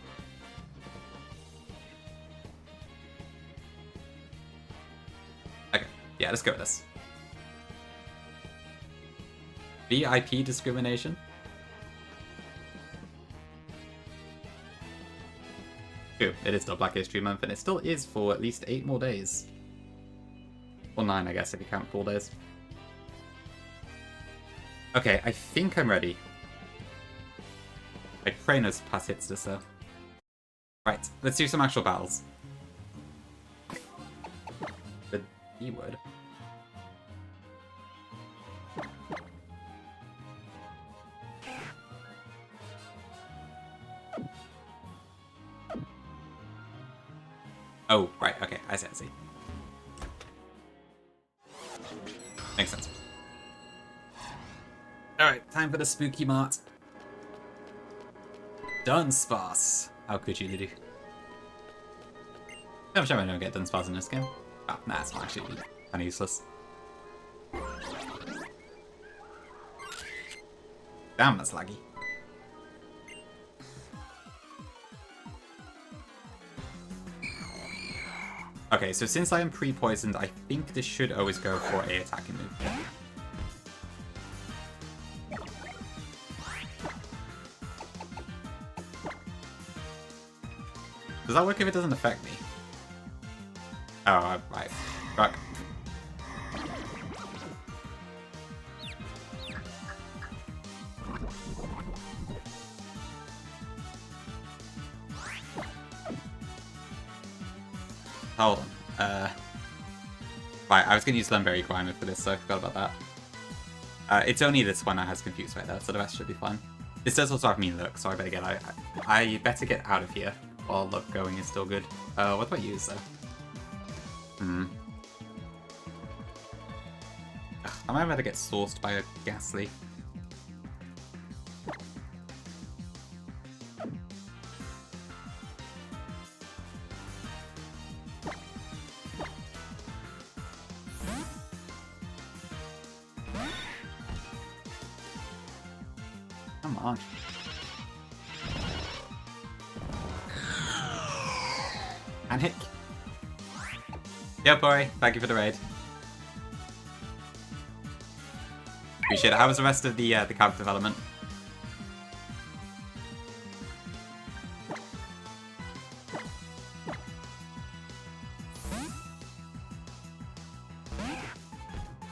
Okay, yeah, let's go with this. VIP discrimination? True, it is still Black History Month, and it still is for at least 8 more days. Or 9, I guess, if you count full days. Okay, I think I'm ready. I pray no pass hits this, though. Right, let's do some actual battles. The D word. Oh, right, okay, I see, I see. Makes sense. Alright, time for the spooky mart. Dunsparce. How could you, Liddy? I'm sure I don't get Dunsparce in this game. Oh, nah, it's not actually kind of useless. Damn, that's laggy. Okay, so since I am pre-poisoned, I think this should always go for a attacking move. Does that work if it doesn't affect me? Oh, right. Fuck. Hold on. Right, I was going to use Lemberry Grimer for this, so I forgot about that. It's only this one that has confused right there, so the rest should be fine. This does also have mean look, so I better get I better get out of here while look going is still good. What do I use though? Ugh, I might better get sourced by a Ghastly. Come on. Panic. Yo, boy. Thank you for the raid. Appreciate it. How was the rest of the character development?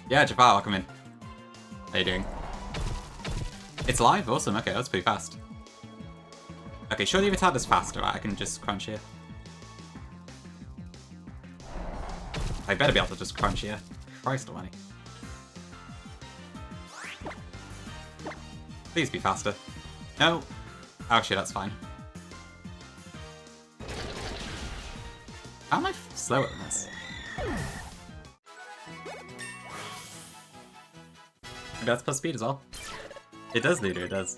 Yeah, Jafar, welcome in. How you doing? It's live? Awesome. Okay, that's pretty fast. Okay, surely if it's had this faster, right? I can just crunch here. I better be able to just crunch here. Christ almighty. Please be faster. No. Actually, that's fine. How am I slower than this? Maybe that's plus speed as well. It does, Ludo, it does.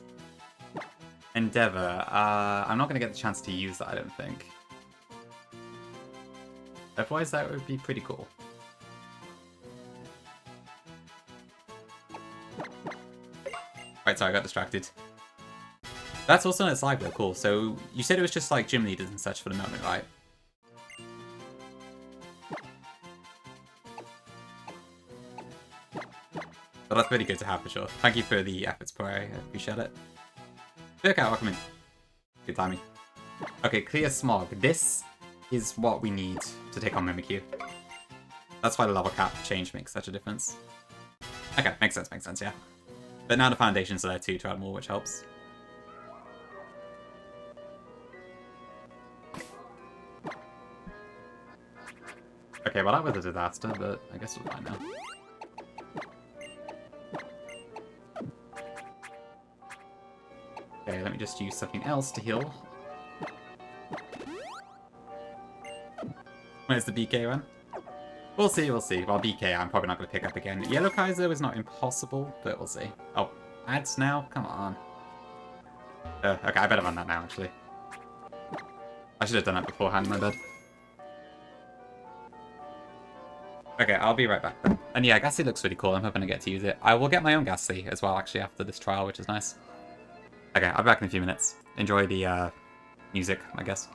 Endeavor. I'm not going to get the chance to use that, I don't think. Otherwise, that would be pretty cool. Right, sorry, I got distracted. That's also on its live though, cool. So, you said it was just like gym leaders and such for the moment, right? But that's really good to have for sure. Thank you for the efforts, Poirier. I appreciate it. Look out, welcome in. Good timing. Okay, clear smog. This is what we need to take on Mimikyu. That's why the level cap change makes such a difference. Okay, makes sense, yeah. But now the foundations are there too to add more, which helps. Okay, well that was a disaster, but I guess we're fine now. Okay, let me just use something else to heal. Where's the BK one? We'll see, we'll see. Well, BK I'm probably not going to pick up again. Yellow Kaiser is not impossible, but we'll see. Oh, ads now? Come on. Okay, I better run that now, actually. I should have done that beforehand, my bad. Okay, I'll be right back then. And yeah, Ghastly looks really cool. I'm hoping to get to use it. I will get my own Ghastly as well, actually, after this trial, which is nice. Okay, I'll be back in a few minutes. Enjoy the music, I guess.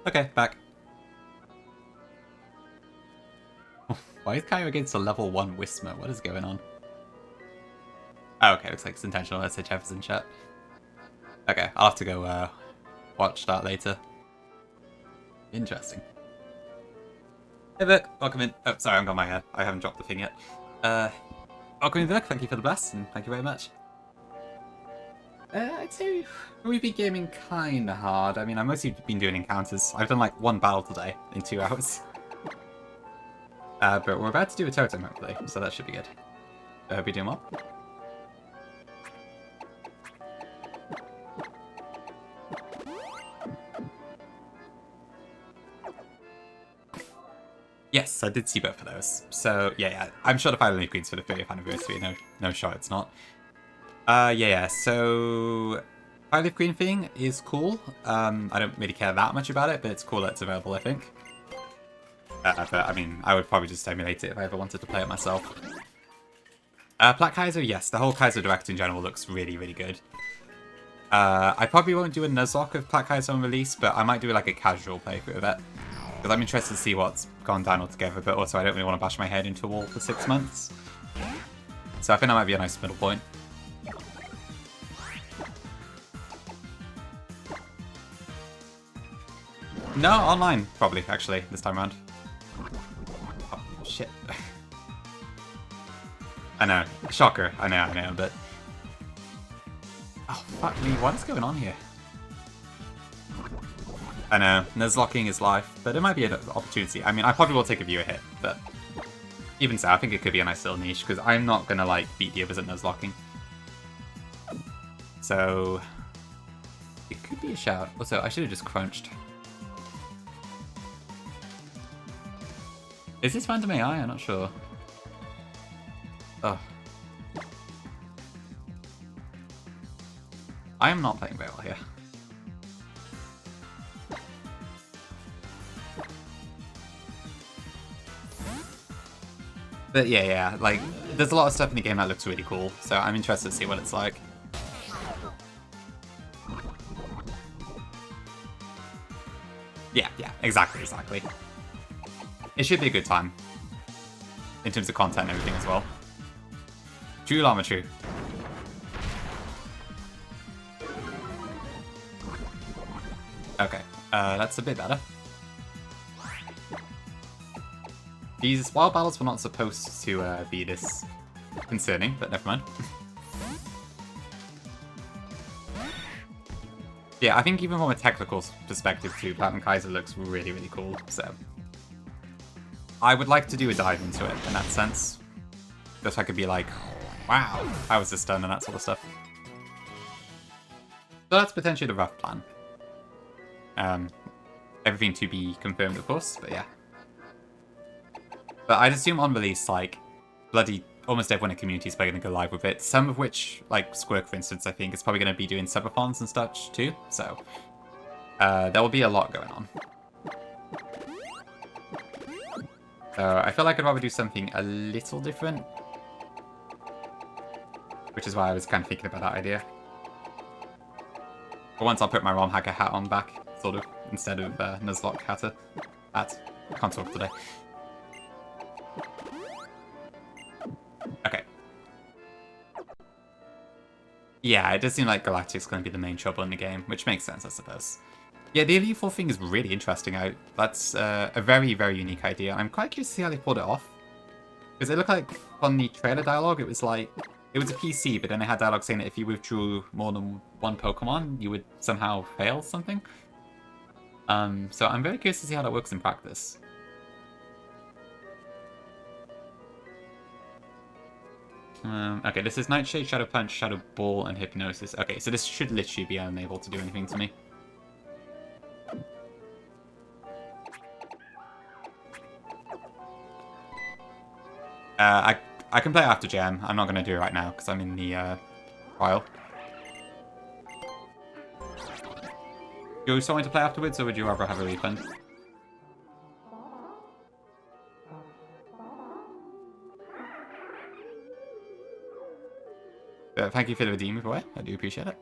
Okay, back. Why is Caio against a level 1 Whismer? What is going on? Oh, okay, looks like it's intentional. SHF is in chat. Okay, I'll have to go watch that later. Interesting. Hey Vic, welcome in. Oh, sorry, I haven't got my I haven't dropped the thing yet. Welcome in Vic, thank you for the bless, and thank you very much. I'd say we've been gaming kinda hard. I mean, I've mostly been doing encounters. I've done like 1 battle today in 2 hours. But we're about to do a totem, hopefully, so that should be good. I hope you're doing well. Yes, I did see both of those. So, yeah. I'm sure the Fire Leaf Queen's for the 30th anniversary. No shot, it's not. Yeah. So, Fire Leaf Queen thing is cool. I don't really care that much about it, but it's cool that it's available, I think. But, I mean, I would probably just emulate it if I ever wanted to play it myself. Black Kaiser, yes. The whole Kaiser Direct in general looks really, really good. I probably won't do a Nuzlocke of Black Kaiser on release, but I might do like a casual playthrough of it. Because I'm interested to see what's gone down altogether, but also I don't really want to bash my head into a wall for 6 months. So I think that might be a nice middle point. No, online, probably, actually, this time around. Oh, shit. I know. Shocker. I know, but... Oh, fuck me. What is going on here? I know. Nuzlocking is life, but it might be an opportunity. I mean, I probably will take a viewer hit, but... Even so, I think it could be a nice little niche, because I'm not gonna, like, beat the others at Nuzlocking. So... It could be a shout. Also, I should have just crunched. Is this random AI? I'm not sure. Oh. I am not playing very well here. But yeah, like, there's a lot of stuff in the game that looks really cool, so I'm interested to see what it's like. Yeah, exactly. It should be a good time. In terms of content and everything as well. True llama true. Okay, that's a bit better. These wild battles were not supposed to be this concerning, but never mind. Yeah, I think even from a technical perspective too, Platinum Kaiser looks really, really cool, so... I would like to do a dive into it, in that sense. Just so I could be like, wow, how was this done, and that sort of stuff. So that's potentially the rough plan. Everything to be confirmed, of course, but yeah. But I'd assume on release, like, bloody almost everyone in the community is probably going to go live with it. Some of which, like Squirk, for instance, I think is probably going to be doing subathons and such too. So there will be a lot going on. So I feel like I'd rather do something a little different. Which is why I was kind of thinking about that idea. But once I'll put my ROM hacker hat on back, sort of, instead of Nuzlocke hat. I can't talk today. Okay. Yeah, it does seem like Galactic's going to be the main trouble in the game, which makes sense, I suppose. Yeah, the Elite 4 thing is really interesting. That's a very, very unique idea. I'm quite curious to see how they pulled it off. Because it looked like on the trailer dialogue, it was like... It was a PC, but then it had dialogue saying that if you withdrew more than one Pokemon, you would somehow fail something. So I'm very curious to see how that works in practice. Okay, this is Nightshade, Shadow Punch, Shadow Ball, and Hypnosis. Okay, so this should literally be unable to do anything to me. I can play after Jam. I'm not going to do it right now, because I'm in the trial. Do you still want to play afterwards, or would you rather have a refund? Thank you for the redeem, boy. I do appreciate it.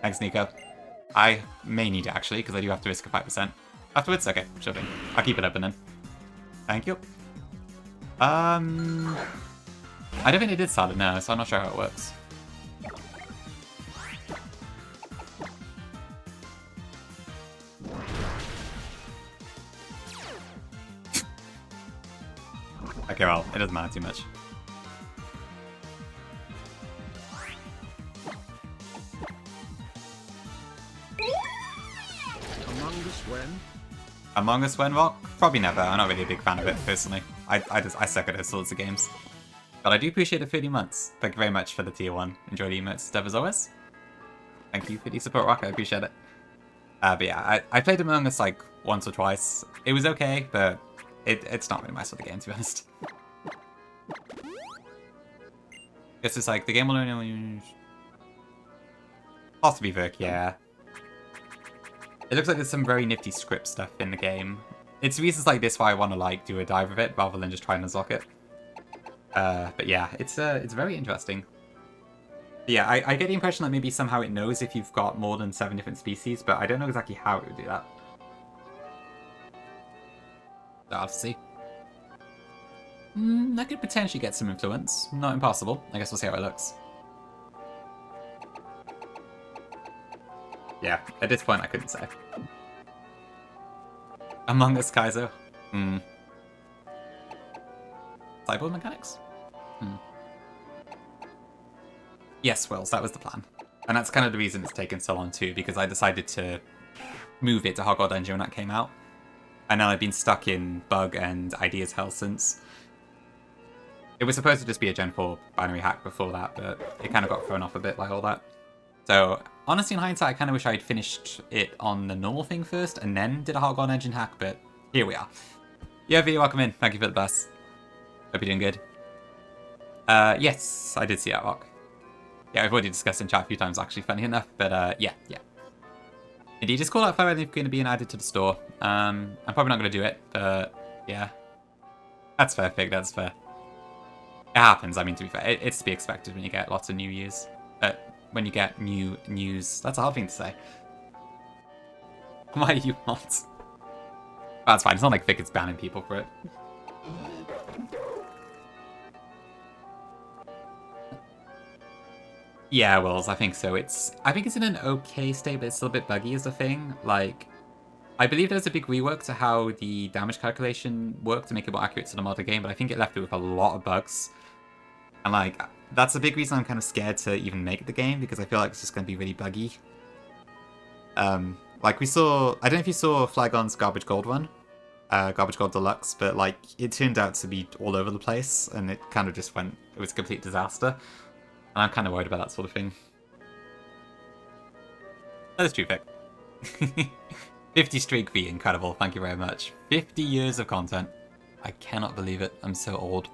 Thanks, Nico. I may need it, actually, because I do have to risk a 5%. Afterwards? Okay, sure thing. I'll keep it open then. Thank you. I don't think they did start it now, so I'm not sure how it works. Okay, well, it doesn't matter too much. Among Us when? Among Us when? Well, probably never. I'm not really a big fan of it, personally. I suck at those sorts of games. But I do appreciate the 30 months. Thank you very much for the tier 1. Enjoy the emotes stuff as always. Thank you for the support, Rock. I appreciate it. But yeah, I played Among Us like once or twice. It was okay, but it's not really my sort of game, to be honest. Guess it's like the game will only possibly work, yeah. It looks like there's some very nifty script stuff in the game. It's reasons like this why I want to like do a dive of it rather than just try and unlock it. But yeah, it's very interesting. Yeah, I get the impression that maybe somehow it knows if you've got more than 7 different species, but I don't know exactly how it would do that. So I'll have to see. I could potentially get some influence. Not impossible. I guess we'll see how it looks. Yeah, at this point I couldn't say. Among Us Kaizo? Cyborg mechanics? Yes, Wills, that was the plan. And that's kind of the reason it's taken so long too, because I decided to move it to Hogwarts Dungeon when that came out. And now I've been stuck in bug and ideas hell since. It was supposed to just be a Gen 4 binary hack before that, but it kind of got thrown off a bit by all that. So, honestly, in hindsight, I kind of wish I'd finished it on the normal thing first, and then did a Hogwarts Engine hack, but here we are. Yeah, V, welcome in. Thank you for the bus. Hope you're doing good. Yes, I did see that, Rock. Yeah, we've already discussed in chat a few times, actually, funny enough, but yeah. Indeed, just call out Fire if going to be added to the store. I'm probably not going to do it, but yeah. That's fair, Fig, that's fair. It happens, I mean, to be fair. It's to be expected when you get lots of new use. When you get new news. That's a hard thing to say. Why are you not? That's fine, it's not like Fig is banning people for it. Yeah, Wills, I think so. I think it's in an okay state, but it's still a bit buggy is the thing. Like, I believe there's a big rework to how the damage calculation worked to make it more accurate to the modern game, but I think it left it with a lot of bugs. And like, that's a big reason I'm kind of scared to even make the game, because I feel like it's just going to be really buggy. Like we saw, I don't know if you saw Flygon's Garbage Gold one, Garbage Gold Deluxe, but like, it turned out to be all over the place, and it kind of just went, it was a complete disaster. And I'm kind of worried about that sort of thing. That is true, Vic. 50 streak V, incredible, thank you very much. 50 years of content. I cannot believe it, I'm so old.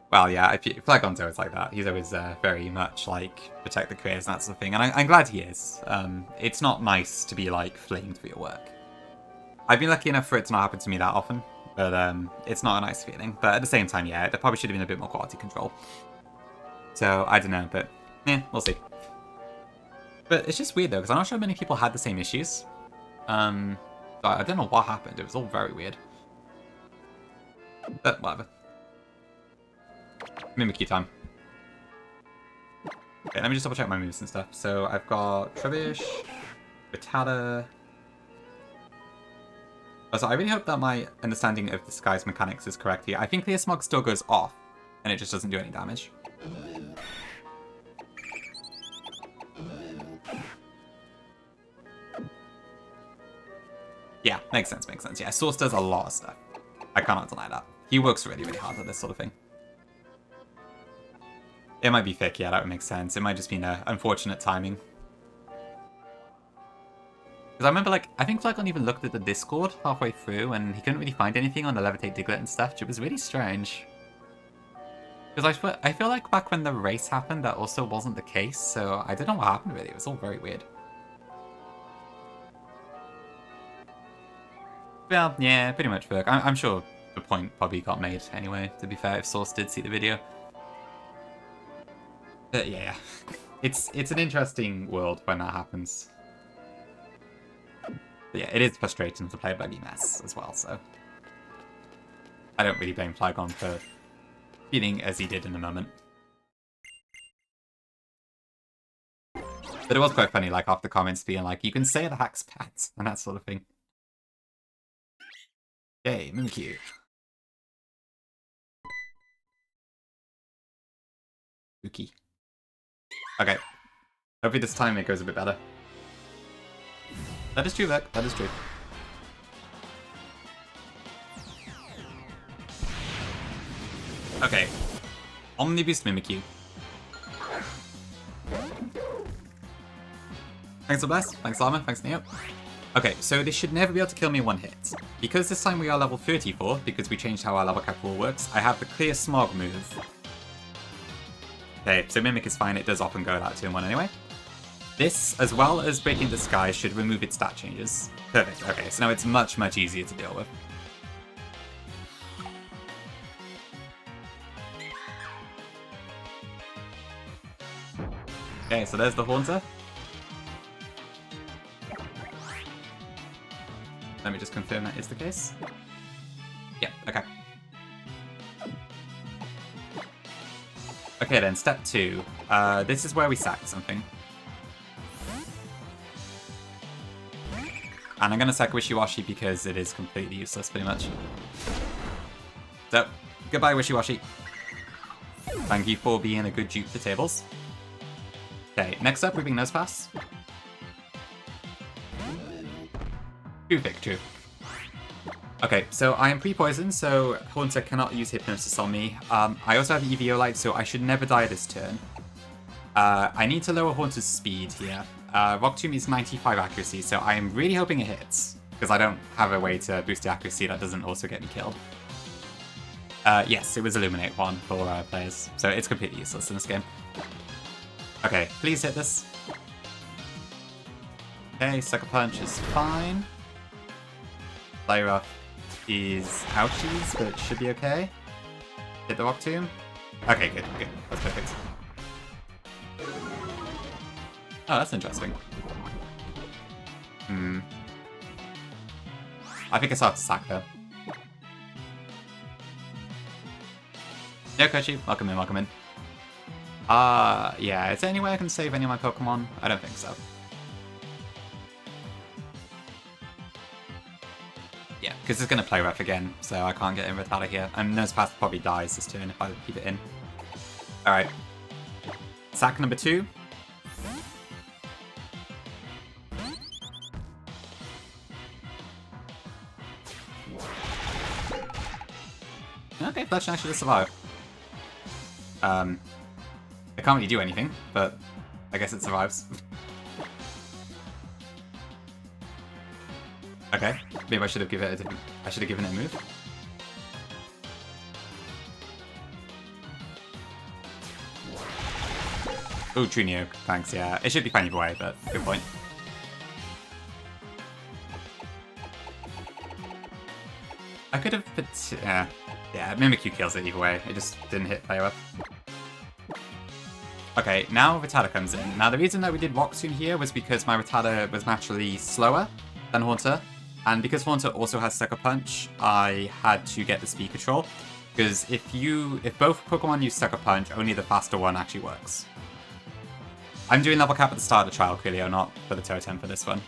Well, yeah, if Flygon's always like that. He's always very much like protect the creators and that sort of thing, and I'm glad he is. It's not nice to be like flamed for your work. I've been lucky enough for it to not happen to me that often, but it's not a nice feeling. But at the same time, yeah, there probably should have been a bit more quality control. So I don't know, but we'll see. But it's just weird though, because I'm not sure many people had the same issues. So I don't know what happened. It was all very weird. But whatever. Mimikyu time. Okay, let me just double check my moves and stuff. So I've got Trebush, Vitata. Oh, so I really hope that my understanding of Disguise mechanics is correct here. I think Clear Smog still goes off, and it just doesn't do any damage. Yeah, makes sense, makes sense. Yeah, Source does a lot of stuff. I cannot deny that. He works really, really hard at this sort of thing. It might be thick, yeah, that would make sense. It might just be unfortunate timing. Because I remember, like, I think Flygon even looked at the Discord halfway through, and he couldn't really find anything on the Levitate Diglett and stuff, which was really strange. Because I feel like back when the race happened, that also wasn't the case, so I don't know what happened really. It was all very weird. Well, yeah, pretty much, Ferg. I'm sure the point probably got made anyway, to be fair, if Source did see the video. Yeah. It's an interesting world when that happens. But yeah, it is frustrating to play a buggy mess as well, so... I don't really blame Flygon for feeling as he did in the moment. But it was quite funny, like, after comments being like, you can say the hack's pat, and that sort of thing. Yay, Mimikyu. Spooky. Okay. Hopefully this time it goes a bit better. That is true, Vic. That is true. Okay. Omnibus Mimikyu. Thanks for Bless. Thanks Llama. Thanks Neo. Okay, so they should never be able to kill me in one hit. Because this time we are level 34, because we changed how our level cap rule works, I have the clear Smog move. Okay, so Mimic is fine. It does often go that 2-in-1 anyway. This, as well as Breaking the Sky, should remove its stat changes. Perfect. Okay, so now it's much, much easier to deal with. Okay, so there's the Haunter. Let me just confirm that is the case. Yeah, okay. Okay then, step 2. This is where we sack something. And I'm going to sack Wishy-Washy because it is completely useless, pretty much. So, goodbye Wishy-Washy. Thank you for being a good dupe for tables. Okay, next up we bring Nosepass. True. Okay, so I am pre-poisoned, so Haunter cannot use Hypnosis on me. I also have Eviolite, so I should never die this turn. I need to lower Haunter's speed here. Rock Tomb is 95 accuracy, so I am really hoping it hits, because I don't have a way to boost the accuracy that doesn't also get me killed. Yes, it was Illuminate 1 for players, so it's completely useless in this game. Okay, please hit this. Okay, Sucker Punch is fine. Fly Rough is ouchies, but it should be okay. Hit the Rock Tomb. Okay, good. That's perfect. Oh, that's interesting. I think it's hard to sack though. Yo, Kochi, welcome in. Yeah, is there any way I can save any of my Pokemon? I don't think so. Yeah, because it's going to play rough again, so I can't get in Rattata here. And Nosepass probably dies this turn if I keep it in. Alright. Sack number 2. Okay, Fletch actually does survive. I can't really do anything, but I guess it survives. Okay, maybe I should have given it a different. I should have given it a move. Oh, True Neo, thanks. Yeah, it should be fine either way, but good point. I could have put. Yeah, Mimikyu kills it either way. It just didn't hit play rough. Okay, now Rattata comes in. Now the reason that we did Rock Tomb here was because my Rattata was naturally slower than Haunter. And because Haunter also has Sucker Punch, I had to get the speed control. Because if both Pokemon use Sucker Punch, only the faster one actually works. I'm doing level cap at the start of the trial, Coolio, not for the totem for this one.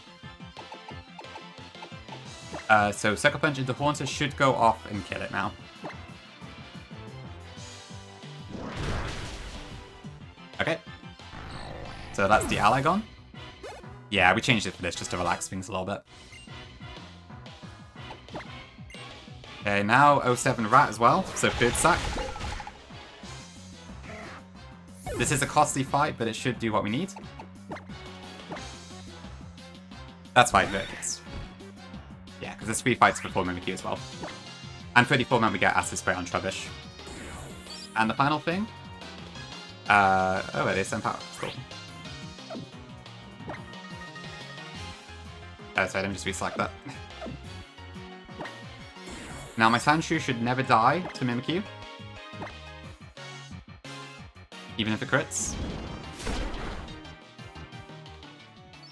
So Sucker Punch into Haunter should go off and kill it now. Okay. So that's the ally gone. Yeah, we changed it for this just to relax things a little bit. Okay, now 07 Rat as well, so third sack. This is a costly fight, but it should do what we need. That's fine, Verkis. Yeah, because there's 3 fights before Mimikyu as well. And 34 meant we get Acid Spray on Trubbish. And the final thing? Oh, it is Empower. Cool. Sorry, let me just reselect that. Now, my Sandshrew should never die to Mimikyu. Even if it crits.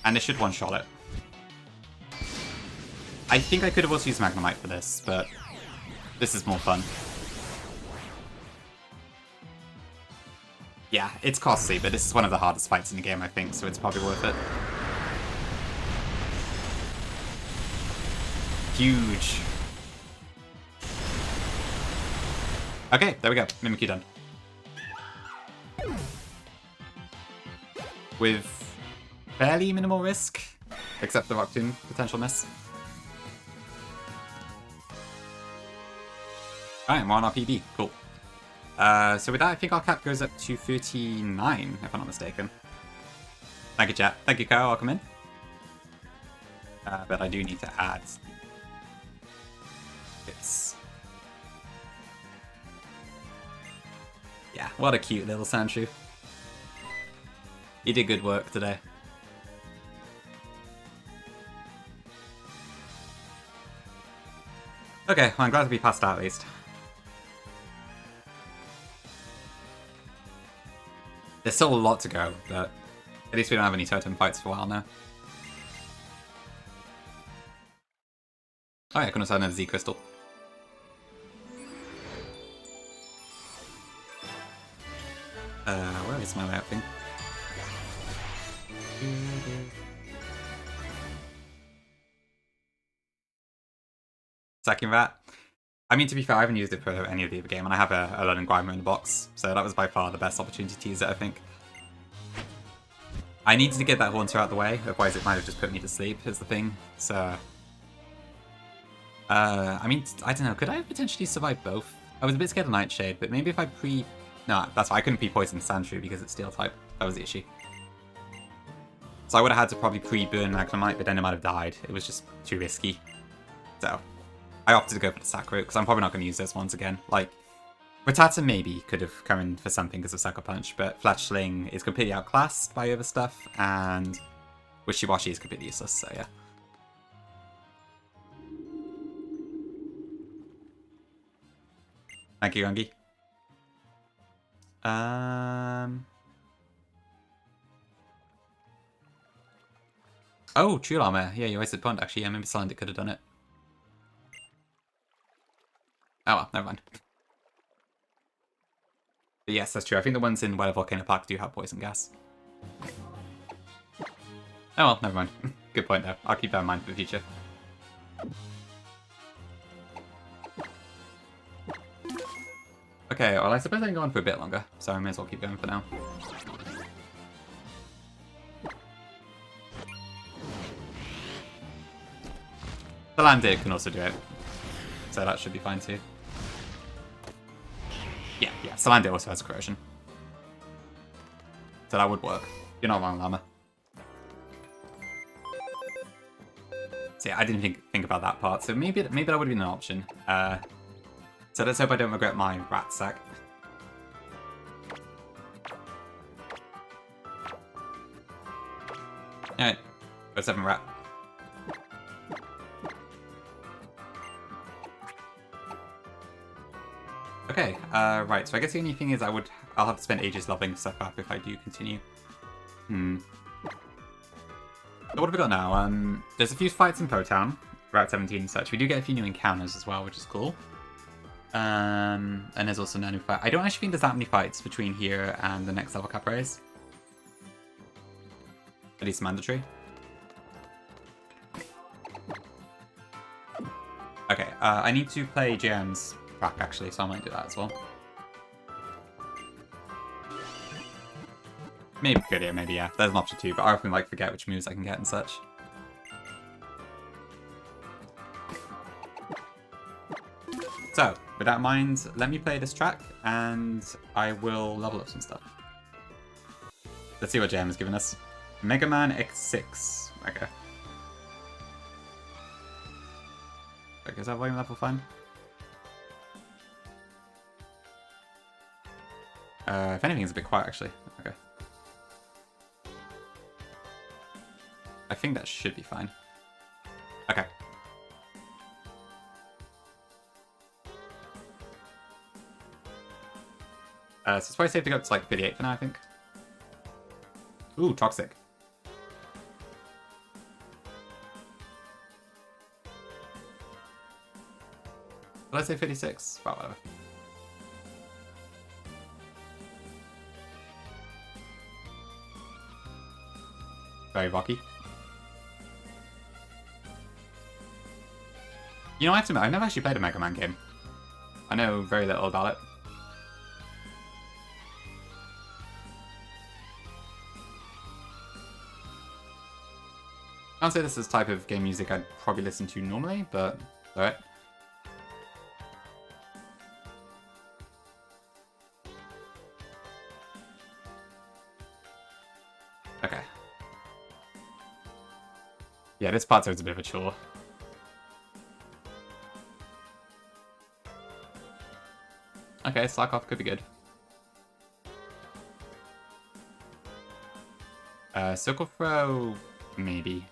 And it should one-shot it. I think I could have also used Magnemite for this, but this is more fun. Yeah, it's costly, but this is one of the hardest fights in the game, I think, so it's probably worth it. Huge. Okay, there we go. Mimikyu done. With fairly minimal risk, except the Rock Tomb potential miss. Alright, we're on our PB. Cool. So with that, I think our cap goes up to 39, if I'm not mistaken. Thank you, chat. Thank you, Kyle. Welcome in. But I do need to add... It's... Yeah, what a cute little Sandshrew. He did good work today. Okay, well, I'm glad to be passed out at least. There's still a lot to go, but at least we don't have any totem fights for a while now. Oh yeah, I couldn't have another Z crystal. Where is my way out thing? Second Rat. I mean, to be fair, I haven't used it for any of the other game, and I have a Learning Grimer in the box, so that was by far the best opportunity to use it, I think. I needed to get that Haunter out of the way, otherwise it might have just put me to sleep, is the thing, so... I mean, I don't know, could I have potentially survived both? I was a bit scared of Nightshade, but maybe if I pre... No, that's why I couldn't pre-poison Sandshrew because it's Steel type. That was the issue. So I would have had to probably pre-burn Magnemite, but then it might have died. It was just too risky. So, I opted to go for the Sack Route, because I'm probably not going to use this once again. Like, Rattata maybe could have come in for something because of Sucker Punch, but Fletchling is completely outclassed by other stuff, and Wishy-Washy is completely useless, so yeah. Thank you, Gungi. Oh, True Armor. Yeah, you wasted point, actually. Yeah, maybe Silent could have done it. Oh well, never mind. But yes, that's true. I think the ones in Weather Volcano Park do have poison gas. Oh well, never mind. Good point, though. I'll keep that in mind for the future. Okay, well, I suppose I can go on for a bit longer, so I may as well keep going for now. The Landed can also do it, so that should be fine too. Yeah, Salandit also has corrosion. So that would work. You're not wrong, Llama. So yeah, I didn't think about that part, so maybe that would have been an option. So let's hope I don't regret my rat sack. Alright, go 7 rat. Okay, right, so I guess the only thing is I'll have to spend ages leveling stuff up if I do continue. So what have we got now? There's a few fights in Potown, Route 17 and such. We do get a few new encounters as well, which is cool. And there's also no new fight. I don't actually think there's that many fights between here and the next level cap raise. At least mandatory. Okay, I need to play JM's track actually, so I might do that as well. Maybe good here, maybe yeah. There's an option too, but I often like forget which moves I can get and such. So, with that in mind, let me play this track, and I will level up some stuff. Let's see what JM has given us. Mega Man X6. Okay. Okay, is that volume level fine? If anything, it's a bit quiet, actually. Okay. I think that should be fine. Okay. So it's probably safe to go up to like 38 for now, I think. Ooh, toxic. Did I say 56? Well, whatever. Very rocky. You know, I have to admit, I've never actually played a Mega Man game. I know very little about it. I can't say this is the type of game music I'd probably listen to normally, but alright. Okay. Yeah, this part's always a bit of a chore. Okay, slack off could be good. Circle throw, maybe.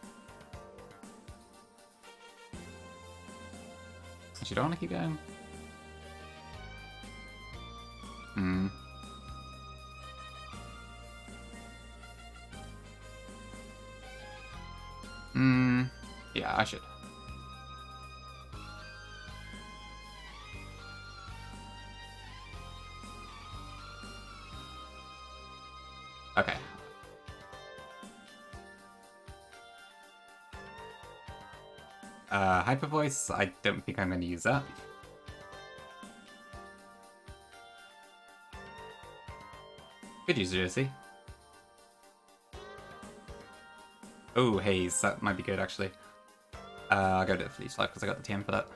Actually, don't want to keep going. Yeah, I should. Okay. Hyper Voice, I don't think I'm going to use that. Could use Jersey. Oh, Haze, that might be good actually. I'll go to Fleece Life because I got the TM for that.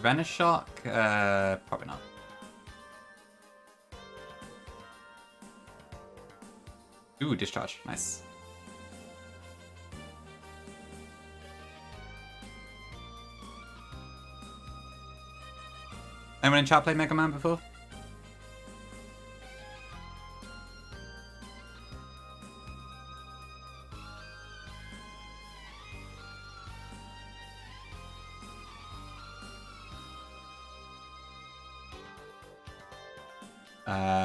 Venoshock, probably not. Ooh, Discharge, nice. Anyone in chat played Mega Man before?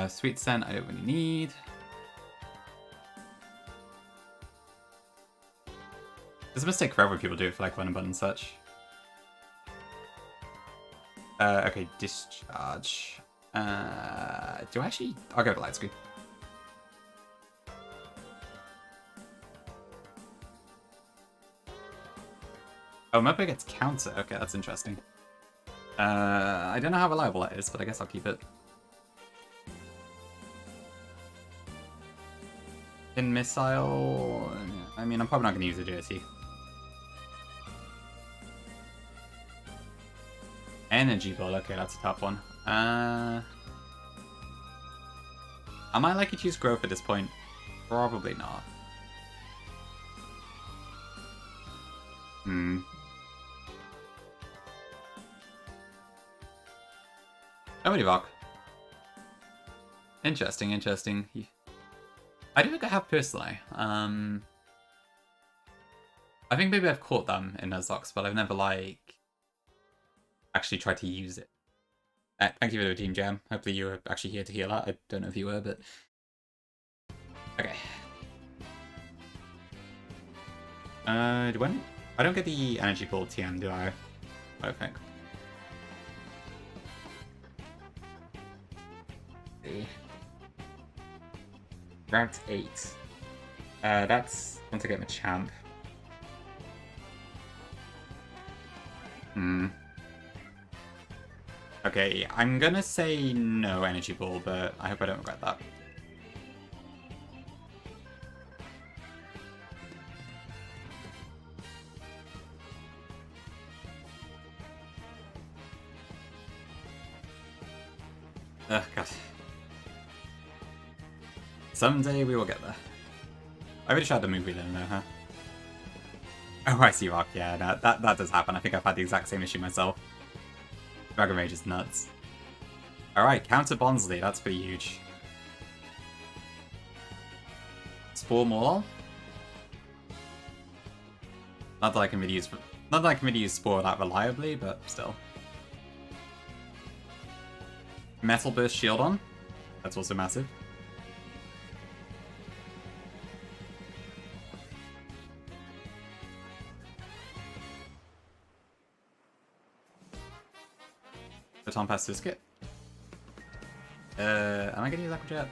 Sweet Scent, I don't really need. It's a mistake forever people do it for like one button and such. Okay, Discharge. Do I actually? I'll go to Light Screen. Oh, Mopo gets counter. Okay, that's interesting. I don't know how reliable that is, but I guess I'll keep it. In Missile... I mean, I'm probably not going to use Agility. Energy Ball, okay, that's a tough one. Am I likely to use Growth at this point? Probably not. Oh, Rock. Interesting, interesting. I do think I have personally. I think maybe I've caught them in Nuzlocke, but I've never, like, actually tried to use it. Thank you for the Team Jam. Hopefully you were actually here to hear that. I don't know if you were, but... Okay. I don't get the Energy Ball TM, do I? I don't think. Route 8. That's once I get my champ. Okay, I'm gonna say no Energy Ball, but I hope I don't regret that. Ugh, God. Someday we will get there. I really tried the movie then, though, huh? Oh, I see, Rock. Yeah, no, that does happen. I think I've had the exact same issue myself. Dragon Rage is nuts. Alright, counter Bonsly. That's pretty huge. Spore Maul. Not that I can really use Spore that reliably, but still. Metal Burst Shield on. That's also massive. Baton Pass Biscuit. Am I gonna use Aqua Jet?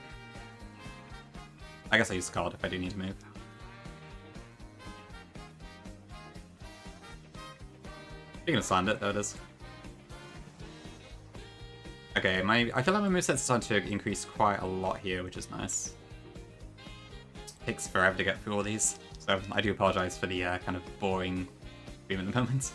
I guess I use Scald if I do need to move. You're gonna sand it, though it is. Okay, I feel like my moveset's starting to increase quite a lot here, which is nice. It takes forever to get through all these, so I do apologize for the kind of boring stream at the moment.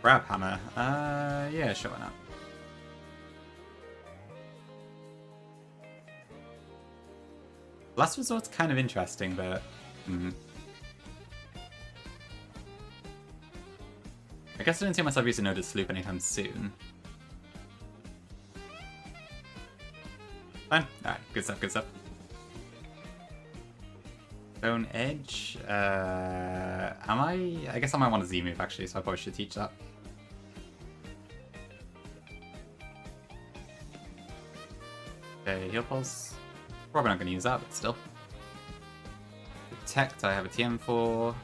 Grab Hammer. Yeah, sure, why not? Last Resort's kind of interesting, but... I guess I don't see myself using Noted Sloop anytime soon. Fine. Alright, good stuff, good stuff. Stone Edge. Am I? I guess I might want a Z move actually, so I probably should teach that. Okay, Heal Pulse. Probably not going to use that, but still. Protect, I have a TM for.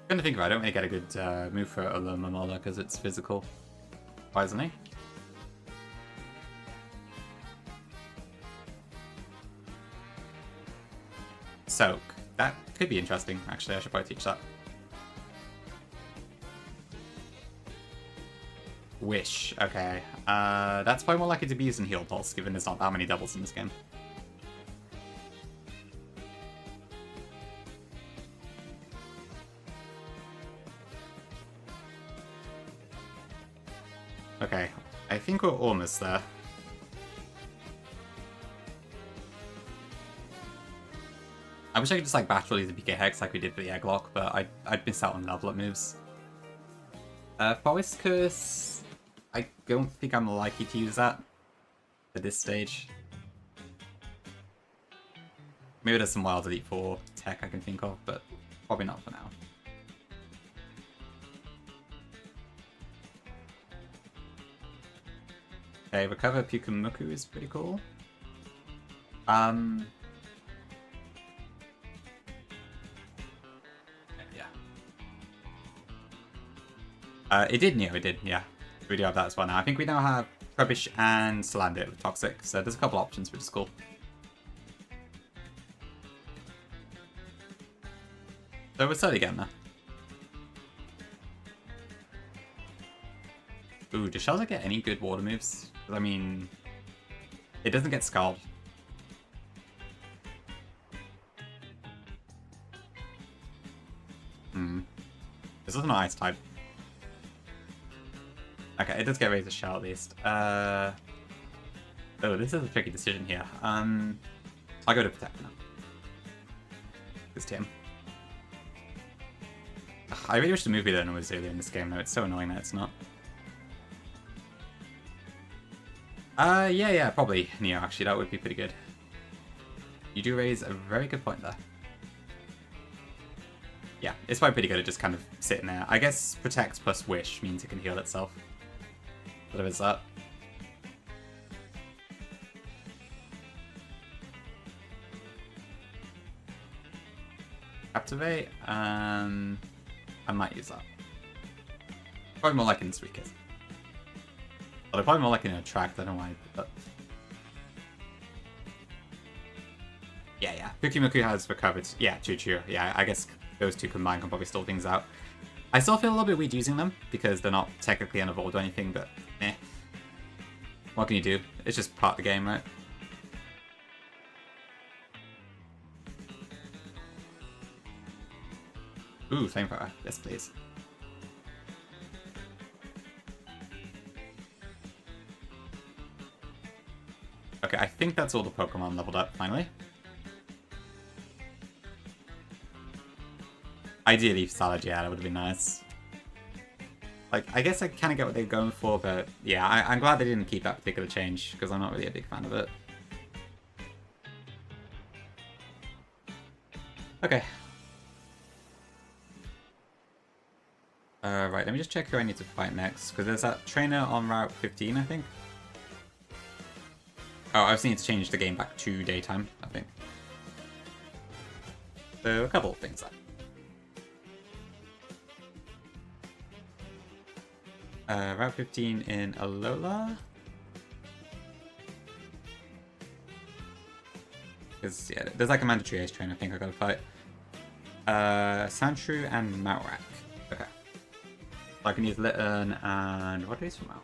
I'm going to think about it, I don't really get a good move for Ula'ula because it's physical. Surprisingly. Soak. That could be interesting, actually. I should probably teach that. Wish. Okay. That's probably more likely to be used in Heal Pulse, given there's not that many doubles in this game. Okay. I think we're almost there. I wish I could just like battle the BK Hex like we did for the Egglock, but I'd miss out on level up moves. Forest Curse. I don't think I'm likely to use that at this stage. Maybe there's some Wild Elite 4 tech I can think of, but probably not for now. Okay, Recover Pyukumuku is pretty cool. It did, Neo, it did, yeah. We do have that as well now. I think we now have Rubbish and Salandit with Toxic, so there's a couple options, which is cool. So we're slowly getting there. Ooh, does Shelter get any good water moves? I mean, it doesn't get Scald. This isn't an Ice type. Okay, it does get Razor Shell at least. Oh, this is a tricky decision here. I'll go to Protect now. This team. Ugh, I really wish the movie learner was earlier in this game though. It's so annoying that it's not. Yeah, probably Neo actually. That would be pretty good. You do raise a very good point there. Yeah, it's probably pretty good at just kind of sitting there. I guess Protect plus Wish means it can heal itself. Whatever it's that. Captivate, I might use that. Probably more like in Sweet Kiss. Although probably more like in Attract, I don't know why, but... Yeah. Pyukumuku has recovered. Yeah, true. Yeah, I guess those two combined can probably stall things out. I still feel a little bit weird using them, because they're not technically unevolved or anything, but eh. What can you do? It's just part of the game, right? Ooh, Flamethrower. Yes, please. Okay, I think that's all the Pokemon leveled up, finally. Ideally, Salad, yeah, that would have been nice. Like, I guess I kind of get what they're going for, but yeah, I'm glad they didn't keep that particular change, because I'm not really a big fan of it. Okay. Right, let me just check who I need to fight next, because there's that trainer on Route 15, I think. Oh, I also need to change the game back to daytime, I think. So, a couple of things there. Route 15 in Ula'ula. Because, yeah, there's like a mandatory ace train I think I gotta fight. Sandshrew and Maurak. Okay. So I can use Litten and... what is for Mau?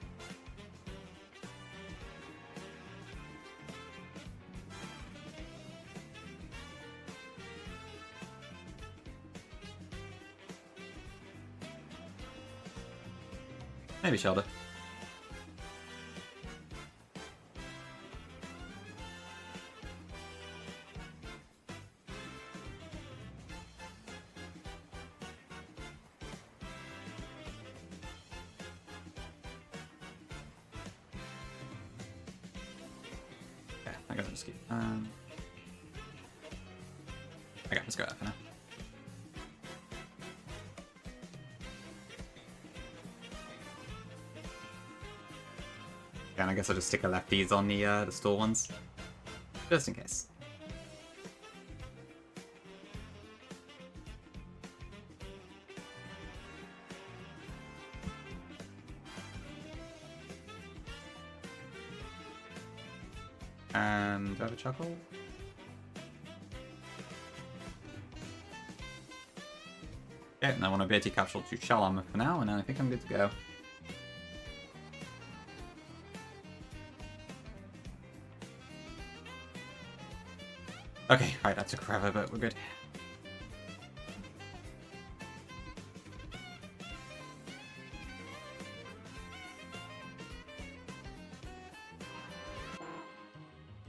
Maybe Shelter. Okay, I guess I'll just keep... okay, let's go there for now. And I guess I'll just stick a lefties on the store ones, just in case. And do I have a chuckle? Okay, and I want a ability capsule to shell armor for now, and then I think I'm good to go. Okay, right, that took forever, but we're good.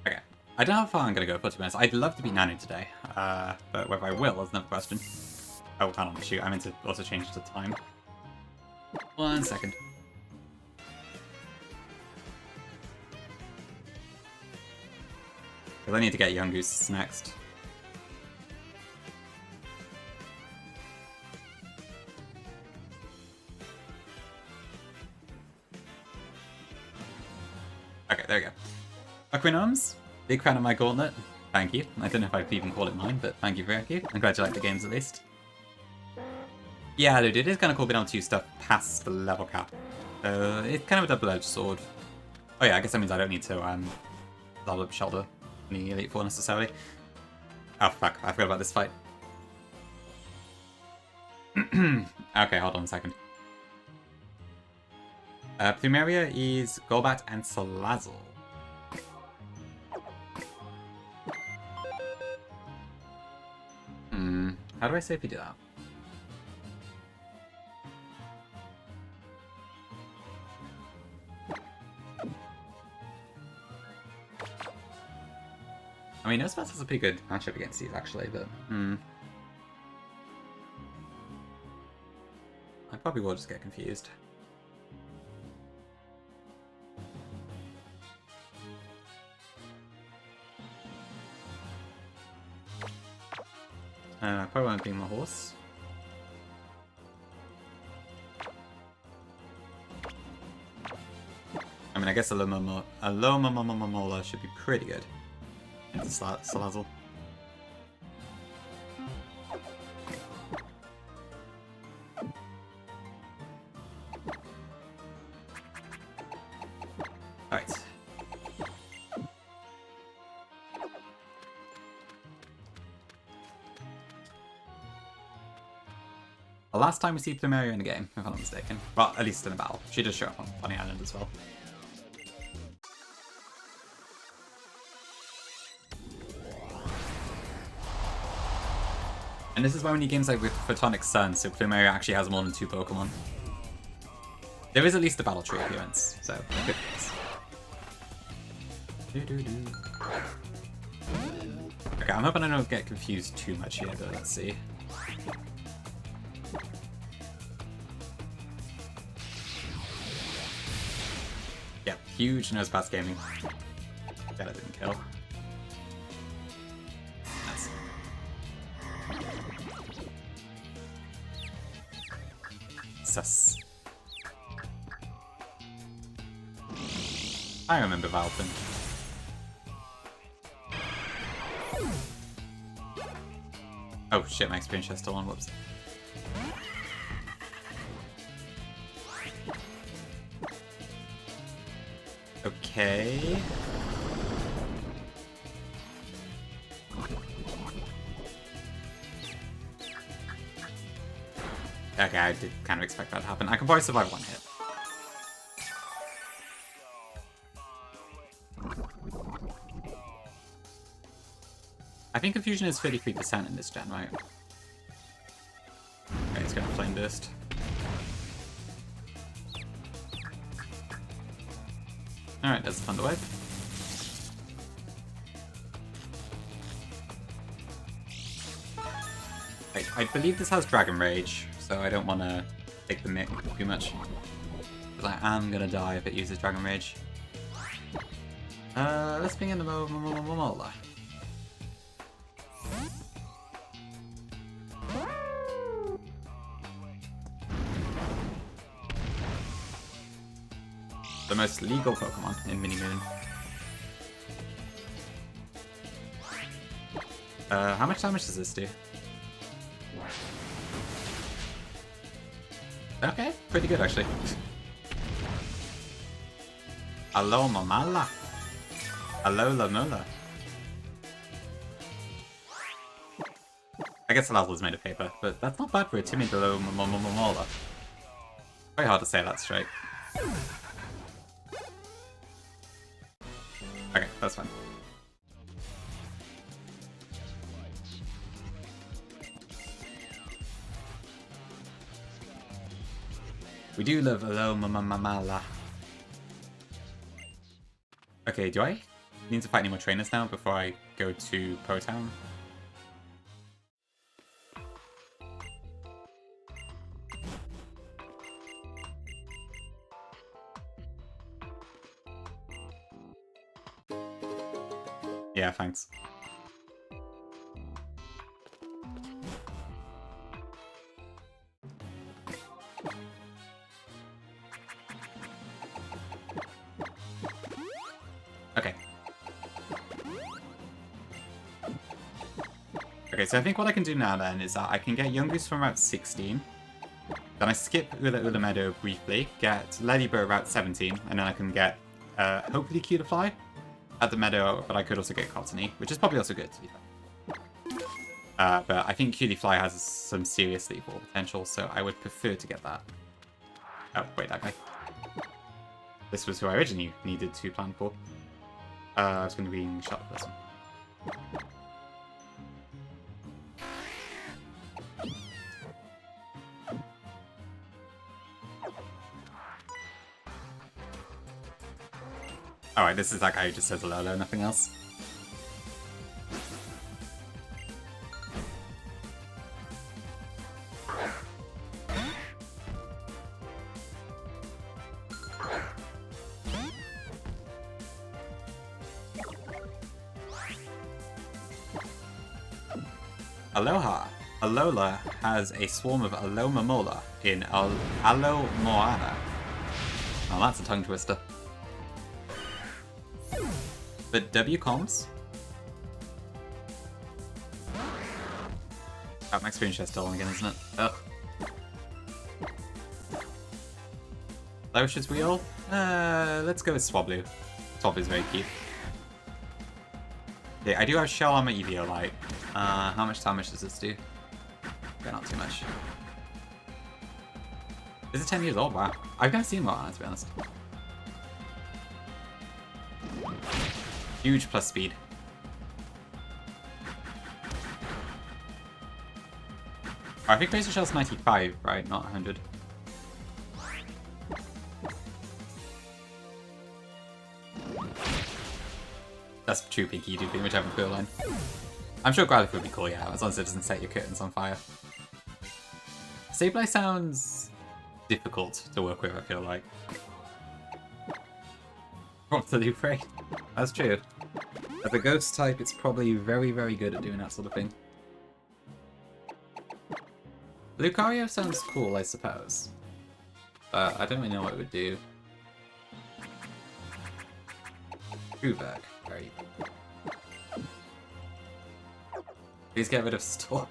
Okay, I don't know how far I'm gonna go, but to be honest, I'd love to beat Nanu today, but whether I will is another question. Oh, hold on, shoot, I meant to also change the time. 1 second. Because I need to get Young Goose next. Okay, there we go. Aquinoms, big fan of my gauntlet. Thank you. I don't know if I'd even call it mine, but thank you, thank you. I'm glad you like the games at least. Yeah, dude, it is kind of cool being able to use stuff past the level cap. It's kind of a double-edged sword. Oh yeah, I guess that means I don't need to level up Shelter in the Elite Four necessarily. Oh fuck, I forgot about this fight. Okay, hold on a second. Plumeria is Golbat and Salazzle. How do I safely do that? I mean, Nosebats has a pretty good matchup against these, actually, but... I probably will just get confused. I probably won't bring my horse. I mean, I guess a Lomomola should be pretty good. Into Salazzle. Alright. The last time we see Plumeria in a game, if I'm not mistaken. Well, at least in a battle. She does show up on Funny Island as well. And this is why we need games like with Photonic Sun, so Plumeria actually has more than 2 Pokemon. There is at least a battle tree appearance, so good things. Okay, I'm hoping I don't get confused too much here, but let's see. Huge nose pass gaming. That I didn't kill. Nice. Sus. I remember Valpin. Oh shit, my experience is still on, whoops. Okay. Okay, I did kind of expect that to happen. I can probably survive one hit. I think Confusion is 33% in this gen, right? Okay, it's gonna Flame Burst. Alright, there's the Thunder Wave. I believe this has Dragon Rage, so I don't want to take the mick too much. Because I am gonna die if it uses Dragon Rage. Let's bring in the Momola. The most legal Pokemon in Mini Moon. How much damage does this do? Okay, pretty good actually. Hello, Mamala. Hello, Lamola. I guess Lazlo's made of paper, but that's not bad for a timid hello, Mamola. Very hard to say that straight. Okay, that's fine. We do love hello, Mamala. Okay, do I need to fight any more trainers now before I go to Pro Town? Yeah, thanks. Okay. Okay, so I think what I can do now then is that I can get Yungoos from Route 16. Then I skip Ula'ula Meadow briefly, get Ladybird Route 17, and then I can get, hopefully Cutiefly at the Meadow, but I could also get Cottony, which is probably also good, to be fair. But I think Cutiefly has some serious lethal potential, so I would prefer to get that. Oh, wait, that guy. This was who I originally needed to plan for. I was going to be shot at this one. Alright, this is that guy who just says Ula'ula, nothing else. Aloha. Alola has a swarm of Alomomola in Alomoana. Oh, that's a tongue twister. But W comms? Oh, my experience share stolen again, isn't it? Ugh. Lotion's Wheel? Let's go with Swablu. Swablu's very cute. Yeah, I do have Shell Armor Eviolite. How much damage does this do? Okay, not too much. Is it 10 years old? Wow. I've never seen one, to be honest. Huge plus speed. Oh, I think Razor Shell's 95, right? Not 100. That's true Pinky Dooping, whichever blue line. I'm sure Growlithe would be cool, yeah, as long as it doesn't set your curtains on fire. Sableye sounds difficult to work with, I feel like. Probably prey. That's true. As a ghost type, it's probably very, very good at doing that sort of thing. Lucario sounds cool, I suppose. But I don't really know what it would do. Uberg. Very. Please get rid of Storm.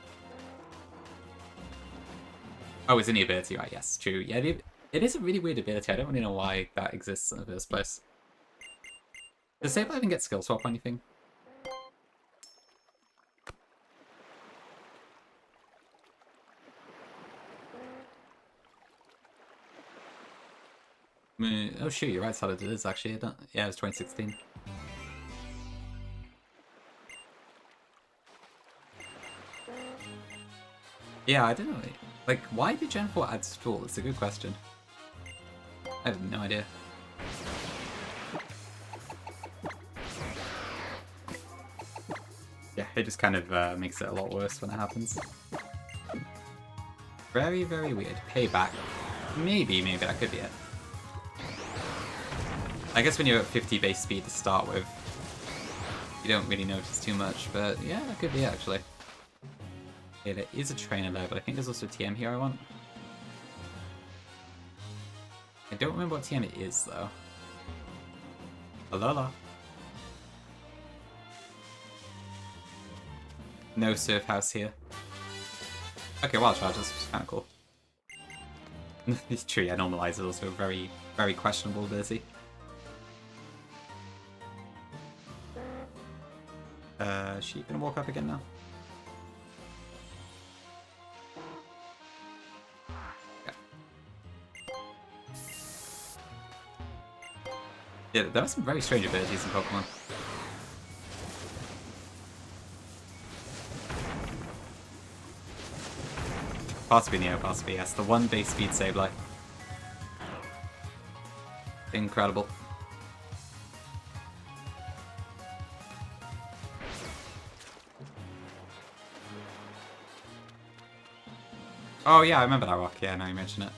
Oh, it's in the ability, right? Yes, true. Yeah, it is a really weird ability. I don't really know why that exists in the first place. Does Sableye even get skill swap or anything? Oh shoot, you're right, Solid. It is actually. Yeah, it was 2016. Yeah, I don't know. Like, why did Gen 4 add Stall? It's a good question. I have no idea. Yeah, it just kind of makes it a lot worse when it happens. Very, very weird. Payback. Maybe that could be it. I guess when you're at 50 base speed to start with, you don't really notice too much, but yeah, that could be it, actually. Yeah, there is a trainer there, but I think there's also a TM here I want. I don't remember what TM it is, though. Ula'ula. No Surf House here. Okay, Wild Charge, that's kind of cool. It's true, yeah, Normalize is also a very, very questionable ability. Is she gonna walk up again now? Yeah, there are some very strange abilities in Pokemon. Possibly Neo, possibly yes. The one base speed Sableye. Incredible. Oh yeah, I remember that rock. Yeah, now you mention it.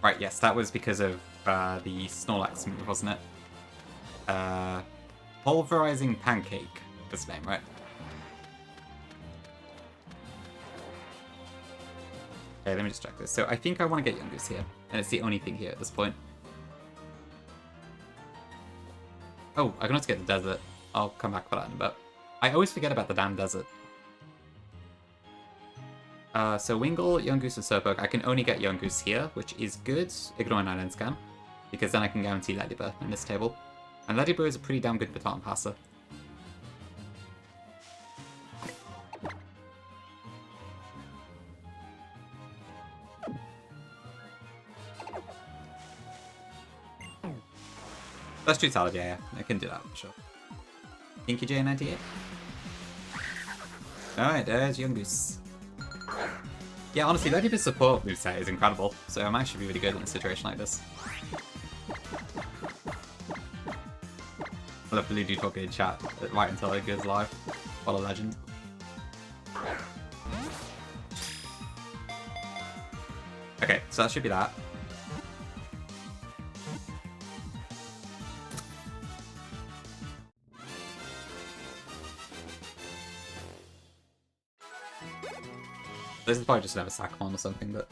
Right, yes, that was because of the Snorlax move, wasn't it? Pulverizing Pancake was the name, right? Okay, let me just check this. So I think I want to get Yungoos here, and it's the only thing here at this point. Oh, I can also get the desert. I'll come back for that in a bit. I always forget about the damn desert. So Wingull, Yungoos, and Slowpoke. I can only get Yungoos here, which is good. Ignore an island scan, because then I can guarantee Ladybird in this table. And Ladybird is a pretty damn good baton passer. Let's do Salad, yeah, I can do that, sure. Kinky J98. Alright, there's Yungoos. Yeah, honestly, Ladybird's support moveset is incredible, so I might actually be really good in a situation like this. I love Blue Dude talking in chat right until it goes live. What a legend. Okay, so that should be that. This is probably just another Sackmon or something, but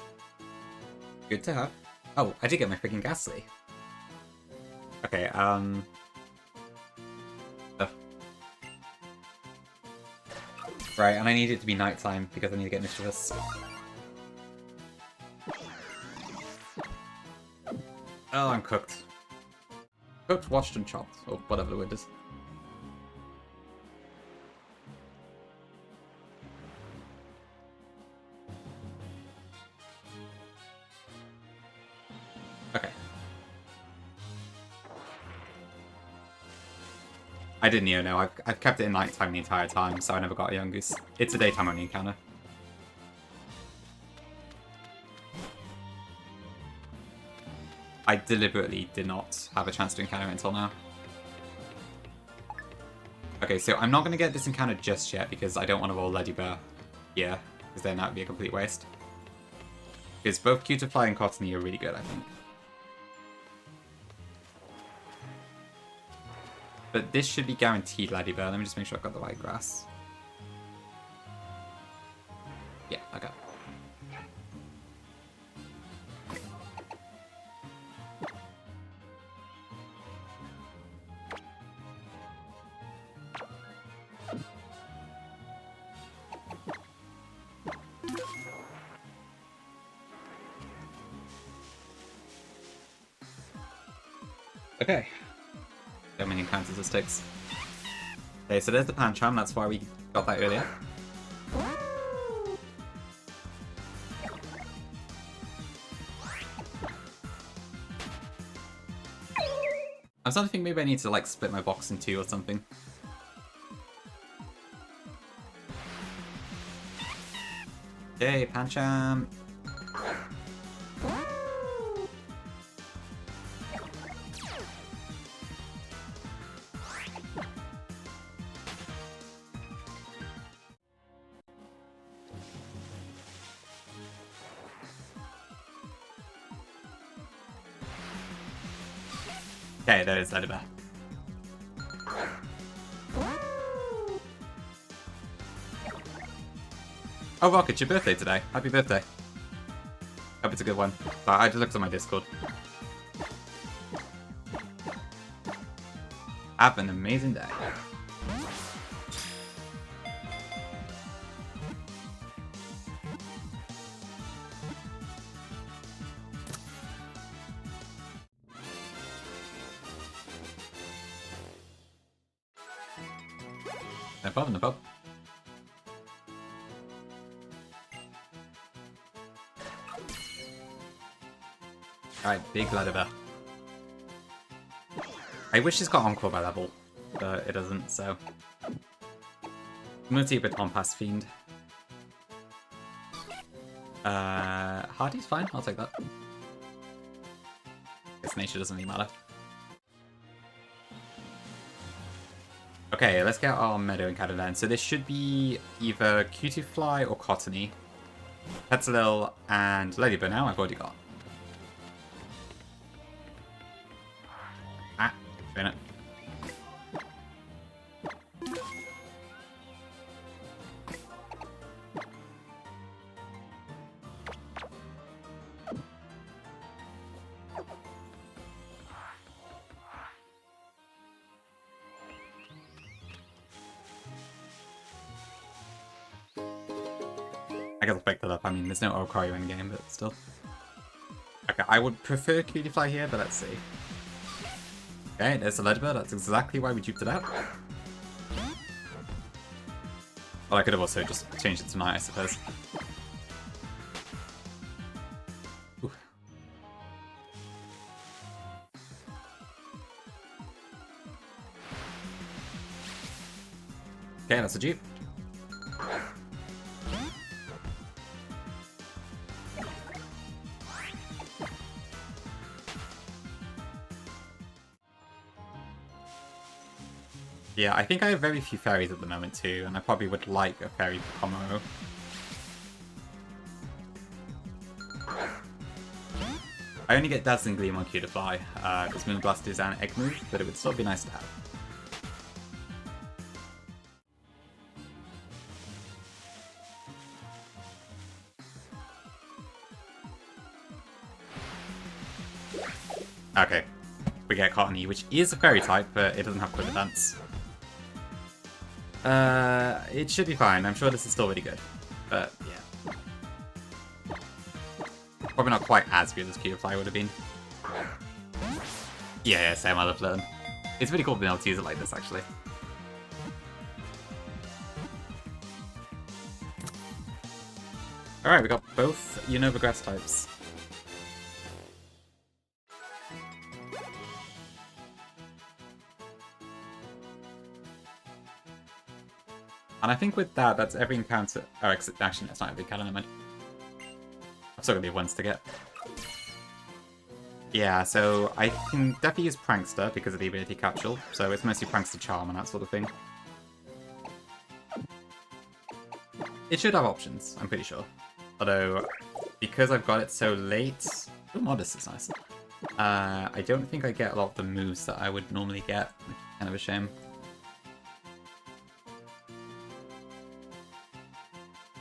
good to have. Oh, I did get my freaking Ghastly. Okay, oh. Right, and I need it to be nighttime because I need to get Mischievous. Oh, I'm cooked. Cooked, washed, and chopped, or whatever the word is. Okay. I didn't even know. I've kept it in nighttime the entire time, so I never got a Yungoos. It's a daytime only encounter. I deliberately did not have a chance to encounter it until now. Okay, so I'm not going to get this encounter just yet because I don't want to roll Ladybird here, because then that would be a complete waste. Because both Cutiefly and Cottony are really good, I think. But this should be guaranteed Ladybird. Let me just make sure I've got the right grass. Yeah, okay. Okay. So many encounters this takes. Okay, so there's the Pancham, that's why we got that earlier. I was starting to think maybe I need to like split my box in two or something. Okay, Pancham. Okay, there is Ladybird. Oh, Rock, it's your birthday today. Happy birthday. Hope it's a good one. I just looked on my Discord. Have an amazing day. No problem, no problem. Alright, big Ladybird. I wish it's got Encore by level, but it doesn't, so... I'm gonna see a Baton Pass Fiend. Hardy's fine, I'll take that. Guess nature doesn't really matter. Okay, let's get our Meadow encounter then. So this should be either Cutiefly or Cottony. Petalil and Ladybird now, I've already got. Ah, spin it. I guess I'll pick that up. I mean, there's no Okayu in game, but still. Okay, I would prefer Cutiefly here, but let's see. Okay, there's the Ladybird. That's exactly why we duped it out. Well, I could have also just changed it tonight, I suppose. Ooh. Okay, that's a dupe. Yeah, I think I have very few fairies at the moment too, and I probably would like a fairy for Komuro. I only get Dazzling Gleam on Cutiefly, because Moonblast is an egg move, but it would still be nice to have. Okay, we get Cottony, which is a fairy type, but it doesn't have Quiver Dance. It should be fine. I'm sure this is still really good. But, yeah. Probably not quite as good as Cutiefly would have been. Yeah, same, I love Learn. It's really cool being able to use it like this, actually. Alright, we got both Unova grass types. And I think with that, that's every encounter... Oh, actually, that's not every encounter, never mind. I've still got the ones to get. Yeah, so I can definitely use Prankster because of the ability capsule. So it's mostly Prankster Charm and that sort of thing. It should have options, I'm pretty sure. Although, because I've got it so late... Oh, Modest is nice. I don't think I get a lot of the moves that I would normally get. kind of a shame.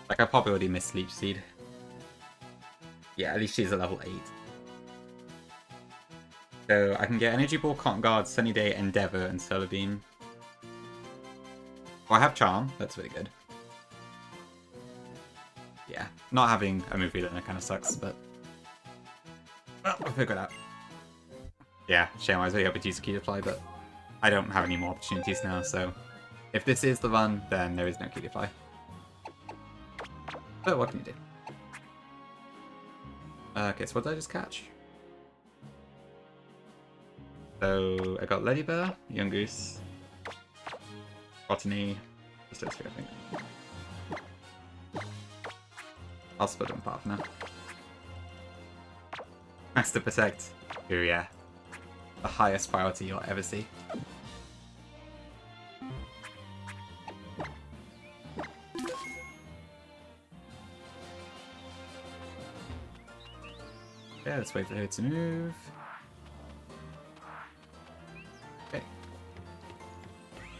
Like, I probably already missed Leech Seed. Yeah, at least she's at level 8. So I can get Energy Ball, Cotton Guard, Sunny Day, Endeavor, and Solar Beam. Oh, I have Charm. That's really good. Yeah, not having a movie learner kind of sucks, but... well, we'll figure it out. Yeah, shame, I was really hoping to use Key Fly, but I don't have any more opportunities now, so... if this is the run, then there is no Key Fly. But what can you do? Okay, so what did I just catch? So, I got Ladybird, Young Goose, Botany, just those three, I think. I'll split them apart for now. Master Protect. Oh yeah. The highest priority you'll ever see. Yeah, let's wait for her to move. Okay.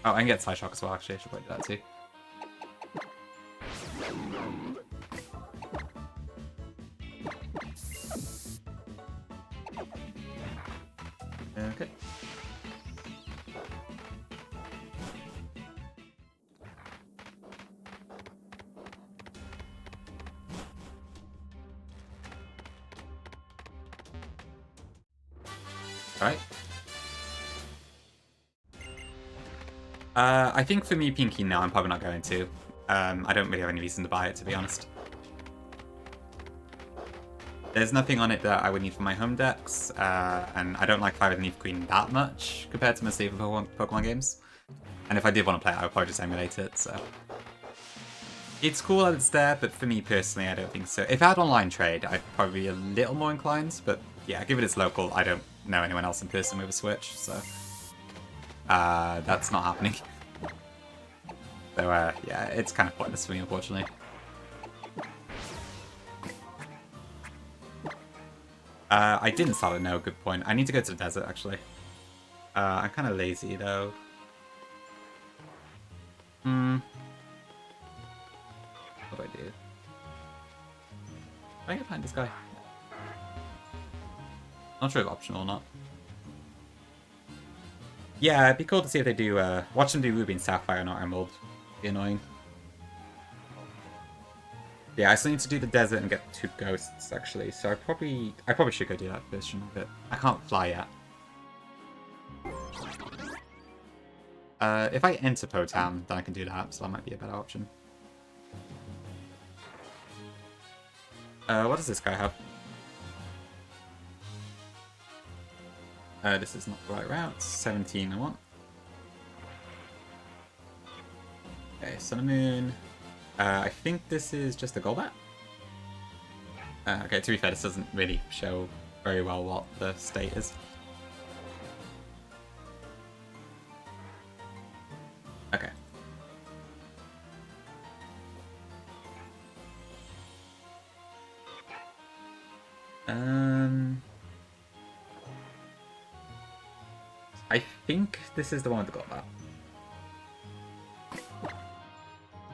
Oh, I can get Side Shock as well, actually. I should probably do that too. Okay. Alright. I think for me, Pinky, no, I'm probably not going to. I don't really have any reason to buy it, to be honest. There's nothing on it that I would need for my home decks, and I don't like Fire and Leaf Green that much compared to most other Pokemon games. And if I did want to play it, I would probably just emulate it, so... it's cool that it's there, but for me personally, I don't think so. If I had online trade, I'd probably be a little more inclined, but yeah, given it's local, I don't know anyone else in person with a Switch, so... that's not happening. So, yeah, it's kind of pointless for me, unfortunately. I didn't sell it, no, good point. I need to go to the desert, actually. I'm kind of lazy, though. What do I do? Can I get behind this guy? Not sure if optional or not. Yeah, it'd be cool to see if they do, watch them do Ruby and Sapphire, not Emerald. Be annoying. Yeah, I still need to do the desert and get 2 ghosts, actually, so I probably should go do that first, but I can't fly yet. If I enter Potown, then I can do that, so that might be a better option. What does this guy have? This is not the right route. 17 I want. Okay, Sun and Moon. I think this is just a Golbat. Okay, to be fair, this doesn't really show very well what the state is. Okay. I think this is the one with the Golbat.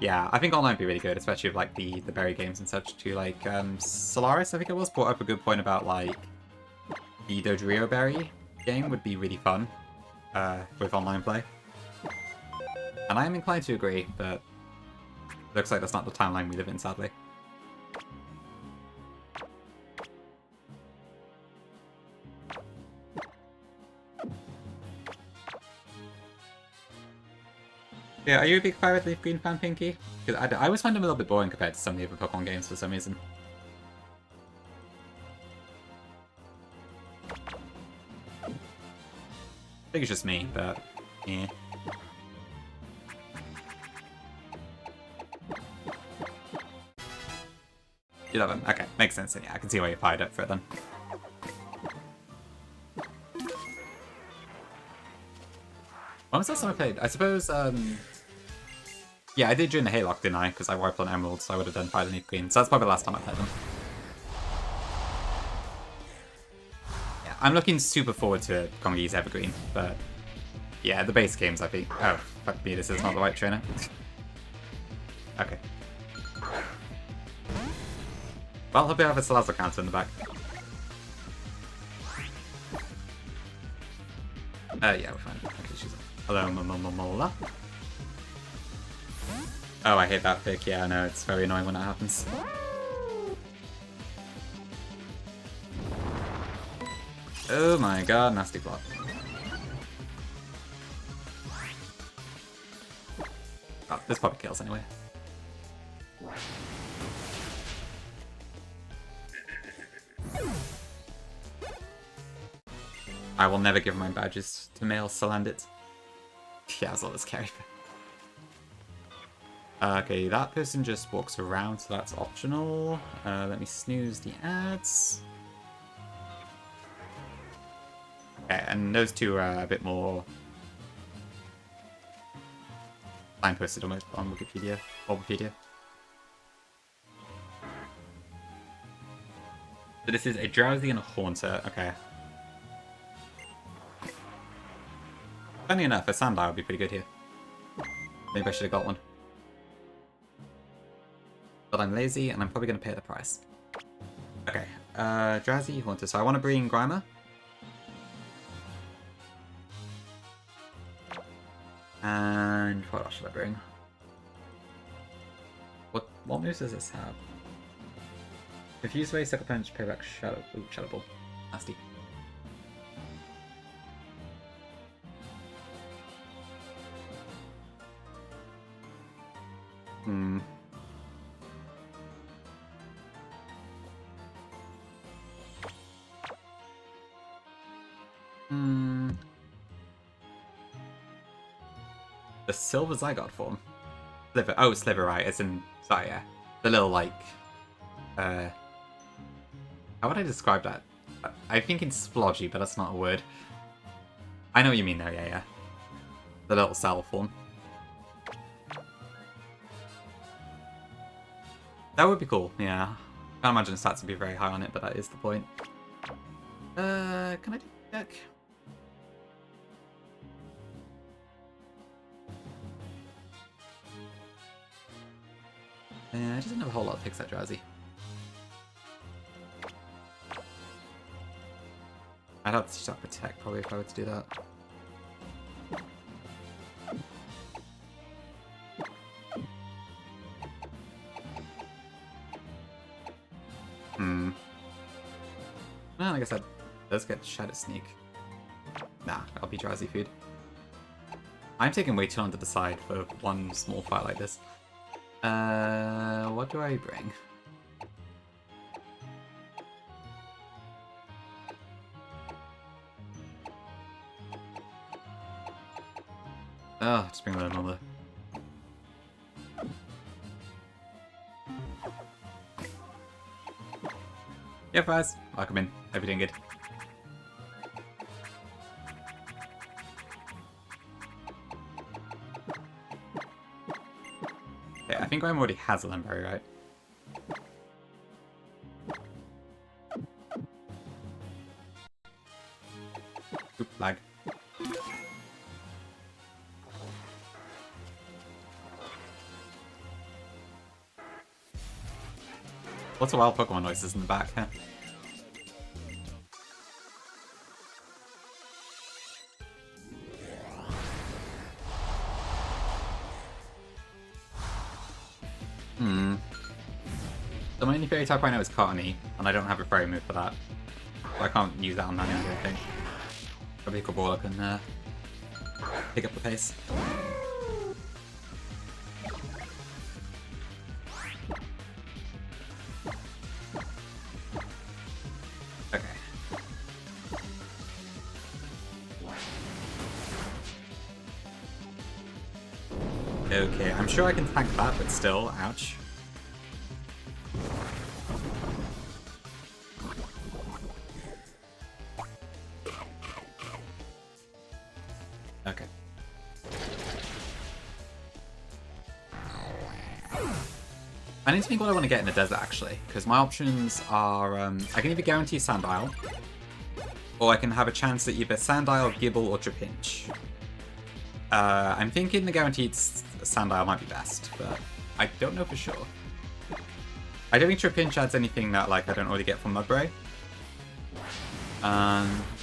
Yeah, I think online would be really good, especially with like the berry games and such too. Like Solaris, I think it was, brought up a good point about like the Dodrio berry game would be really fun with online play. And I am inclined to agree, but looks like that's not the timeline we live in, sadly. Yeah, are you a big Fire Red Leaf Green fan, Pinky? Because I always find them a little bit boring compared to some of the other Pokemon games for some reason. I think it's just me, but yeah. You love them. Okay, makes sense. Yeah, I can see why you're fired up for it then. When was the last time I played? I suppose, yeah, I did during the Haylock, didn't I? Because I wiped on Emerald, so I would have done Fire and Leaf Green. So that's probably the last time I played them. Yeah, I'm looking super forward to Kongi's Evergreen, but Yeah, the base games, I think. Oh, fuck me, this is not the right trainer. Okay. Well, hope you have a Salazzle counter in the back. Yeah, we're fine. Okay, she's up. Hello, Mola. Oh, I hate that pick. Yeah, I know, it's very annoying when that happens. Oh my god, nasty flop. Oh, this probably kills anyway. I will never give my badges to male Salandit. Yeah, as well as carry. Okay, that person just walks around, so that's optional. Let me snooze the ads. Okay, and those two are a bit more signposted almost on Wikipedia. Wikipedia. So this is a Drowsy and a Haunter. Okay. Funny enough, a Sandile would be pretty good here. Maybe I should have got one. But I'm lazy, and I'm probably going to pay the price. Okay, Drowsy, Haunter. So I want to bring Grimer. And what else should I bring? What moves does this have? Confuse Way, Second Punch, Payback, Shadow. Ooh, Shadow Ball. Nasty. The Silver Zygarde form? Sliver. Oh, Sliver, right. It's in... Sorry, yeah. The little, like... How would I describe that? I think it's splodgy, but that's not a word. I know what you mean, though. Yeah. The little cell form. That would be cool, yeah. I can't imagine the stats would be very high on it, but that is the point. Can I do deck? Yeah, it doesn't have a whole lot of picks that Drowsy. I'd have to start Protect probably if I were to do that. Well, I guess that does get Shadow Sneak. Nah, I'll be Drowsy food. I'm taking way too long to decide for one small fight like this. What do I bring? Oh, just bring another. Yeah, Faz. Welcome in. Hope you're doing good. Okay, I think Graham already has a Limberry, right? Oop, lag. Lots of wild Pokemon noises in the back, huh? So my only fairy type right now is Cottony, and I don't have a fairy move for that. So I can't use that on Nanny, I don't think. Probably Cobrawler can pick up the pace. Okay. Okay, I'm sure I can tank that, but still, ouch. Okay. I need to think what I want to get in the desert, actually, because my options are, I can either guarantee Sandile, or I can have a chance at either Sandile, Gibble, or Trapinch. I'm thinking the guaranteed Sandile might be best, but I don't know for sure. I don't think Trapinch adds anything that like I don't already get from Mudbray.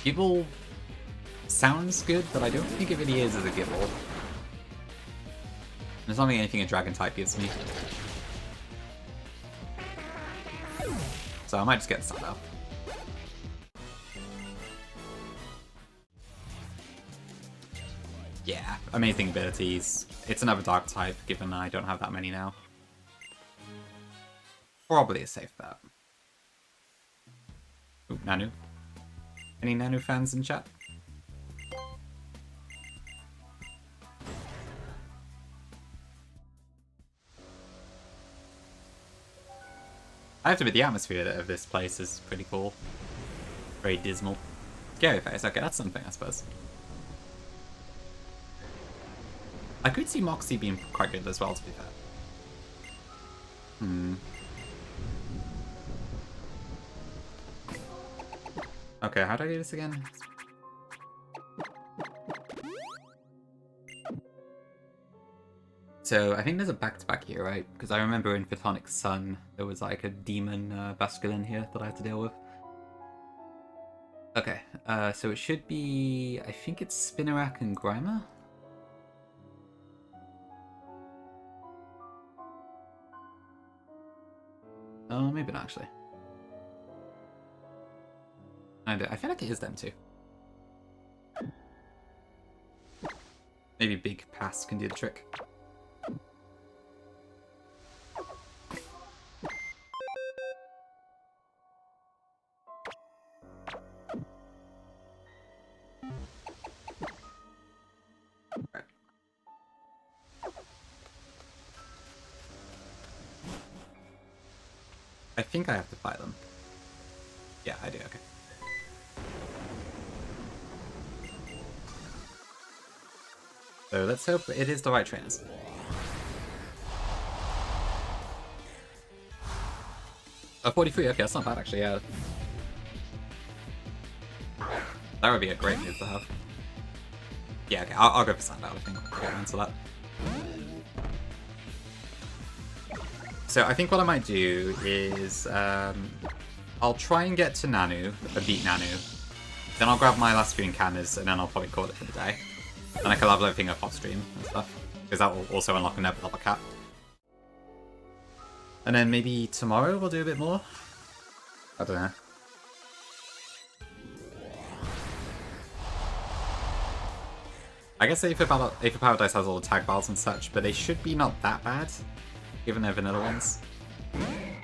Gible sounds good, but I don't think it really is as a Gible. There's not really anything a Dragon type gives me. So I might just get the Sandile. Yeah, amazing abilities. It's another Dark type, given I don't have that many now. Probably a safe bet. Ooh, Nanu. Any Nanu fans in chat? I have to admit, the atmosphere of this place is pretty cool. Very dismal. Scary face, okay, that's something, I suppose. I could see Moxie being quite good as well, to be fair. Okay, how do I do this again? So, I think there's a back-to-back here, right? Because I remember in Photonic Sun, there was like a demon Basculin here that I had to deal with. Okay, so it should be... I think it's Spinarak and Grimer? Oh, maybe not, actually. I feel like it is them too. Maybe Big Pass can do the trick. Right. I think I have to fight them. Yeah, I do, okay. So let's hope it is the right trainers. Oh, 43, okay, that's not bad actually, yeah. That would be a great move to have. Yeah, okay, I'll go for Sandile, I think. I'll get into that. So I think what I might do is I'll try and get to Nanu, beat Nanu. Then I'll grab my last few encounters and then I'll probably call it for the day. And I can level everything up off stream and stuff. Because that will also unlock another level cap. And then maybe tomorrow we'll do a bit more? I don't know. I guess Aether Paradise has all the tag battles and such, but they should be not that bad, given they're vanilla ones. And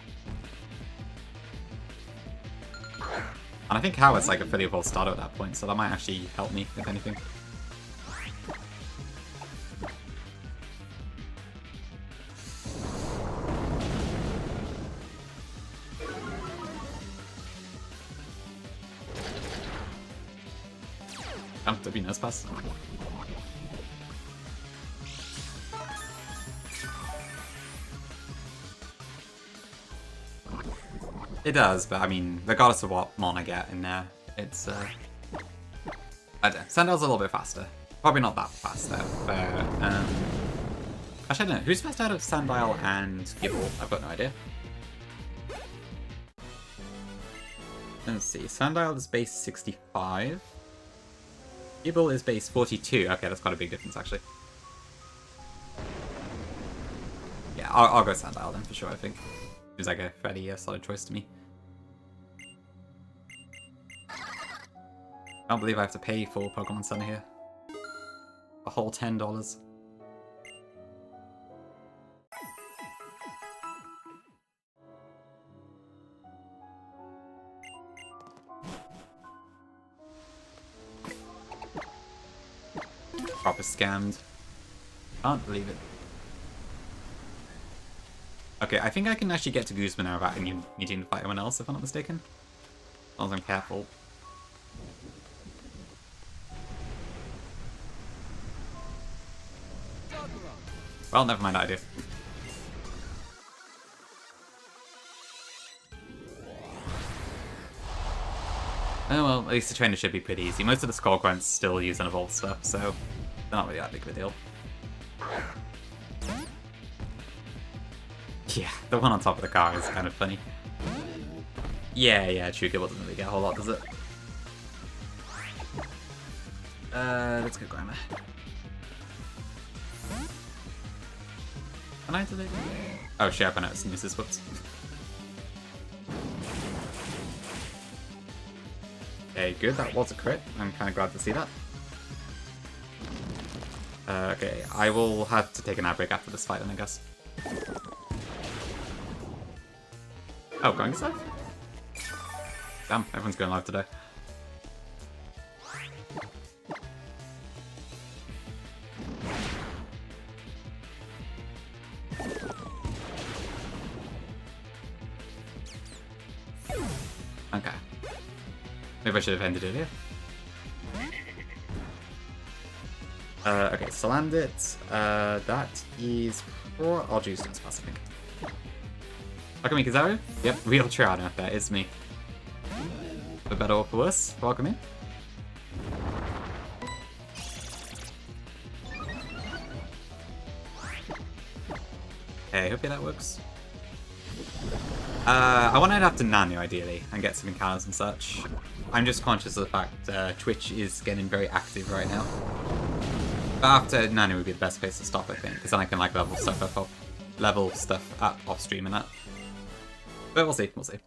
I think Howard's like a fully evolved starter at that point, so that might actually help me, if anything. Oh, there'd be no pass. It does, but I mean, regardless of what mon I get in there, it's, I don't know. Sandile's a little bit faster. Probably not that fast, though, but, actually, I don't know. Who's fast out of Sandile and Gible? I've got no idea. Let's see. Sandile is base 65. Gible is base 42. Okay, that's quite a big difference, actually. Yeah, I'll go Sandile then, for sure, I think. Seems like a fairly solid choice to me. I don't believe I have to pay for Pokemon Center here. A whole $10. Proper scammed. Can't believe it. Okay, I think I can actually get to Guzman now without needing to fight anyone else, if I'm not mistaken. As long as I'm careful. Well, never mind that idea. Oh well, at least the trainer should be pretty easy. Most of the Skullgrunts still use unevolved stuff, so They're not really that big of a deal. Yeah, the one on top of the car is kind of funny. Yeah, true. Gibble doesn't really get a whole lot, does it? Let's go Grimer. Can I delete? Oh shit, I noticed Nuzes, whoops. Okay, good, that was a crit. I'm kind of glad to see that. Okay, I will have to take an ad break after this fight then, I guess. Oh, going live? Damn, everyone's going live today. Okay. Maybe I should have ended it here. Okay, Salandit. That is for I'll use this pass, I think. Welcome, Kizaru. Yep, real Triana. That is me. For better or for worse, welcome in. Okay, hopefully that works. I want to head after Nanu, ideally, and get some encounters and such. I'm just conscious of the fact Twitch is getting very active right now. But after Nanu would be the best place to stop, I think, because then I can like level stuff up off stream and that. But we'll see, we'll see.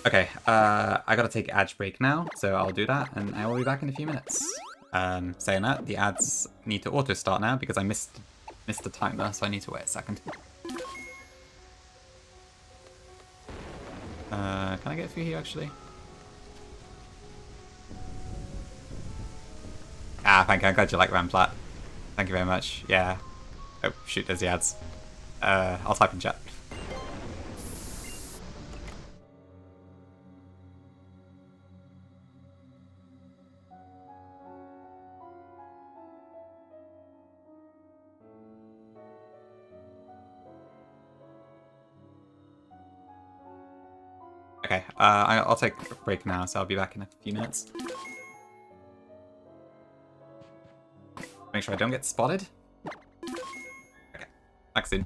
Okay, I gotta take an ad break now, so I'll do that, and I will be back in a few minutes. Saying that, the ads need to auto start now because I missed the timer, so I need to wait a second. Can I get through here actually? Ah, thank you. I'm glad you like Ramplat. Thank you very much. Yeah. Oh, shoot, there's the ads. I'll type in chat. Okay, I'll take a break now, so I'll be back in a few minutes. Make sure I don't get spotted. Okay, back soon.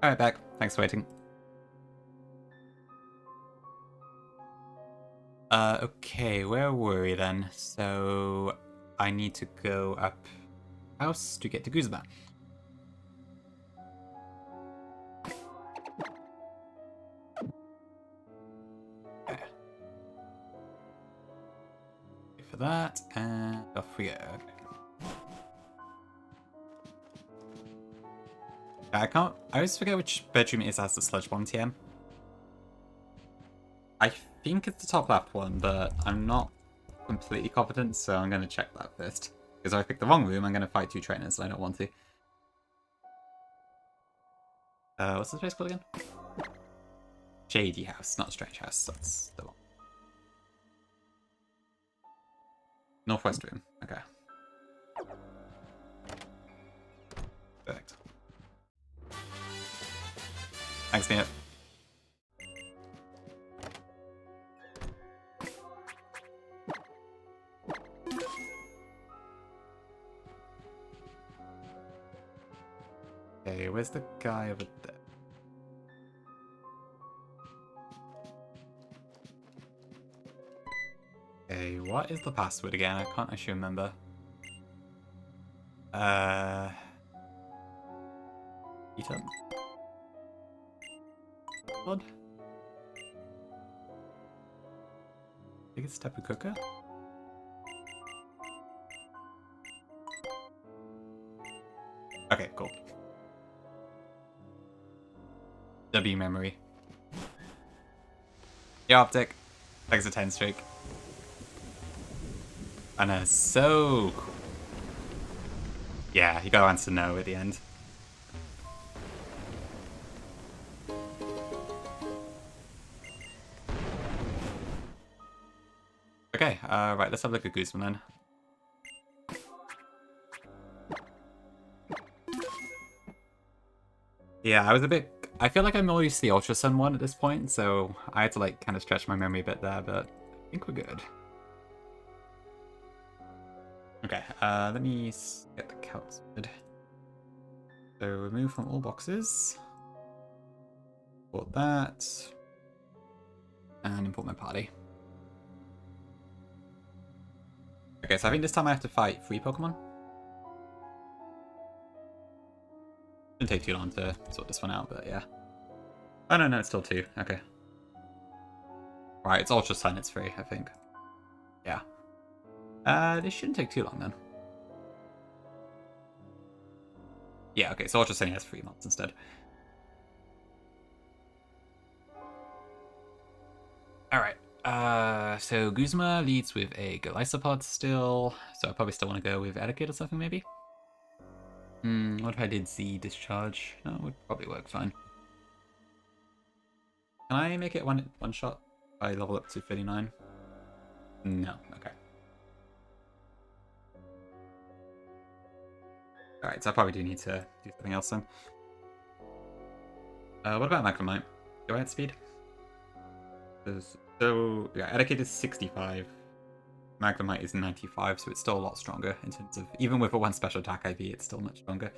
Alright, back. Thanks for waiting. Okay, where were we then? So, I need to go up house to get to Guzma. Okay. Wait for that, and off we go. I always forget which bedroom it is as the sludge bomb TM. I think it's the top left one, but I'm not completely confident, so I'm going to check that first. Because if I pick the wrong room, I'm going to fight 2 trainers, and I don't want to. What's this place called again? Shady House, not Strange House. That's the one. Northwest room. Okay. Perfect. Thanks, Mia. Okay, where's the guy over there? Okay, what is the password again? I can't actually remember. Eat up. Blood? Biggest step of cooker? Okay, cool. W memory. Yeah, optic. Thanks a 10 streak. And so cool. Yeah, you gotta answer no at the end. Okay, right, let's have a look at Guzman then. Yeah, I feel like I'm more used to the Ultra Sun one at this point, so I had to like kind of stretch my memory a bit there, but I think we're good. Okay, let me get the count sorted. So remove from all boxes. Import that. And import my party. Okay, so I think this time I have to fight 3 Pokemon. Shouldn't take too long to sort this one out, but yeah. Oh no, it's still 2. Okay. Right, it's Ultra Sun, it's 3, I think. Yeah. This shouldn't take too long then. Yeah, okay, so Ultra Sun has 3 months instead. Alright, so Guzma leads with a Golisopod still, so I probably still want to go with Etiquette or something maybe? What if I did Z Discharge? No, it would probably work fine. Can I make it one shot if I level up to 39? No, okay. Alright, so I probably do need to do something else then. What about Magnemite? Do I add speed? So, yeah, Etiquette is 65. Magnemite is 95, so it's still a lot stronger in terms of... Even with a 1 special attack IV, it's still much stronger.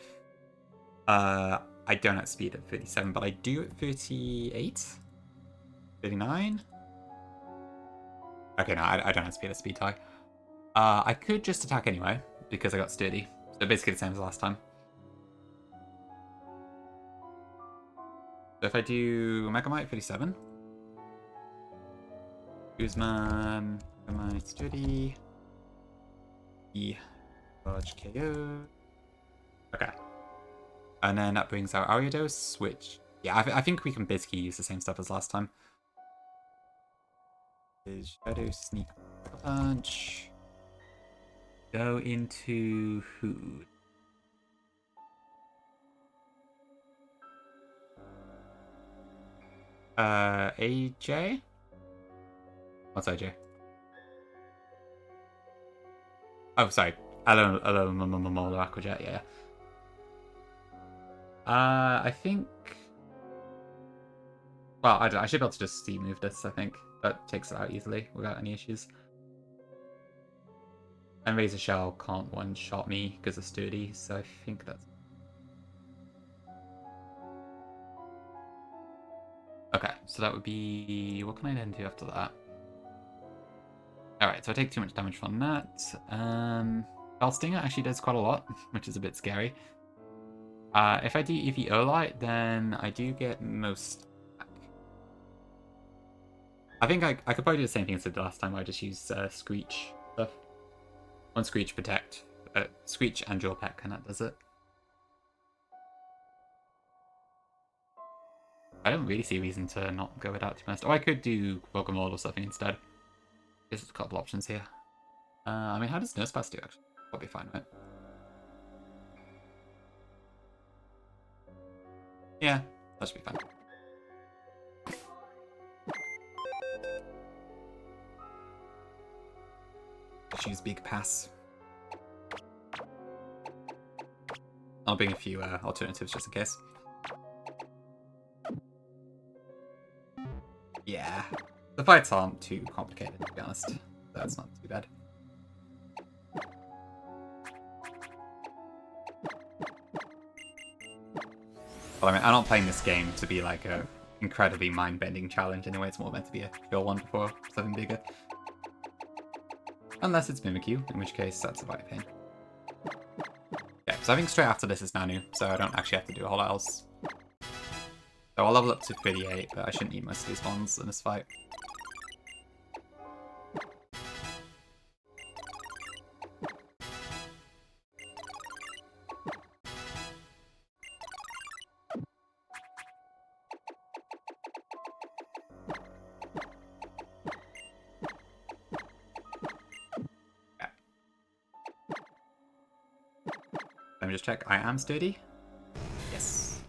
I don't have speed at 37, but I do at 38? 39? Okay, no, I don't have speed at speed tie. I could just attack anyway, because I got sturdy. So basically the same as last time. So if I do Megamite 37. Guzman, Megamite sturdy. Large KO. Okay. And then that brings out Ariados, which... Yeah, I think we can basically use the same stuff as last time. Is Shadow Sneak Punch. Go into who? AJ? What's AJ? Oh, sorry. Hello, Aquajet, yeah. I think... Well, I should be able to just steam move this, I think. That takes it out easily, without any issues. And Razor Shell can't one-shot me because of sturdy, so I think that's... Okay, so that would be... What can I then do after that? Alright, so I take too much damage from that. Bell Stinger actually does quite a lot, which is a bit scary. If I do EV Olite, then I do get most back. I think I could probably do the same thing as I did last time. I just use Screech stuff. One Screech Protect. Screech and Jaw Peck, and that does it. I don't really see a reason to not go with that, to be honest. Or I could do Welcome Lord or something instead. There's a couple options here. I mean, how does Nurse Pass do, actually? Probably fine, right? Yeah, that should be fine. Choose Big Pass. I'll bring a few alternatives just in case. Yeah, the fights aren't too complicated, to be honest. That's not too bad. Well, I mean, I'm not playing this game to be like a incredibly mind-bending challenge anyway. It's more meant to be a chill one before something bigger. Unless it's Mimikyu, in which case that's a bit of pain. Yeah, so I think straight after this is Nanu, so I don't actually have to do a whole lot else. So I'll level up to 38, but I shouldn't need most of these ones in this fight. Let me just check. I am sturdy. Yes.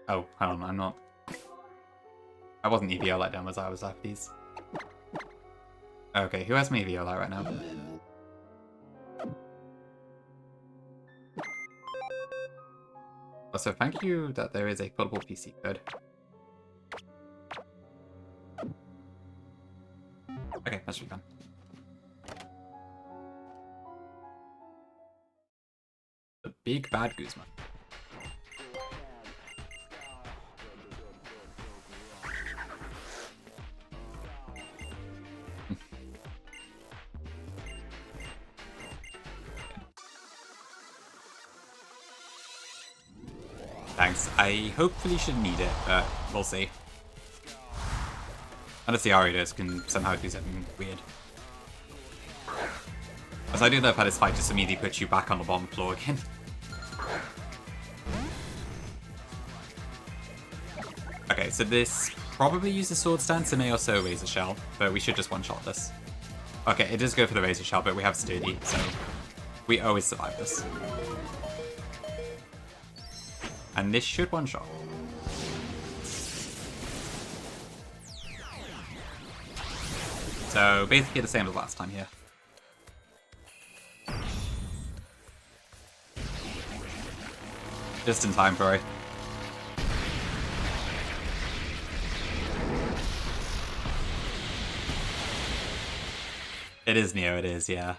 Oh, hold on, I'm not. I wasn't EVO like down as I was after these. Okay, who has my EVO like right now? Also, thank you that there is a portable PC code. Okay, that should be fun. The big bad Guzman. Thanks. I hopefully should need it, but we'll see. Unless the Aridos can somehow do something weird. As I do love how this fight just immediately puts you back on the bottom floor again. Okay, so this probably uses Sword Stance, it may also Razor Shell, but we should just one-shot this. Okay, it does go for the Razor Shell, but we have Sturdy, so we always survive this. And this should one-shot. So basically the same as last time here. Just in time for it. It is Neo, it is, yeah.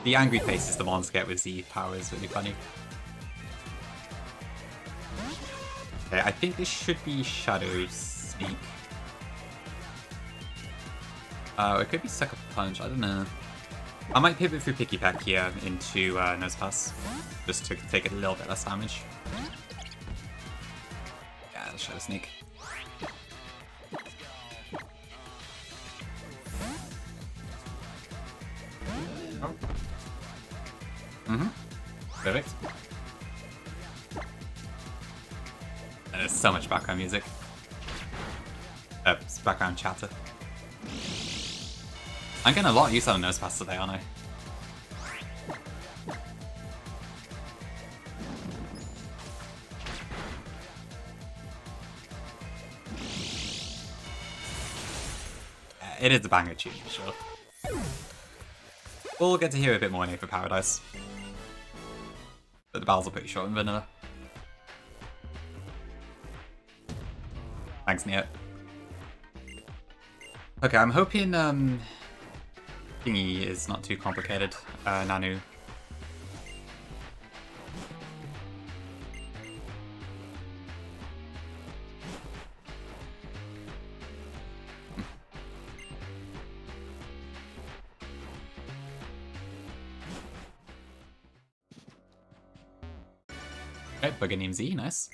The angry faces the monsters get with Z power is really funny. Okay, I think this should be Shadow Sneak. It could be Sucker Punch, I don't know. I might pivot through Picky Peck here into Nose Pass, just to take a little bit less damage. Yeah, Shadow Sneak. Oh. Perfect. And there's so much background music. Background chatter. I'm getting a lot of use out of Nose Pass today, aren't I? It is a banger tune, for sure. We'll get to hear a bit more in Ape for Paradise. But the battles are pretty short in vanilla. Thanks, Neo. Okay, I'm hoping thingy is not too complicated. Nanu. Okay, Buganium Z, nice.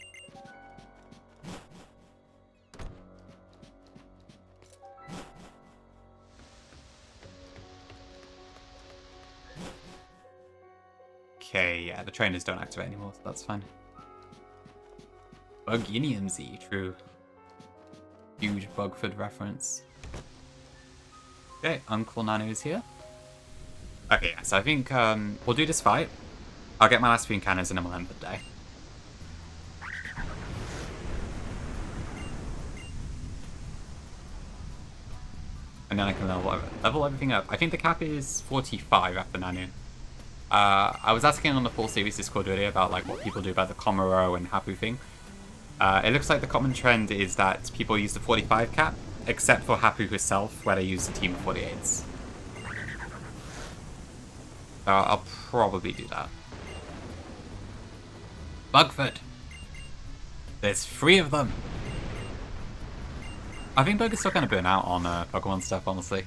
Okay, yeah, the trainers don't activate anymore, so that's fine. Buganium Z, true. Huge Bugford reference. Okay, Uncle Nanu is here. Okay, yeah, so I think we'll do this fight. I'll get my last few encounters and then we'll end the day. And then I can level everything up. I think the cap is 45 after Nanu. I was asking on the full series Discord earlier about like what people do about the Komuro and Hapu thing. It looks like the common trend is that people use the 45 cap, except for Hapu herself, where they use the team of 48s. I'll probably do that. Bugford! There's 3 of them! I think Bug is still kind of burnt out on Pokemon stuff, honestly.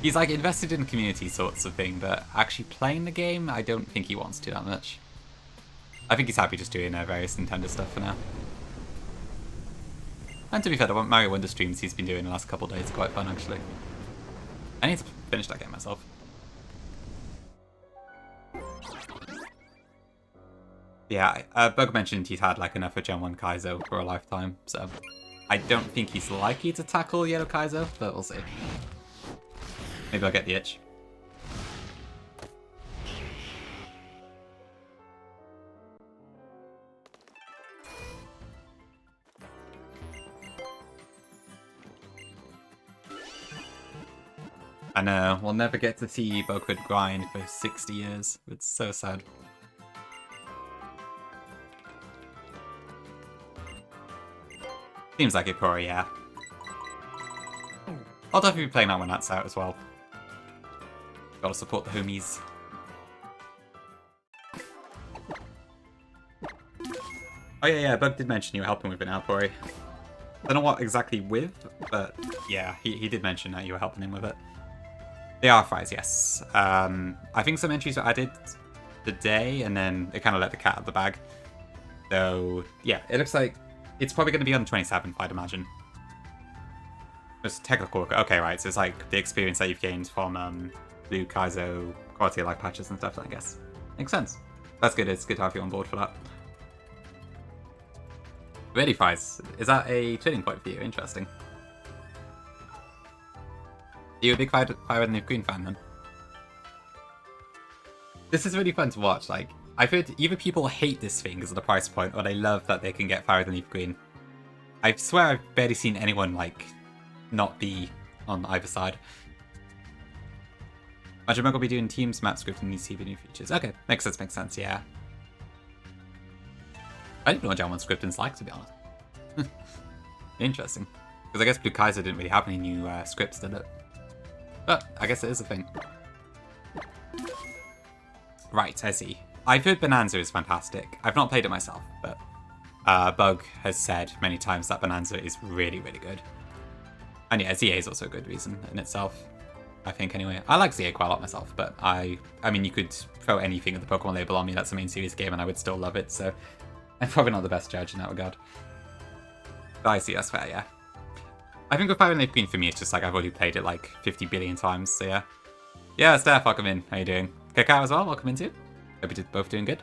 He's like invested in the community sorts of thing, but actually playing the game, I don't think he wants to that much. I think he's happy just doing various Nintendo stuff for now. And to be fair, the Mario Wonder streams he's been doing the last couple of days are quite fun, actually. I need to finish that game myself. Yeah, Bug mentioned he's had like enough of Gen 1 Kaizo for a lifetime, so I don't think he's likely to tackle Yellow Kaizo, but we'll see. Maybe I'll get the itch. I know, we'll never get to see Bugford grind for 60 years. It's so sad. Seems like it, Corey, yeah. I'll definitely be playing that when that's out as well. Gotta support the homies. Oh yeah, Bug did mention you were helping with it now, Corey. I don't know what exactly with, but yeah, he did mention that you were helping him with it. They are fries, yes. I think some entries were added today, and then it kind of let the cat out of the bag. So yeah, it looks like it's probably going to be on the 27th, I'd imagine. Just technical. Okay, right. So it's like the experience that you've gained from Blue Kaizo quality of life patches and stuff, I guess. Makes sense. That's good. It's good to have you on board for that. Ready, Fries. Is that a turning point for you? Interesting. Are you a big Fire Red and Leaf Green fan, then? This is really fun to watch. Like, I've heard either people hate this thing because of the price point, or they love that they can get Fire Red and Leaf Green. I swear I've barely seen anyone, like, not be on either side. Imagine Mug will be doing Teams map script and these TV new features. Okay, makes sense, yeah. I didn't know what Gen 1 scripting's like, to be honest. Interesting. Because I guess Blue Kaiser didn't really have any new scripts, did it? But I guess it is a thing. Right, I see. I've heard Bonanza is fantastic. I've not played it myself, but Bug has said many times that Bonanza is really, really good. And yeah, ZA is also a good reason in itself, I think, anyway. I like ZA quite a lot myself, but I mean, you could throw anything with the Pokemon label on me that's a main series game and I would still love it, so I'm probably not the best judge in that regard. But I see, that's fair, yeah. I think with Fire and Leaf Green for me, it's just like I've already played it like 50 billion times, so yeah. Yeah, Steph, welcome in. How you doing? Kakao as well, welcome in too. Hope you're both doing good.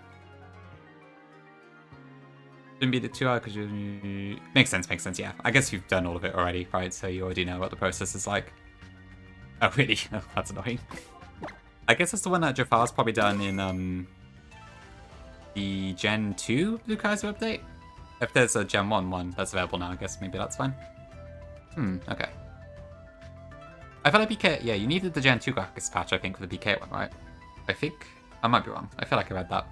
Didn't beat it 2 hours because you... Makes sense, yeah. I guess you've done all of it already, right? So you already know what the process is like. Oh, really? Oh, that's annoying. I guess that's the one that Jafar's probably done in the Gen 2 Blue Kaiser update. If there's a Gen 1 one that's available now, I guess maybe that's fine. Okay. I feel like BK... Yeah, you needed the Gen 2 graphics patch, I think, for the BK one, right? I think? I might be wrong. I feel like I read that.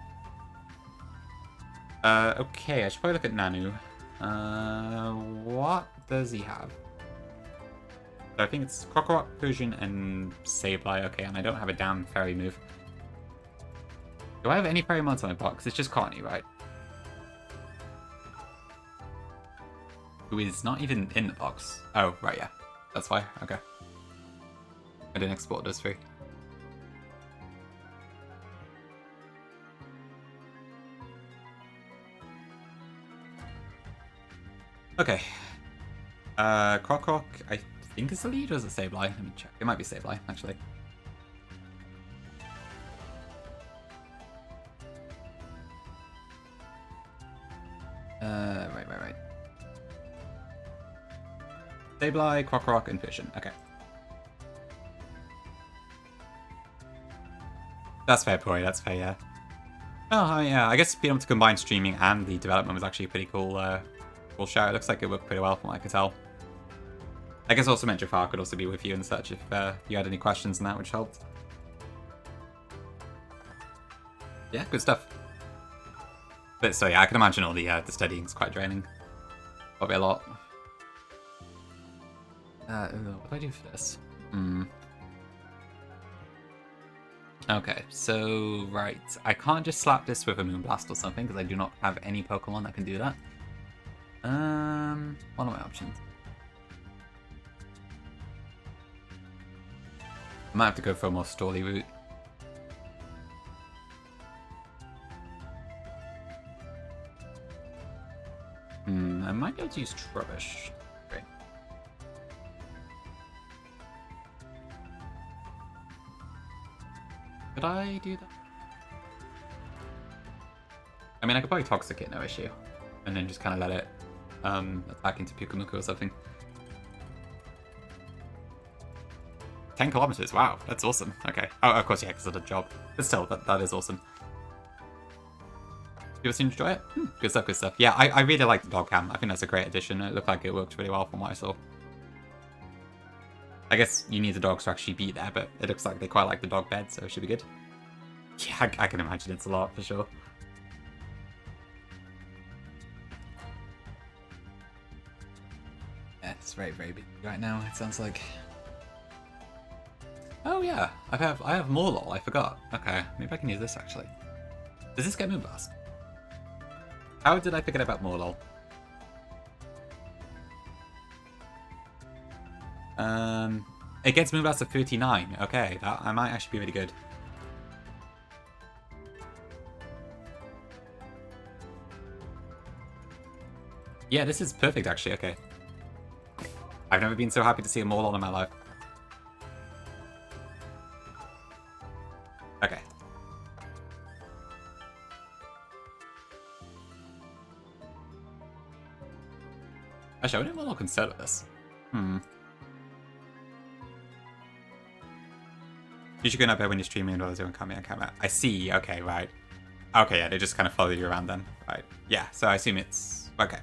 Okay, I should probably look at Nanu. What does he have? So I think it's Crocodile, Persian, and Sableye. Okay, and I don't have a damn fairy move. Do I have any fairy mods on my box? It's just Connie, right? Who is not even in the box. Oh, right, yeah. That's why. Okay. I didn't export those three. Okay. Croc, I think is the lead, or is it Sableye? Let me check. It might be Sableye, actually. Right. Sableye, Croc, and Fission. Okay. That's fair, Pori. That's fair, yeah. Oh, yeah. I guess being able to combine streaming and the development was actually a pretty cool, cool shout. It looks like it worked pretty well from what I could tell. I guess also meant Jafar could also be with you and such if you had any questions and that, which helped. Yeah, good stuff. But so yeah, I can imagine all the studying's quite draining. Probably a lot. What do I do for this? Okay, so right, I can't just slap this with a Moonblast or something because I do not have any Pokemon that can do that. What are my options? I might have to go for a more stally route. I might be able to use Trubbish. Great. Could I do that? I mean, I could probably Toxic it, no issue. And then just kind of let it attack into Pyukumuku or something. 10 kilometers, wow, that's awesome. Okay. Oh, of course, yeah, because of the job. But still, that is awesome. People seem to enjoy it? Good stuff, good stuff. Yeah, I really like the dog cam. I think that's a great addition. It looked like it worked really well from what I saw. I guess you need the dogs to actually be there, but it looks like they quite like the dog bed, so it should be good. Yeah, I can imagine it's a lot, for sure. Yeah, it's very, very big right now, it sounds like. Oh yeah, I have more lol, I forgot. Okay, maybe I can use this actually. Does this get Moonblast? How did I forget about more lol? It gets Moonblast at 39. Okay, that might actually be really good. Yeah, this is perfect actually, okay. I've never been so happy to see a Morlul in my life. Okay. Actually, I wouldn't Morlul consider this. You should go up there when you're streaming and others doing coming on camera. I see, okay, right. Okay, yeah, they just kind of follow you around then. Right. Yeah, so I assume it's... Okay.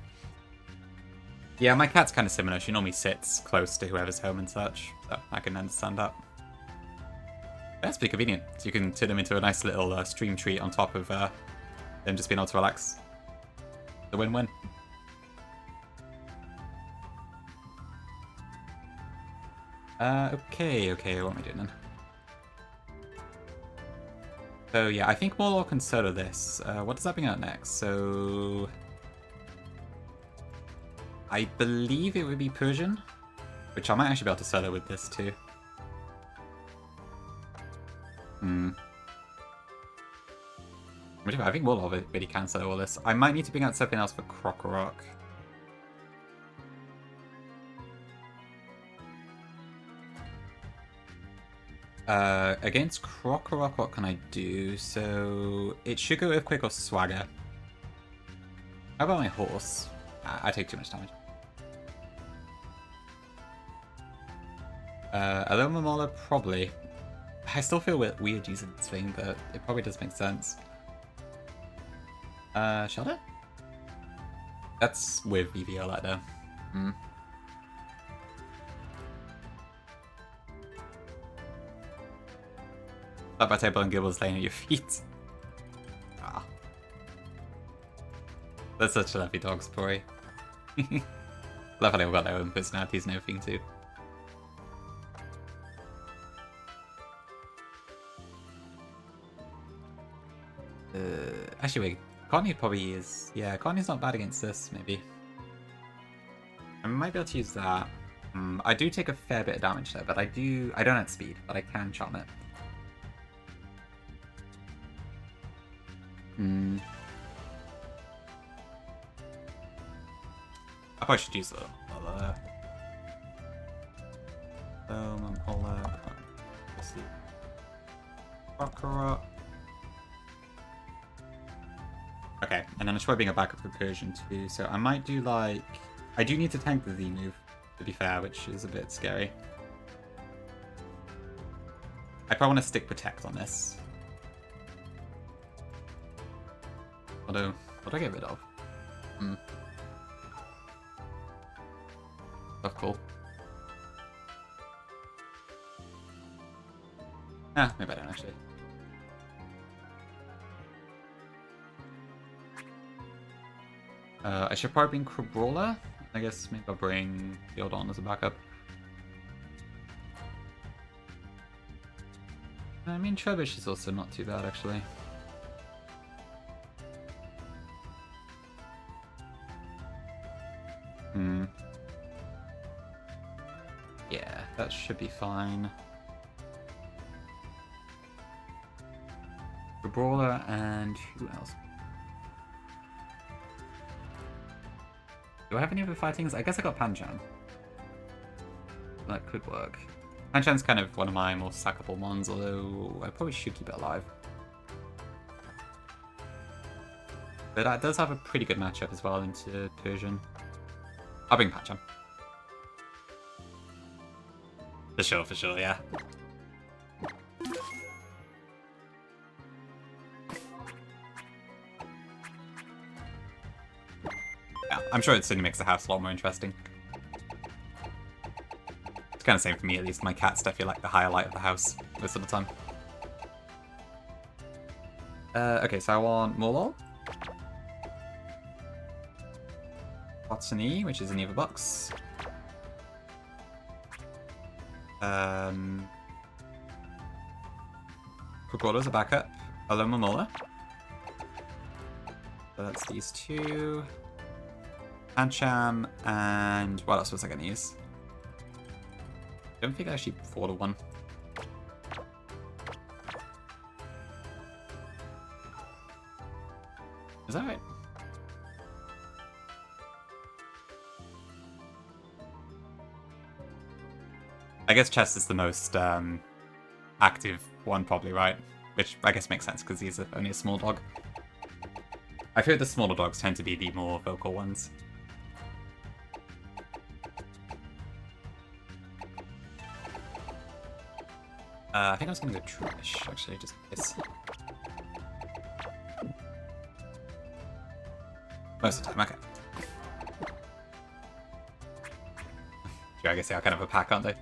Yeah, my cat's kind of similar. She normally sits close to whoever's home and such, so I can understand that. That's pretty convenient. So you can turn them into a nice little stream treat on top of them just being able to relax. The win-win. Okay, what am I doing then? So yeah, I think Morlul can solo this. What does that bring out next? So... I believe it would be Persian, which I might actually be able to solo with this too. I think Morlul really can solo all this. I might need to bring out something else for Krokorok. Against Krokorok, what can I do? So it should go Earthquake or Swagger. How about my horse? I take too much damage. Aloma Mola, probably. I still feel weird using this thing, but it probably does make sense. Shelter? That's with Violet though. That by table and Gibble's laying at your feet. Ah. They're such lovely dogs, Pori. Love how they've got their own personalities and everything too. Actually, wait. Connie probably is... Yeah, Connie's not bad against this, maybe. I might be able to use that. I do take a fair bit of damage there, but I don't have speed, but I can charm it. I probably should use the let's see. Baccarat. Okay, and then I should probably being a backup for Persian too, so I might do like... I do need to tank the Z move, to be fair, which is a bit scary. I probably want to stick Protect on this. Although, what do I get rid of? That's cool. Ah, maybe I don't actually. I should probably bring Crabrawler. I guess maybe I'll bring Theodon as a backup. I mean, Trubbish is also not too bad, actually. Yeah, that should be fine. Brawler and who else? Do I have any other fightings? I guess I got Panchan. That could work. Panchan's kind of one of my more sackable mons, although I probably should keep it alive. But that does have a pretty good matchup as well into Persian. I'll bring Panchan. For sure, yeah. Yeah, I'm sure it certainly makes the house a lot more interesting. It's kind of the same for me, at least. My cats, I feel like the highlight of the house most of the time. Okay, so I want Morlul. Botany, which is in the other box. Kukoro's a backup. Ula'ula Mola. So that's these two. Pancham, and what else was I going to use? I don't think I actually thought of one. Is that right? I guess Chess is the most active one, probably, right? Which I guess makes sense because he's only a small dog. I've heard the smaller dogs tend to be the more vocal ones. I think I was going to go Trash, actually, just this. Most of the time, okay. Yeah, I guess they are kind of a pack, aren't they?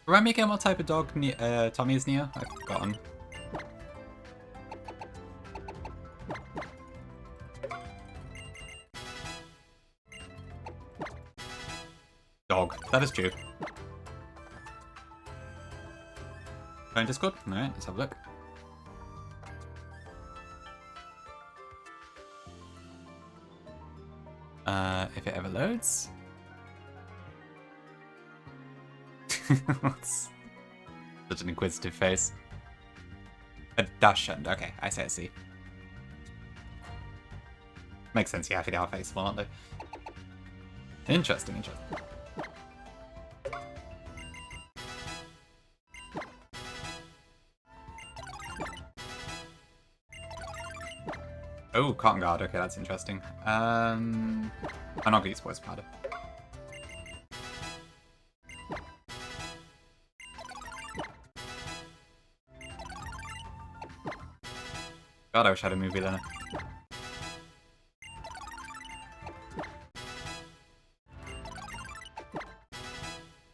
Remind me again what type of dog Tommy is, Neo? I've forgotten. Dog. That is true. Phone Discord? Alright, let's have a look. If it ever loads. What's such an inquisitive face? A Dachshund. Okay, I see. Makes sense, yeah, they are faceable, aren't they? Interesting. Oh, Cotton Guard. Okay, that's interesting. I'm not gonna use Poison Powder. God, I wish I had a movie then.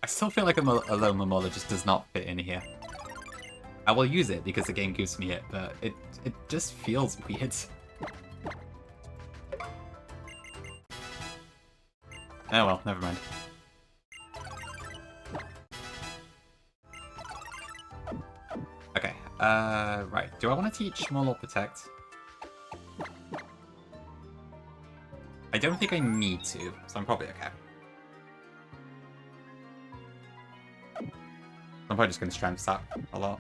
I still feel like a Ula'ula Mola just does not fit in here. I will use it because the game gives me it, but it just feels weird. Oh well, never mind. Okay, right. Do I want to teach Morlul Protect? I don't think I need to, so I'm probably okay. I'm probably just going to strength sap a lot.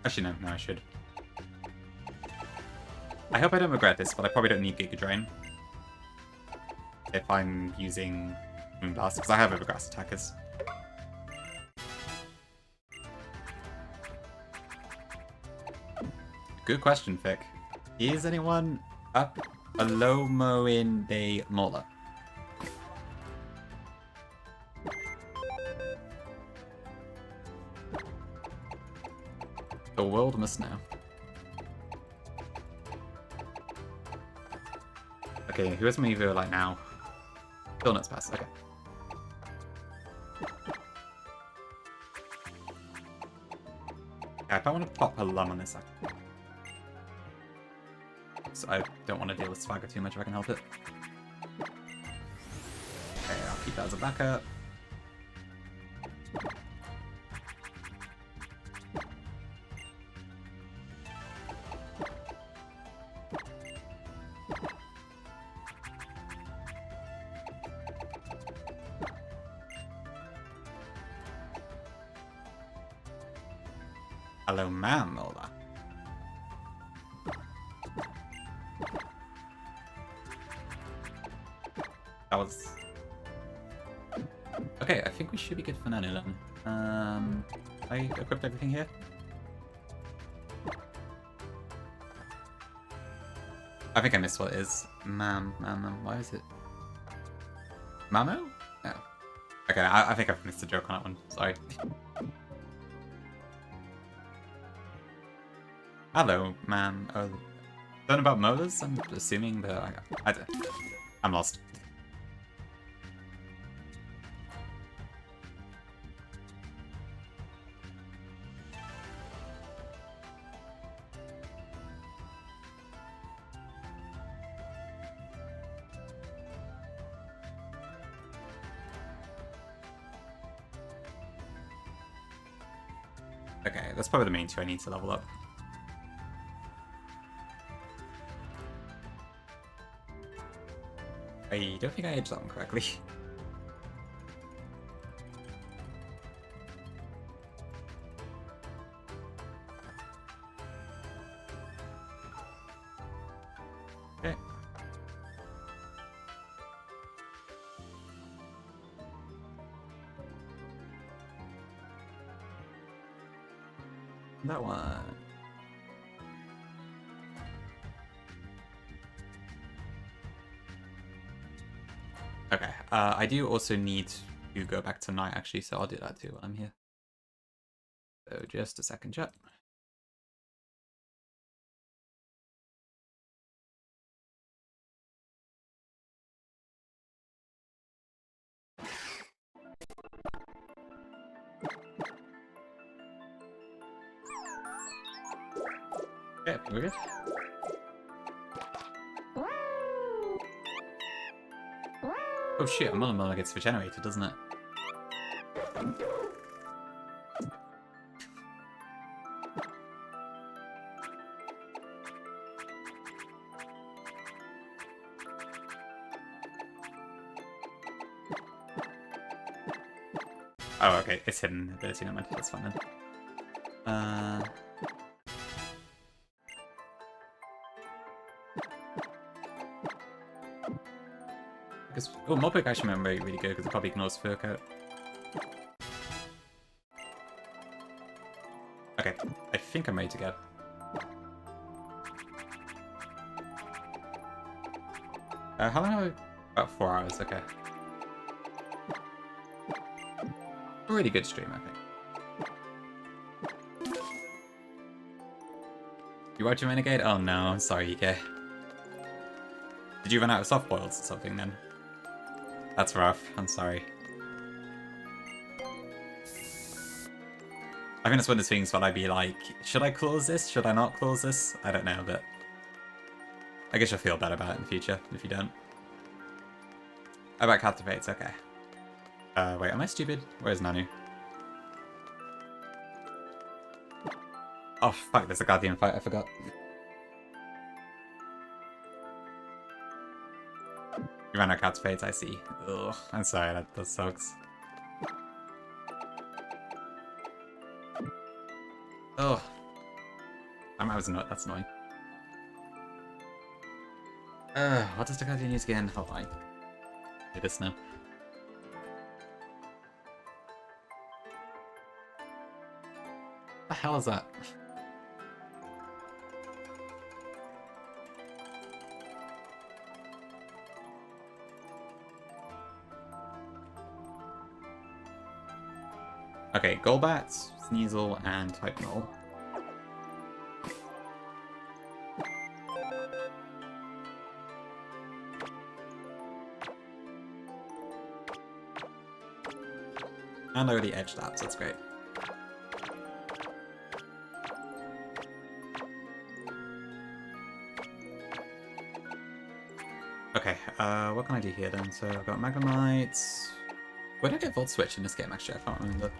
Actually, no, I should. I hope I don't regret this, but I probably don't need Giga Drain if I'm using Moonblast, because I have Overgrass attackers. Good question, Vic. Is anyone up Alomo in de Mola? The world must know. Okay, who is my Evo like now? Still nuts pass, okay. Yeah, if I want to pop a lum on this, I can. So I don't want to deal with Swagger too much if I can help it. Okay, I'll keep that as a backup. Hello, ma'am, Ola. That was... Okay, I think we should be good for now, Nulan. I equipped everything here? I think I missed what it is. Ma'am, why is it? Mamo? No. Okay, I think I've missed a joke on that one. Sorry. Hello, ma'am. Oh, don't know about molars, I'm assuming, but I'm lost. Okay, that's probably the main two I need to level up. I don't think I aged that one correctly. Okay. That one. Okay, I do also need to go back to night actually, so I'll do that too while I'm here. So just a second, chat. Okay, we're good. Oh shit, a Mulla gets regenerated, doesn't it? Oh, okay, it's hidden ability, not meant to, that's fine then. Because, oh, Mopic actually might be really good because it probably ignores Fur Coat. Okay, I think I'm ready to go. How long have I... About 4 hours, okay. A really good stream, I think. You watching Renegade? Oh no, I'm sorry, EK. Did you run out of soft boils or something then? That's rough, I'm sorry. I think that's one of the things where I'd be like, should I close this? Should I not close this? I don't know, but I guess you'll feel better about it in the future if you don't. About Captivates, okay. Wait, am I stupid? Where's Nanu? Oh fuck, there's a Guardian fight, I forgot. You ran out of Captivates, I see. Ugh, I'm sorry, that sucks. Ugh. That's annoying. What does the guy use again? Hold on. Do this now. What the hell is that? Okay, Golbat, Sneasel, and Type Null. And I already edged that, so that's great. Okay, what can I do here then? So I've got Magnemite. Where did I get Volt Switch in this game actually? I can't remember.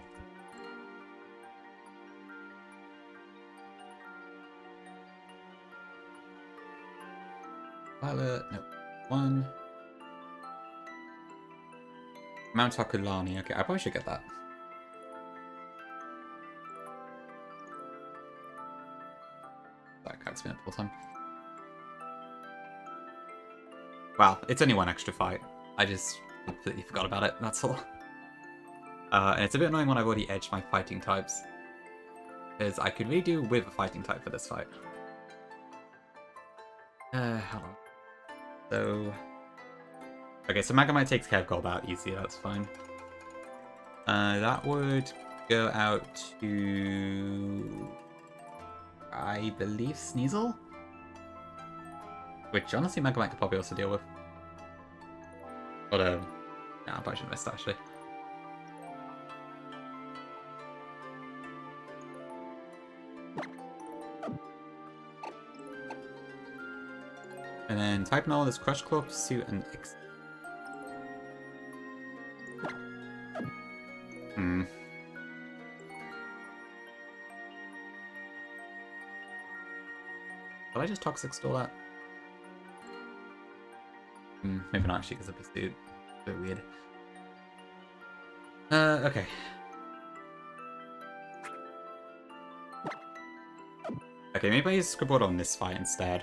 Violet, nope. One. Mount Hakulani, okay, I probably should get that. That cracks me up all the time. Wow, it's only one extra fight. I just completely forgot about it, that's all. And it's a bit annoying when I've already edged my fighting types. Because I could really do with a fighting type for this fight. Hold on. So... Okay, so Magnemite takes care of Golbat easy, that's fine. That would go out to... I believe Sneasel? Which honestly Magnemite could probably also deal with. But nah, I probably should've missed that actually. And then Type Null is Crush Claw, Pursuit, and X. Did I just Toxic Stall that? Maybe not actually because of Pursuit. A bit weird. Okay. Okay, maybe I use Scribbled on this fight instead.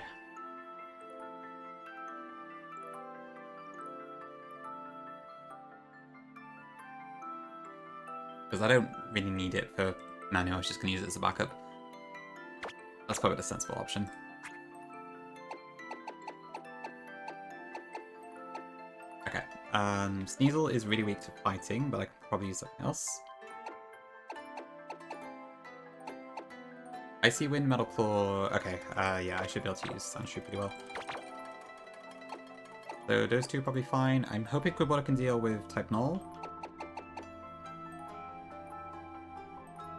Because I don't really need it for manual, I was just going to use it as a backup. That's probably the sensible option. Okay, Sneasel is really weak to fighting, but I could probably use something else. Icy Wind, Metal Claw, okay, yeah, I should be able to use Sandshrew pretty well. So those two are probably fine. I'm hoping Quibbler can deal with Type Null.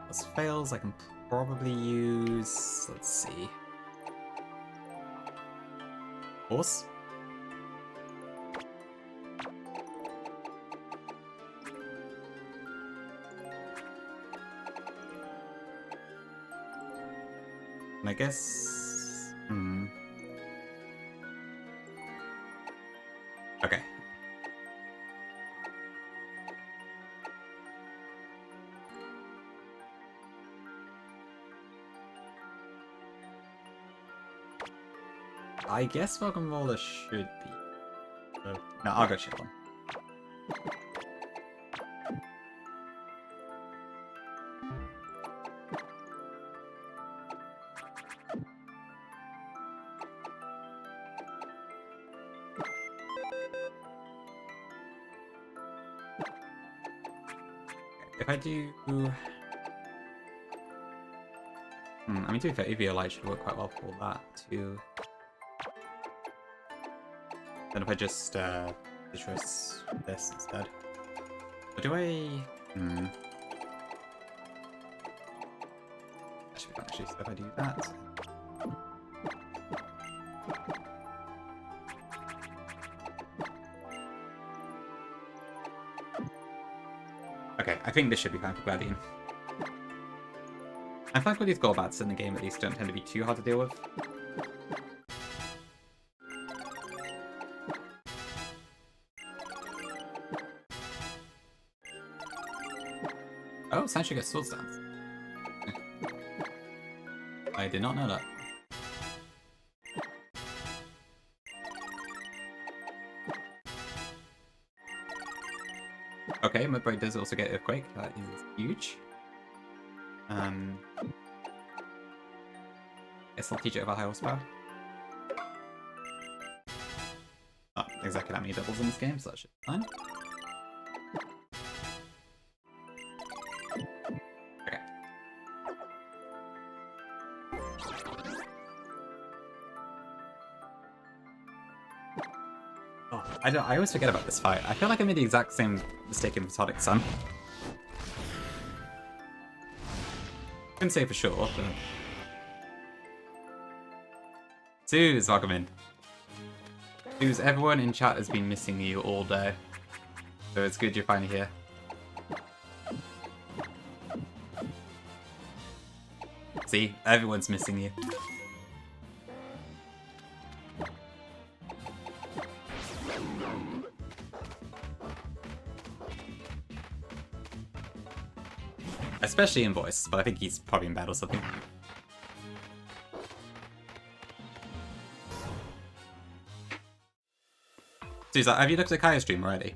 This fails, I can probably use... let's see... Horse? And I guess... Okay. I guess Welcome Roller should be... no, I'll go Chill one. If I do... I mean, to be fair, EV Light should work quite well for that, too. Then if I just, citrus this instead. Or do I... That should be fun, actually, so if I do that... Okay, I think this should be fine for Gladian. I feel like with these Golbats in the game at least don't tend to be too hard to deal with. Oh, Sancho gets Sword Stance. I did not know that. Okay, Mudbray does also get Earthquake. That is huge. Guess I'll teach it about high horsepower. Not exactly that many doubles in this game, so that should be fine. Okay. Oh, I always forget about this fight. I feel like I made the exact same mistake in Metodic Sun. Couldn't say for sure, but... Suze, welcome in. Suze, everyone in chat has been missing you all day. So it's good you're finally here. See? Everyone's missing you. Especially in voice, but I think he's probably in bed or something. Suze, have you looked at Kaya's stream already?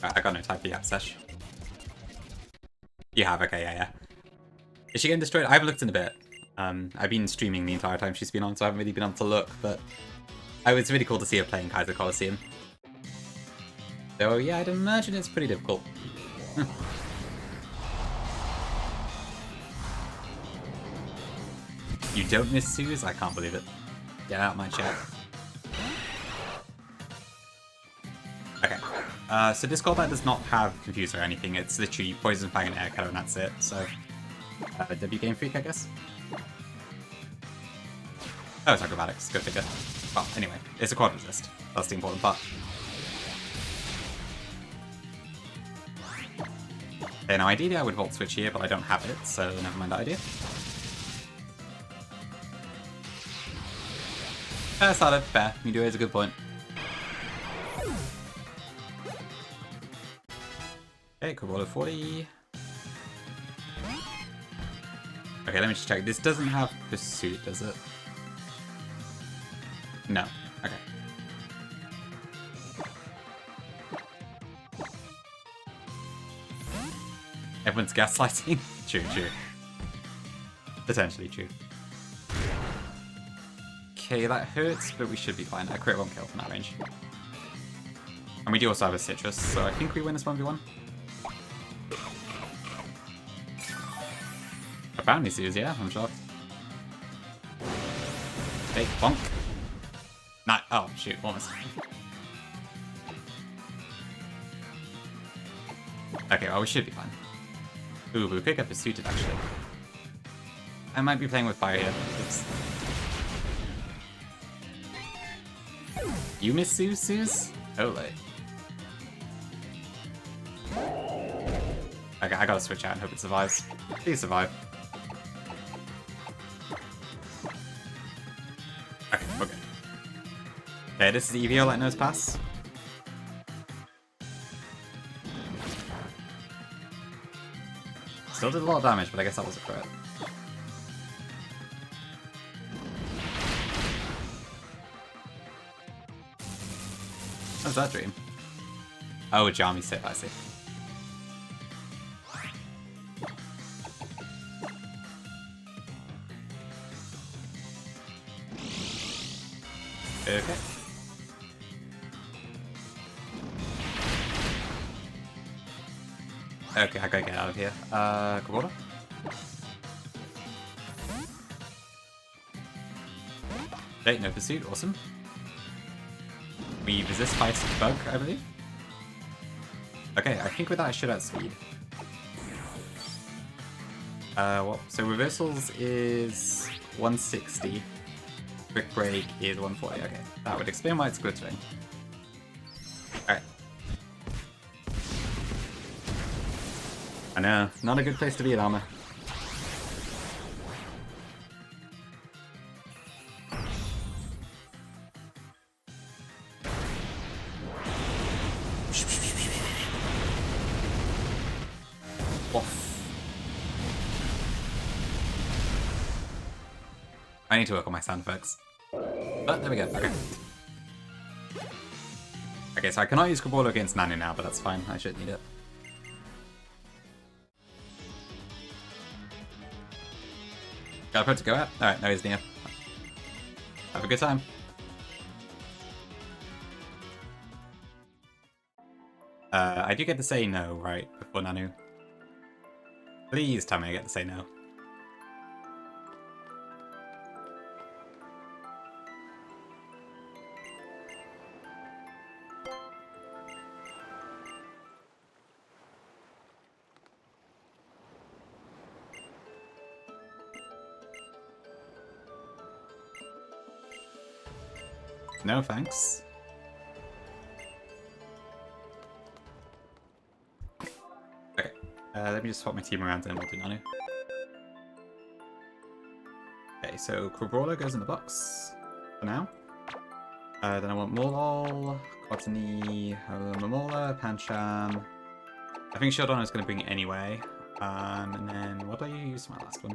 I got no time for the app sesh. You have, okay, yeah. Is she getting destroyed? I haven't looked in a bit. I've been streaming the entire time she's been on, so I haven't really been able to look, but it's really cool to see her playing Kaiser Coliseum. So yeah, I'd imagine it's pretty difficult. You don't miss Suze? I can't believe it. Get out of my chat. Okay. So this combat does not have Confuse or anything. It's literally Poison Fang and Air Cutter and that's it. So, W Game Freak, I guess? Oh, it's acrobatics. Go figure. Well, anyway, it's a quad resist. That's the important part. Okay, now ideally I would Volt Switch here, but I don't have it, so never mind that idea. Fair, solid, fair. You do raise a good point. Okay, cool, roll of 40. Okay, let me just check. This doesn't have Pursuit, does it? No. Okay. Everyone's gaslighting? True. Potentially true. Okay, that hurts, but we should be fine. A crit won't kill from that range. And we do also have a Citrus, so I think we win this 1v1. Apparently Suze, yeah, I'm shocked. Hey, bonk. Nah, oh, shoot, almost. Okay, well, we should be fine. Ooh, but we could get pursuited, actually. I might be playing with fire here. Oops. You miss Suze? Ole. Okay, I gotta switch out and hope it survives. Please survive. Okay, we're good. Okay, this is EVO, let nose pass. Still did a lot of damage, but I guess that was a crit. What's that dream? Oh, a Jami sit, I see. Okay. Okay, I gotta get out of here. Kubota? Okay, no pursuit, awesome. We resist fight bug, I believe. Okay, I think with that I should outspeed. Well, so reversals is 160. Quick break is 140. Okay, that would explain why it's glittering. Alright. I know, not a good place to be in armor. Woof. I need to work on my sound effects. But there we go. Okay. Okay, so I cannot use Crabrawler against Nanu now, but that's fine. I shouldn't need it. Got a pro to go at? Alright, now he's near. Have a good time. I do get to say no, right, before Nanu. Please tell me I get to say no. No thanks. Okay, let me just swap my team around and we'll do Nanu. Okay, so Crabrawler goes in the box for now. Then I want Morlul, Quatini, Momola, Pancham. I think Shieldon is going to bring it anyway. And then what do I use for my last one?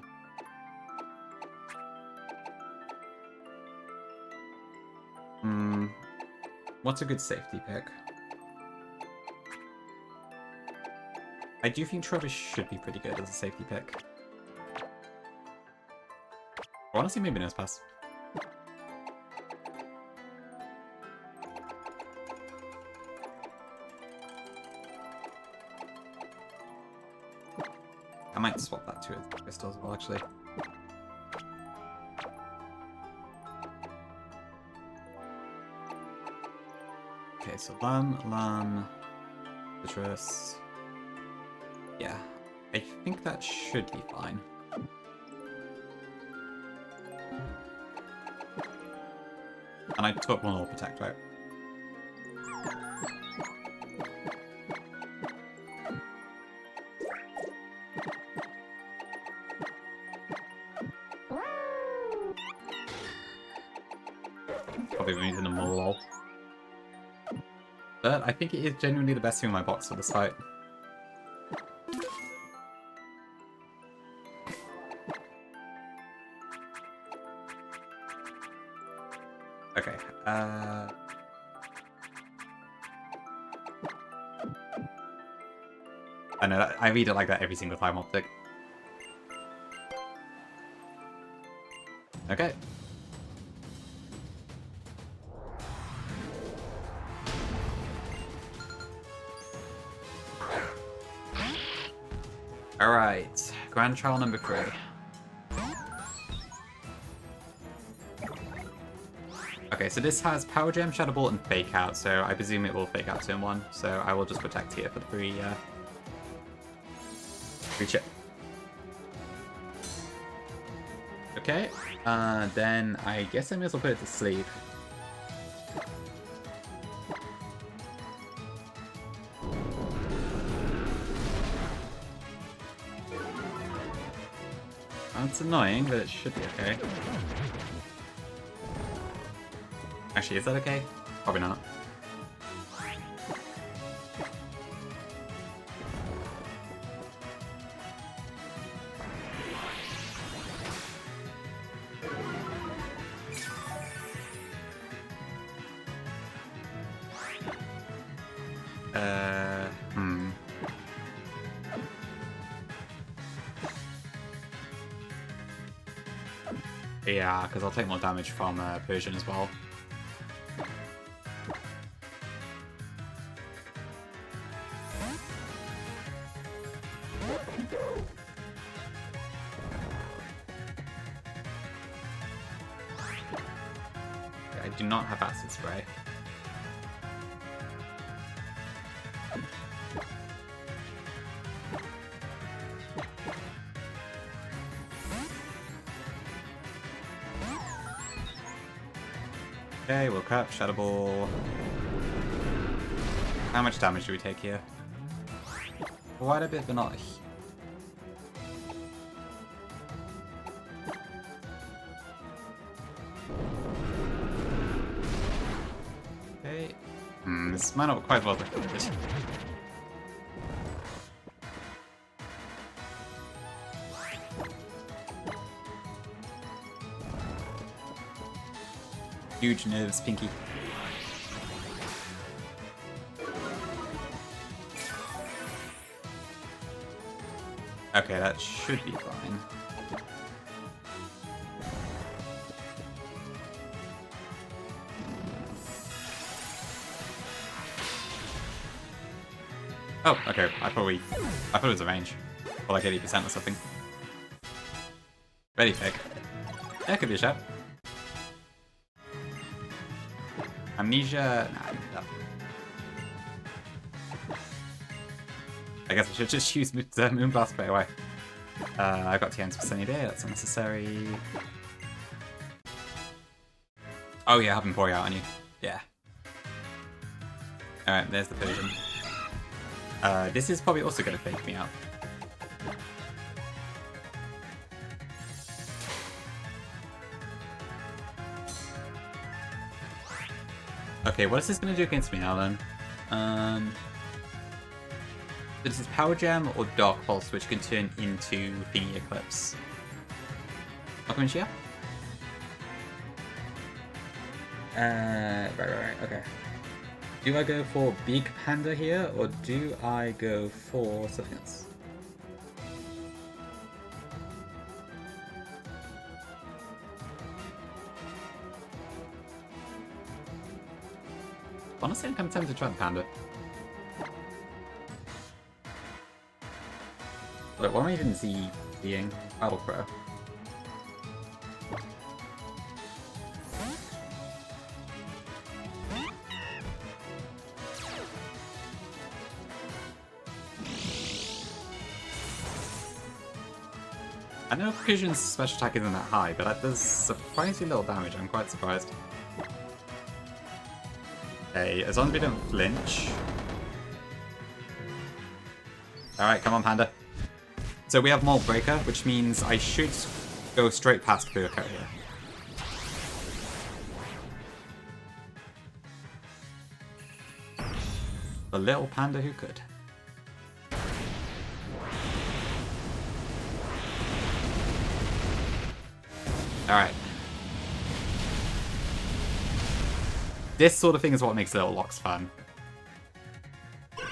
What's a good safety pick? I do think Trubbish should be pretty good as a safety pick. Honestly, maybe Nose Pass. I might swap that to a pistol as well, actually. Okay, so Lam, Citrus. Yeah, I think that should be fine. And I took one all protect, right? Probably using a Molol. But I think it is genuinely the best thing in my box for this fight. Okay, I know, that, I read it like that every single time, Optic. Okay. Alright, grand trial number 3. Okay, so this has Power Gem, Shadow Ball, and Fake Out, so I presume it will Fake Out turn 1, so I will just protect here for the free chip. Okay, then I guess I may as well put it to sleep. That's annoying, but it should be okay. Actually, is that okay? Probably not. Yeah, because I'll take more damage from Persian as well. Okay, I do not have Acid Spray. Okay, we'll cut Shadow Ball. How much damage do we take here? Quite a bit, but not. Okay. This might not quite well be good. Huge nerves, Pinky. Okay, that should be fine. Oh, okay. I thought it was a range. For like 80% or something. Ready pick. That could be a shot. Amnesia. Nah, I didn't do that. I guess I should just use Moonblast straight away. I got TNs for Sunny Day, that's unnecessary. Oh yeah, having Pori out on you. Yeah. Alright, there's the Persian. This is probably also going to fake me out. Okay, what is this going to do against me now then? This is Power Gem or Dark Pulse, which can turn into Thingy Eclipse. Welcome in, Shia. Right, okay. Do I go for Big Panda here, or do I go for something else? Honestly, I'm kind of tempted to try the Panda. Look, what am I even being? Battle Crow. I know Persian's special attack isn't that high, but that does surprisingly little damage. I'm quite surprised. Okay, as long as we don't flinch. Alright, come on, Panda. So we have Mold Breaker, which means I should go straight past Furco here. The little panda who could. Alright. This sort of thing is what makes Little Locks fun. It's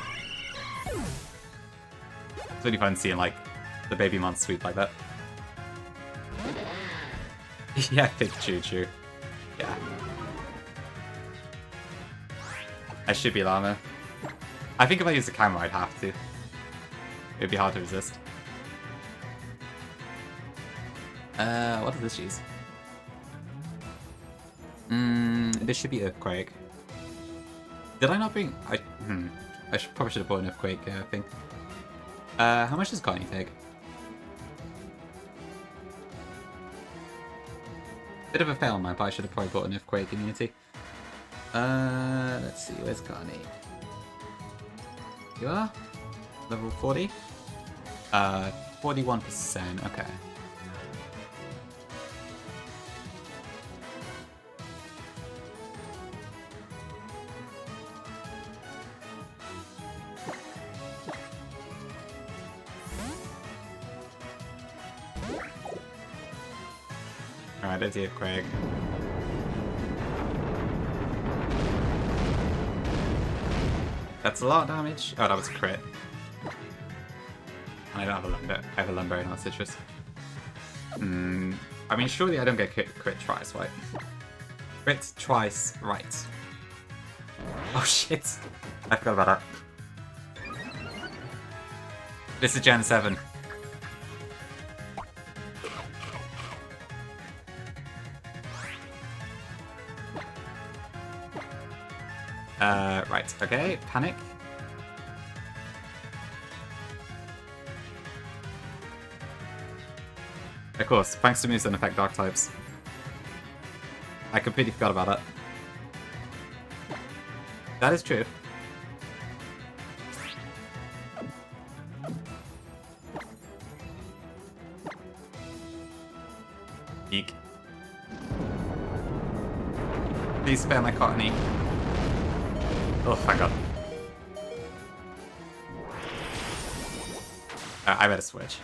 really fun seeing, like, the baby monster sweep like that. Yeah, big choo-choo. Yeah. I should be Llama. I think if I use the camera, I'd have to. It'd be hard to resist. What does this use? This should be Earthquake. Did I not bring... I probably should have bought an Earthquake thing. How much does Connie take? Bit of a fail on my part, I should have probably bought an Earthquake immunity. Let's see, where's Connie? You are? Level 40? 41%, okay. Alright, there's the Earthquake. That's a lot of damage. Oh, that was a crit. And I don't have a lumber. I have a lumber, not citrus. I mean, surely I don't get crit twice, right? Crit twice, right. Oh shit! I forgot about that. This is Gen 7. Right, okay, panic. Of course, thanks to moves that affect dark types. I completely forgot about that. That is true. Eek. Please spare my Cottony. Oh, thank God. I better switch.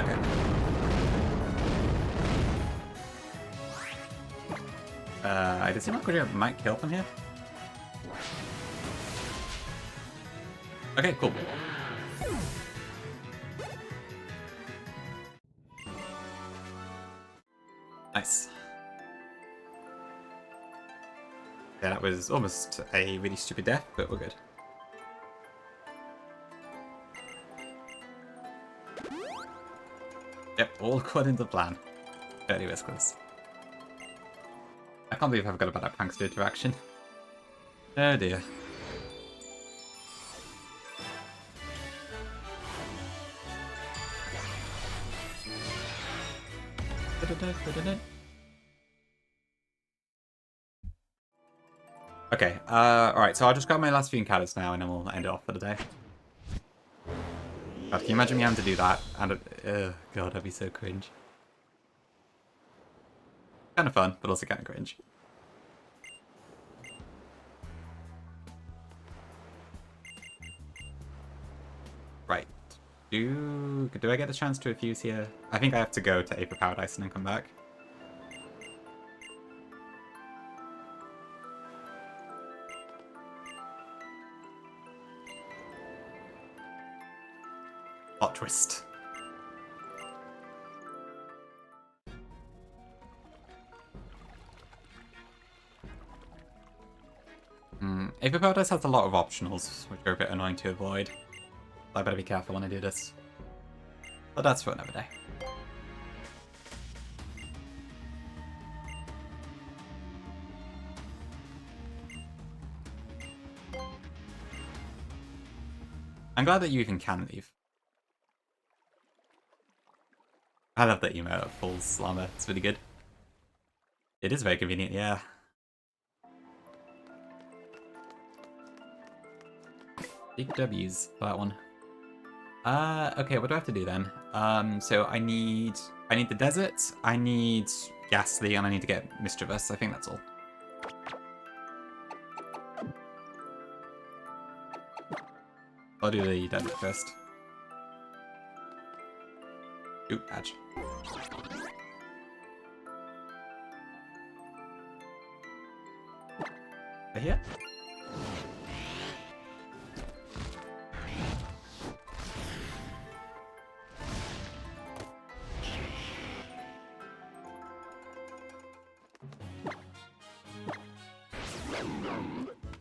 Okay. I did seem like we might kill from here. Okay, cool. Nice. Yeah, that was almost a really stupid death, but we're good. Yep, all according to plan. Fairly riskless. I can't believe I forgot about that prankster interaction. Oh dear. Okay, alright, so I'll just grab my last few encounters now and then we'll end it off for the day. God, can you imagine me having to do that? And, God, that'd be so cringe. Kind of fun, but also kind of cringe. Right. Do I get the chance to refuse here? I think I have to go to Ape of Paradise and then come back. Plot twist. Ape of Paradise has a lot of optionals, which are a bit annoying to avoid. I better be careful when I do this. But that's for another day. I'm glad that you even can leave. I love that emote of full slammer. It's really good. It is very convenient, yeah. Big W's for that one. Okay, what do I have to do then? So I need the desert, I need Ghastly, and I need to get Mischievous. I think that's all. I'll do the desert first. Ooh, badge. Right here?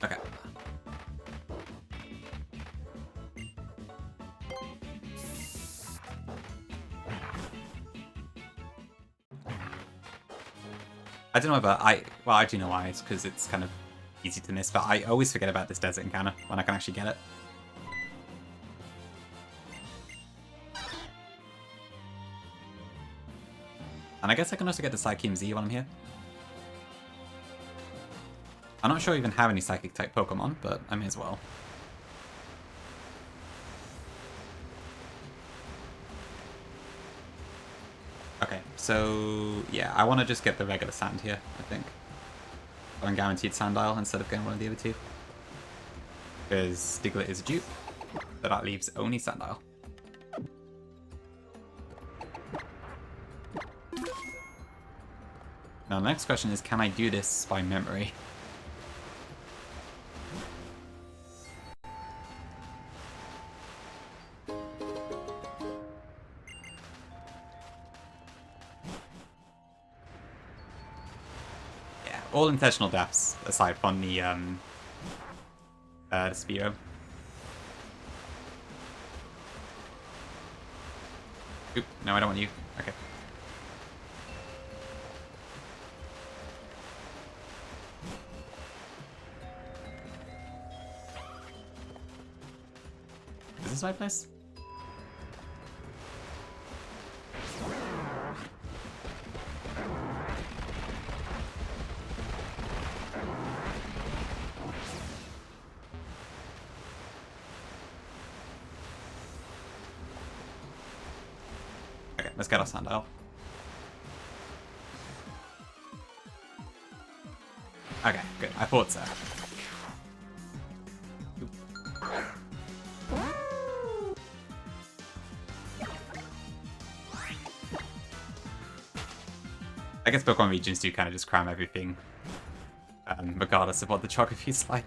Okay. I don't know, but well, I do know why. It's because it's kind of easy to miss, but I always forget about this desert encounter when I can actually get it. And I guess I can also get the Psycheum Z while I'm here. I'm not sure I even have any Psychic-type Pokemon, but I may as well. Okay, so yeah, I want to just get the regular Sand here, I think. I'm guaranteed Sandile instead of getting one of the other two. Because Diglett is a dupe, so that leaves only Sandile. Now the next question is, can I do this by memory? All intentional deaths, aside from the Spearow. Oop, no, I don't want you. Okay. Is this my place? Let's get our Sandile. Okay, good. I thought so. I guess Pokemon regions do kind of just cram everything, regardless of what the geography's like.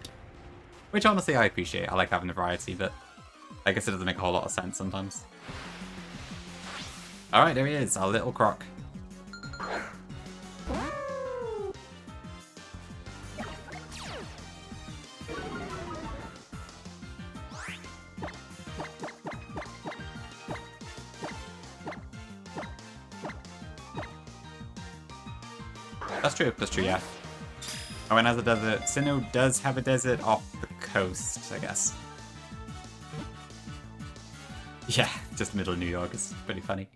Which honestly I appreciate. I like having a variety, but I guess it doesn't make a whole lot of sense sometimes. Alright, there he is, our little croc. That's true, yeah. Oh, and has a desert. Sinnoh does have a desert off the coast, I guess. Yeah, just middle of New York. It's pretty funny.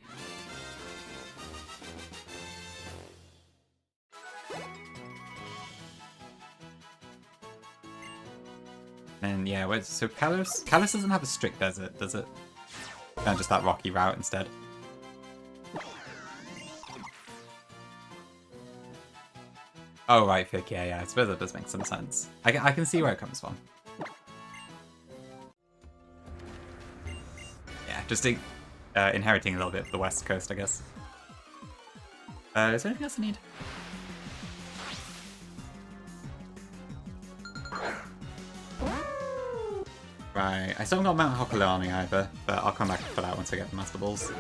And yeah, so Kalos doesn't have a strict desert, does it? Kind of just that rocky route instead. Oh, right, Fick, yeah, I suppose that does make some sense. I can see where it comes from. Yeah, just inheriting a little bit of the west coast, I guess. Is there anything else I need? Right, I still haven't got Mount Hokulani either, but I'll come back for that once I get the Master Balls.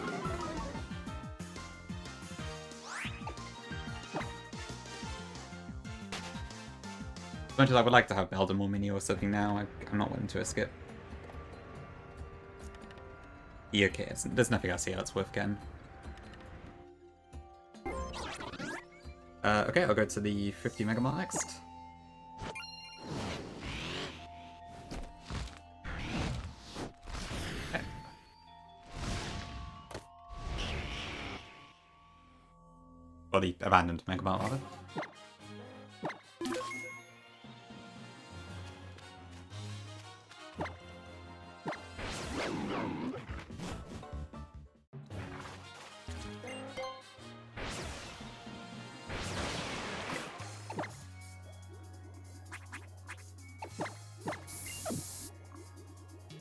As much as I would like to have Beldamore Mini or something now, I'm not willing to risk it. Yeah, okay, there's nothing else here that's worth getting. Okay, I'll go to the 50 Megamart next. Okay. Or the abandoned Megamart, rather.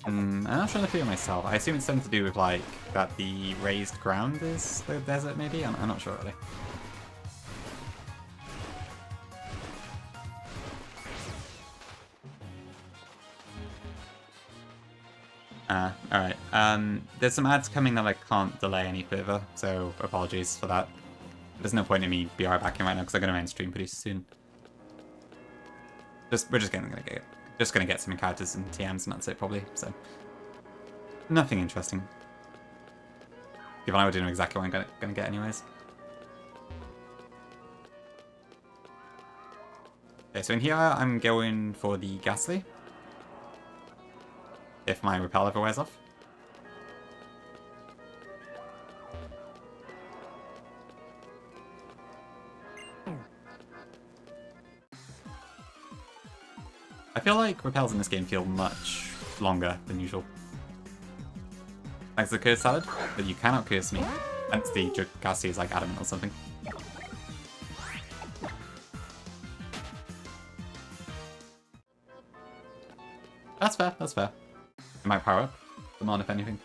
I'm not sure the figure myself. I assume it's something to do with, like, that the raised ground is the desert, maybe? I'm not sure, really. Alright. There's some ads coming that I can't delay any further, so apologies for that. There's no point in me BR backing right now, because I'm going to end stream pretty soon. We're just gonna get some encounters and TMs, and that's it, probably, so. Nothing interesting. Given I would know exactly what I'm gonna get anyways. Okay, so in here I'm going for the Ghastly. If my Repel ever wears off. I feel like Repels in this game feel much longer than usual. Thanks to the Curse Salad, but you cannot curse me. And the Ghastly is like adamant or something. That's fair, that's fair. It might power up. Come on, if anything.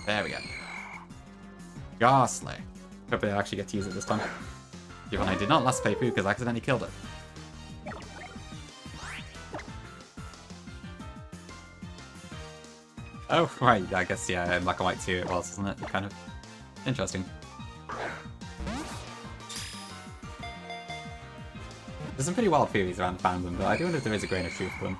There we go. Ghastly. Hopefully I actually get to use it this time. Given I did not last playthrough because I accidentally killed it. Oh, right, I guess, yeah, in Black and White 2 it was, isn't it? Kind of interesting. There's some pretty wild theories around fandom, but I do wonder if there is a grain of truth to them.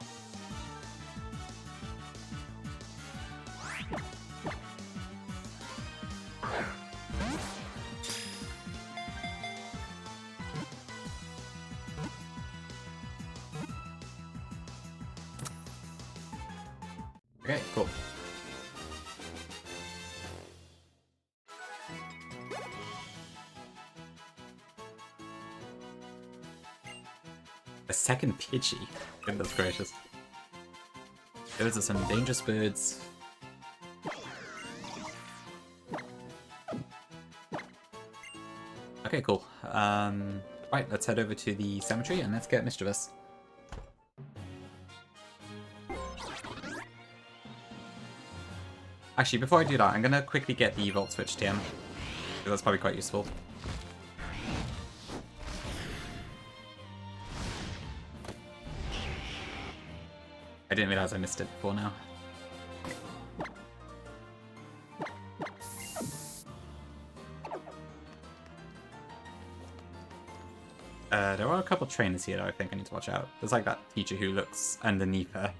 Okay, cool. A second Pidgey? Goodness gracious. Those are some dangerous birds. Okay, cool. Right, let's head over to the cemetery and let's get Mischievous. Actually, before I do that, I'm gonna quickly get the Volt Switch TM, because that's probably quite useful. realize I missed it before now. There are a couple trainers here that I think I need to watch out. There's like that teacher who looks underneath her.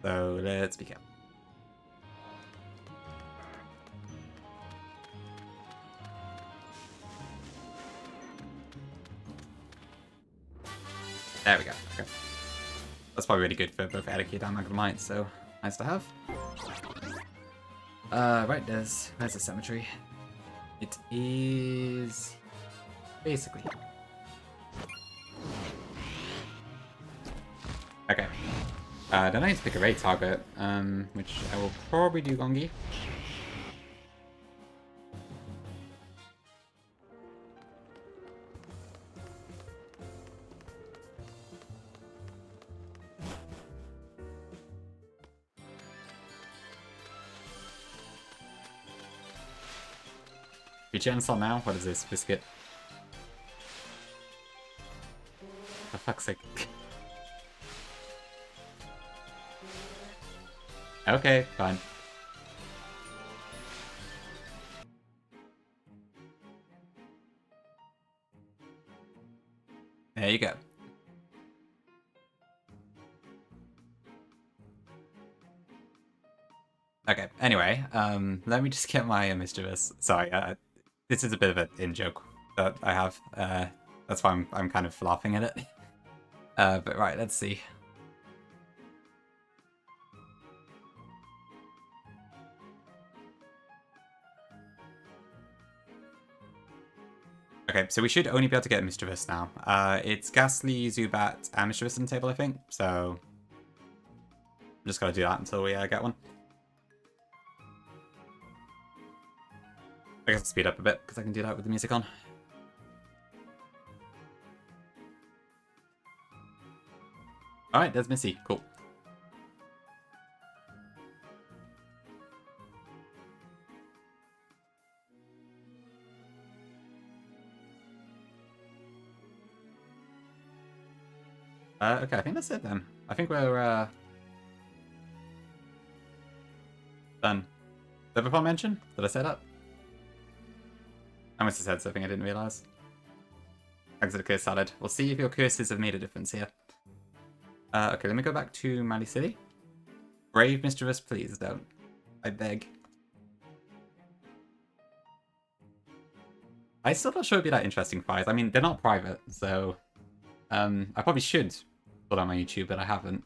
So let's be careful. There we go. Okay. That's probably really good for both etiquette and Magnemite, so nice to have. Right, where's the cemetery? It is basically. Okay. Then I need to pick a raid target, which I will probably do Gongi. Chainsaw now? What is this? Biscuit? For fuck's sake. Okay, fine. There you go. Okay, anyway, let me just get my mischievous. Sorry, this is a bit of an in-joke that I have. That's why I'm kind of laughing at it. But right, let's see. Okay, so we should only be able to get Mischievous now. It's Ghastly, Zubat, and Mischievous on the table, I think. So I'm just gotta do that until we get one. I guess I'll speed up a bit, because I can do that with the music on. Alright, there's Missy. Cool. Okay, I think that's it then. I think we're, done. Did I before mention? Did I say that? I must have said something I didn't realise. Exit curse salad. We'll see if your curses have made a difference here. Okay, let me go back to Mali City. Brave Mischievous, please don't. I beg. I'm still not sure it'd be that interesting fights. I mean, they're not private, so... I probably should put on my YouTube, but I haven't.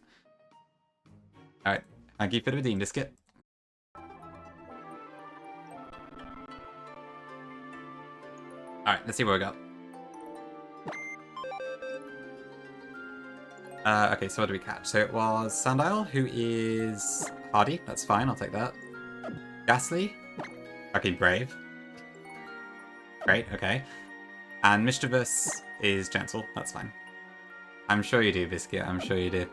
Alright, thank you for the redeem biscuit. Alright, let's see what we got. Okay, so what do we catch? So it was Sandile, who is hardy. That's fine, I'll take that. Ghastly. Okay, brave. Great, okay. And Mischievous is gentle. That's fine. I'm sure you do, Biscuit. I'm sure you do.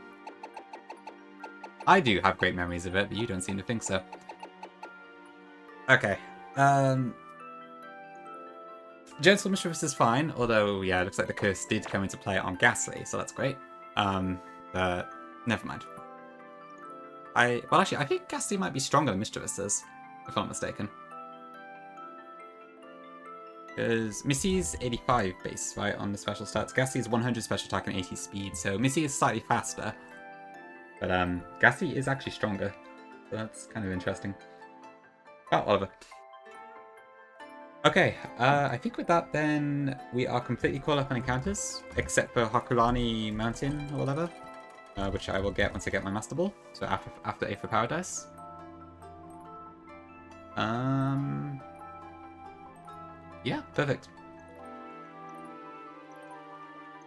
I do have great memories of it, but you don't seem to think so. Okay. Gentle Mischievous is fine, although, yeah, it looks like the curse did come into play on Ghastly, so that's great. But never mind. Well, actually, I think Ghastly might be stronger than Mischievous is, if I'm not mistaken. Because Missy's 85 base, right, on the special stats. Ghastly's 100 special attack and 80 speed, so Missy is slightly faster. But Ghastly is actually stronger, so that's kind of interesting. Oh, whatever. Okay, I think with that then, we are completely caught up on encounters, except for Hakulani Mountain or whatever, which I will get once I get my Master Ball, so after Aether Paradise. Yeah, perfect.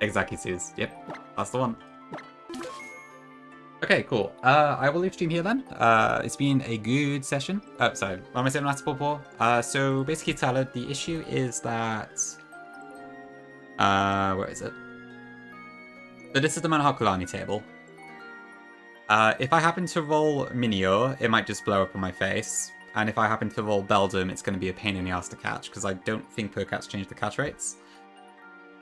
Exactly, Suze. Yep, that's the one. Okay, cool. I will leave stream here then. It's been a good session. Oh, sorry. What am I saying Master Ball for? So basically, Tyler, the issue is that... where is it? So this is the Mount Hakulani table. If I happen to roll Minior, it might just blow up on my face. And if I happen to roll Beldum, it's going to be a pain in the ass to catch, because I don't think Percats change the catch rates.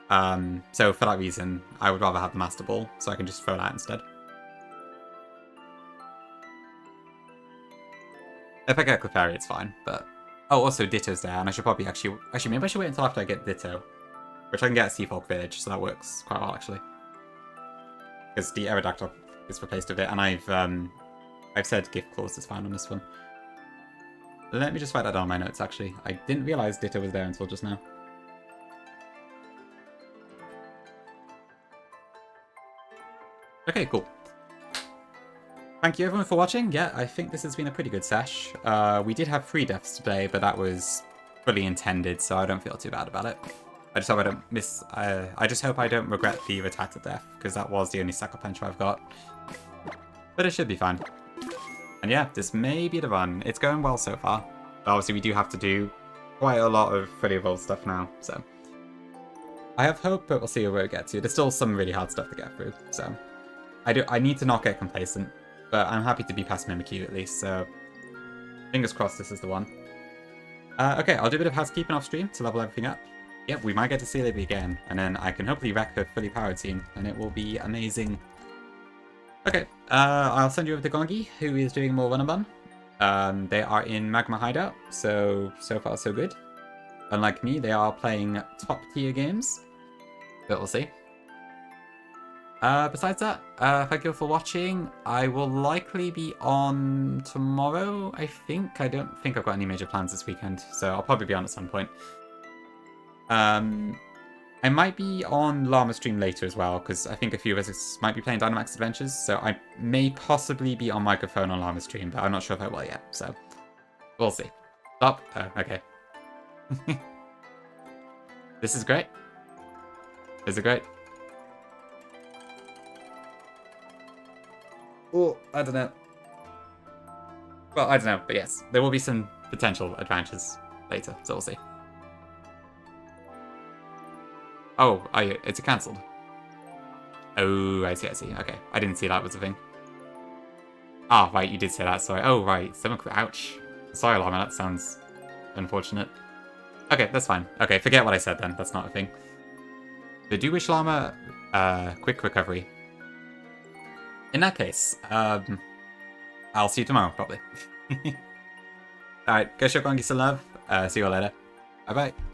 So for that reason, I would rather have the Master Ball, so I can just throw that instead. If I get Clefairy, it's fine, but... Oh, also Ditto's there, and I should probably actually... Actually, maybe I should wait until after I get Ditto. Which I can get at Seafolk Village, so that works quite well, actually. Because the Aerodactyl is replaced with it, and I've said Gift Clause is fine on this one. Let me just write that down on my notes, actually. I didn't realise Ditto was there until just now. Okay, cool. Thank you everyone for watching. Yeah, I think this has been a pretty good sesh. We did have 3 deaths today, but that was fully intended, so I don't feel too bad about it. I just hope I don't miss... I just hope I don't regret the Rattata death, because that was the only Sucker Puncher I've got. But it should be fine. And yeah, this may be the run. It's going well so far. But obviously we do have to do quite a lot of fully evolved stuff now, so... I have hope, but we'll see where it gets to. There's still some really hard stuff to get through, so... I need to not get complacent, but I'm happy to be past Mimikyu at least, so... Fingers crossed this is the one. Okay, I'll do a bit of housekeeping off stream to level everything up. Yep, we might get to see Libby again, and then I can hopefully wreck her fully powered team, and it will be amazing. Okay, I'll send you over to Gongi, who is doing more Run and Bun. They are in Magma Hideout, so far so good. Unlike me, they are playing top tier games, but we'll see. Besides that, thank you all for watching. I will likely be on tomorrow, I think. I don't think I've got any major plans this weekend, so I'll probably be on at some point. I might be on Llama stream later as well, because I think a few of us might be playing Dynamax Adventures, so I may possibly be on microphone on Llama stream, but I'm not sure if I will yet, so we'll see. Stop. Oh, okay. This is great. This is great. Oh, I don't know. Well, I don't know, but yes, there will be some potential adventures later, so we'll see. Oh, it's cancelled. Oh, I see, I see. Okay, I didn't see that was a thing. Ah, right, you did say that, sorry. Oh, right, ouch. Sorry, Llama, that sounds unfortunate. Okay, that's fine. Okay, forget what I said then, that's not a thing. But do wish Llama quick recovery. In that case, I'll see you tomorrow, probably. Alright, go show Gongi some love. See you all later. Bye-bye.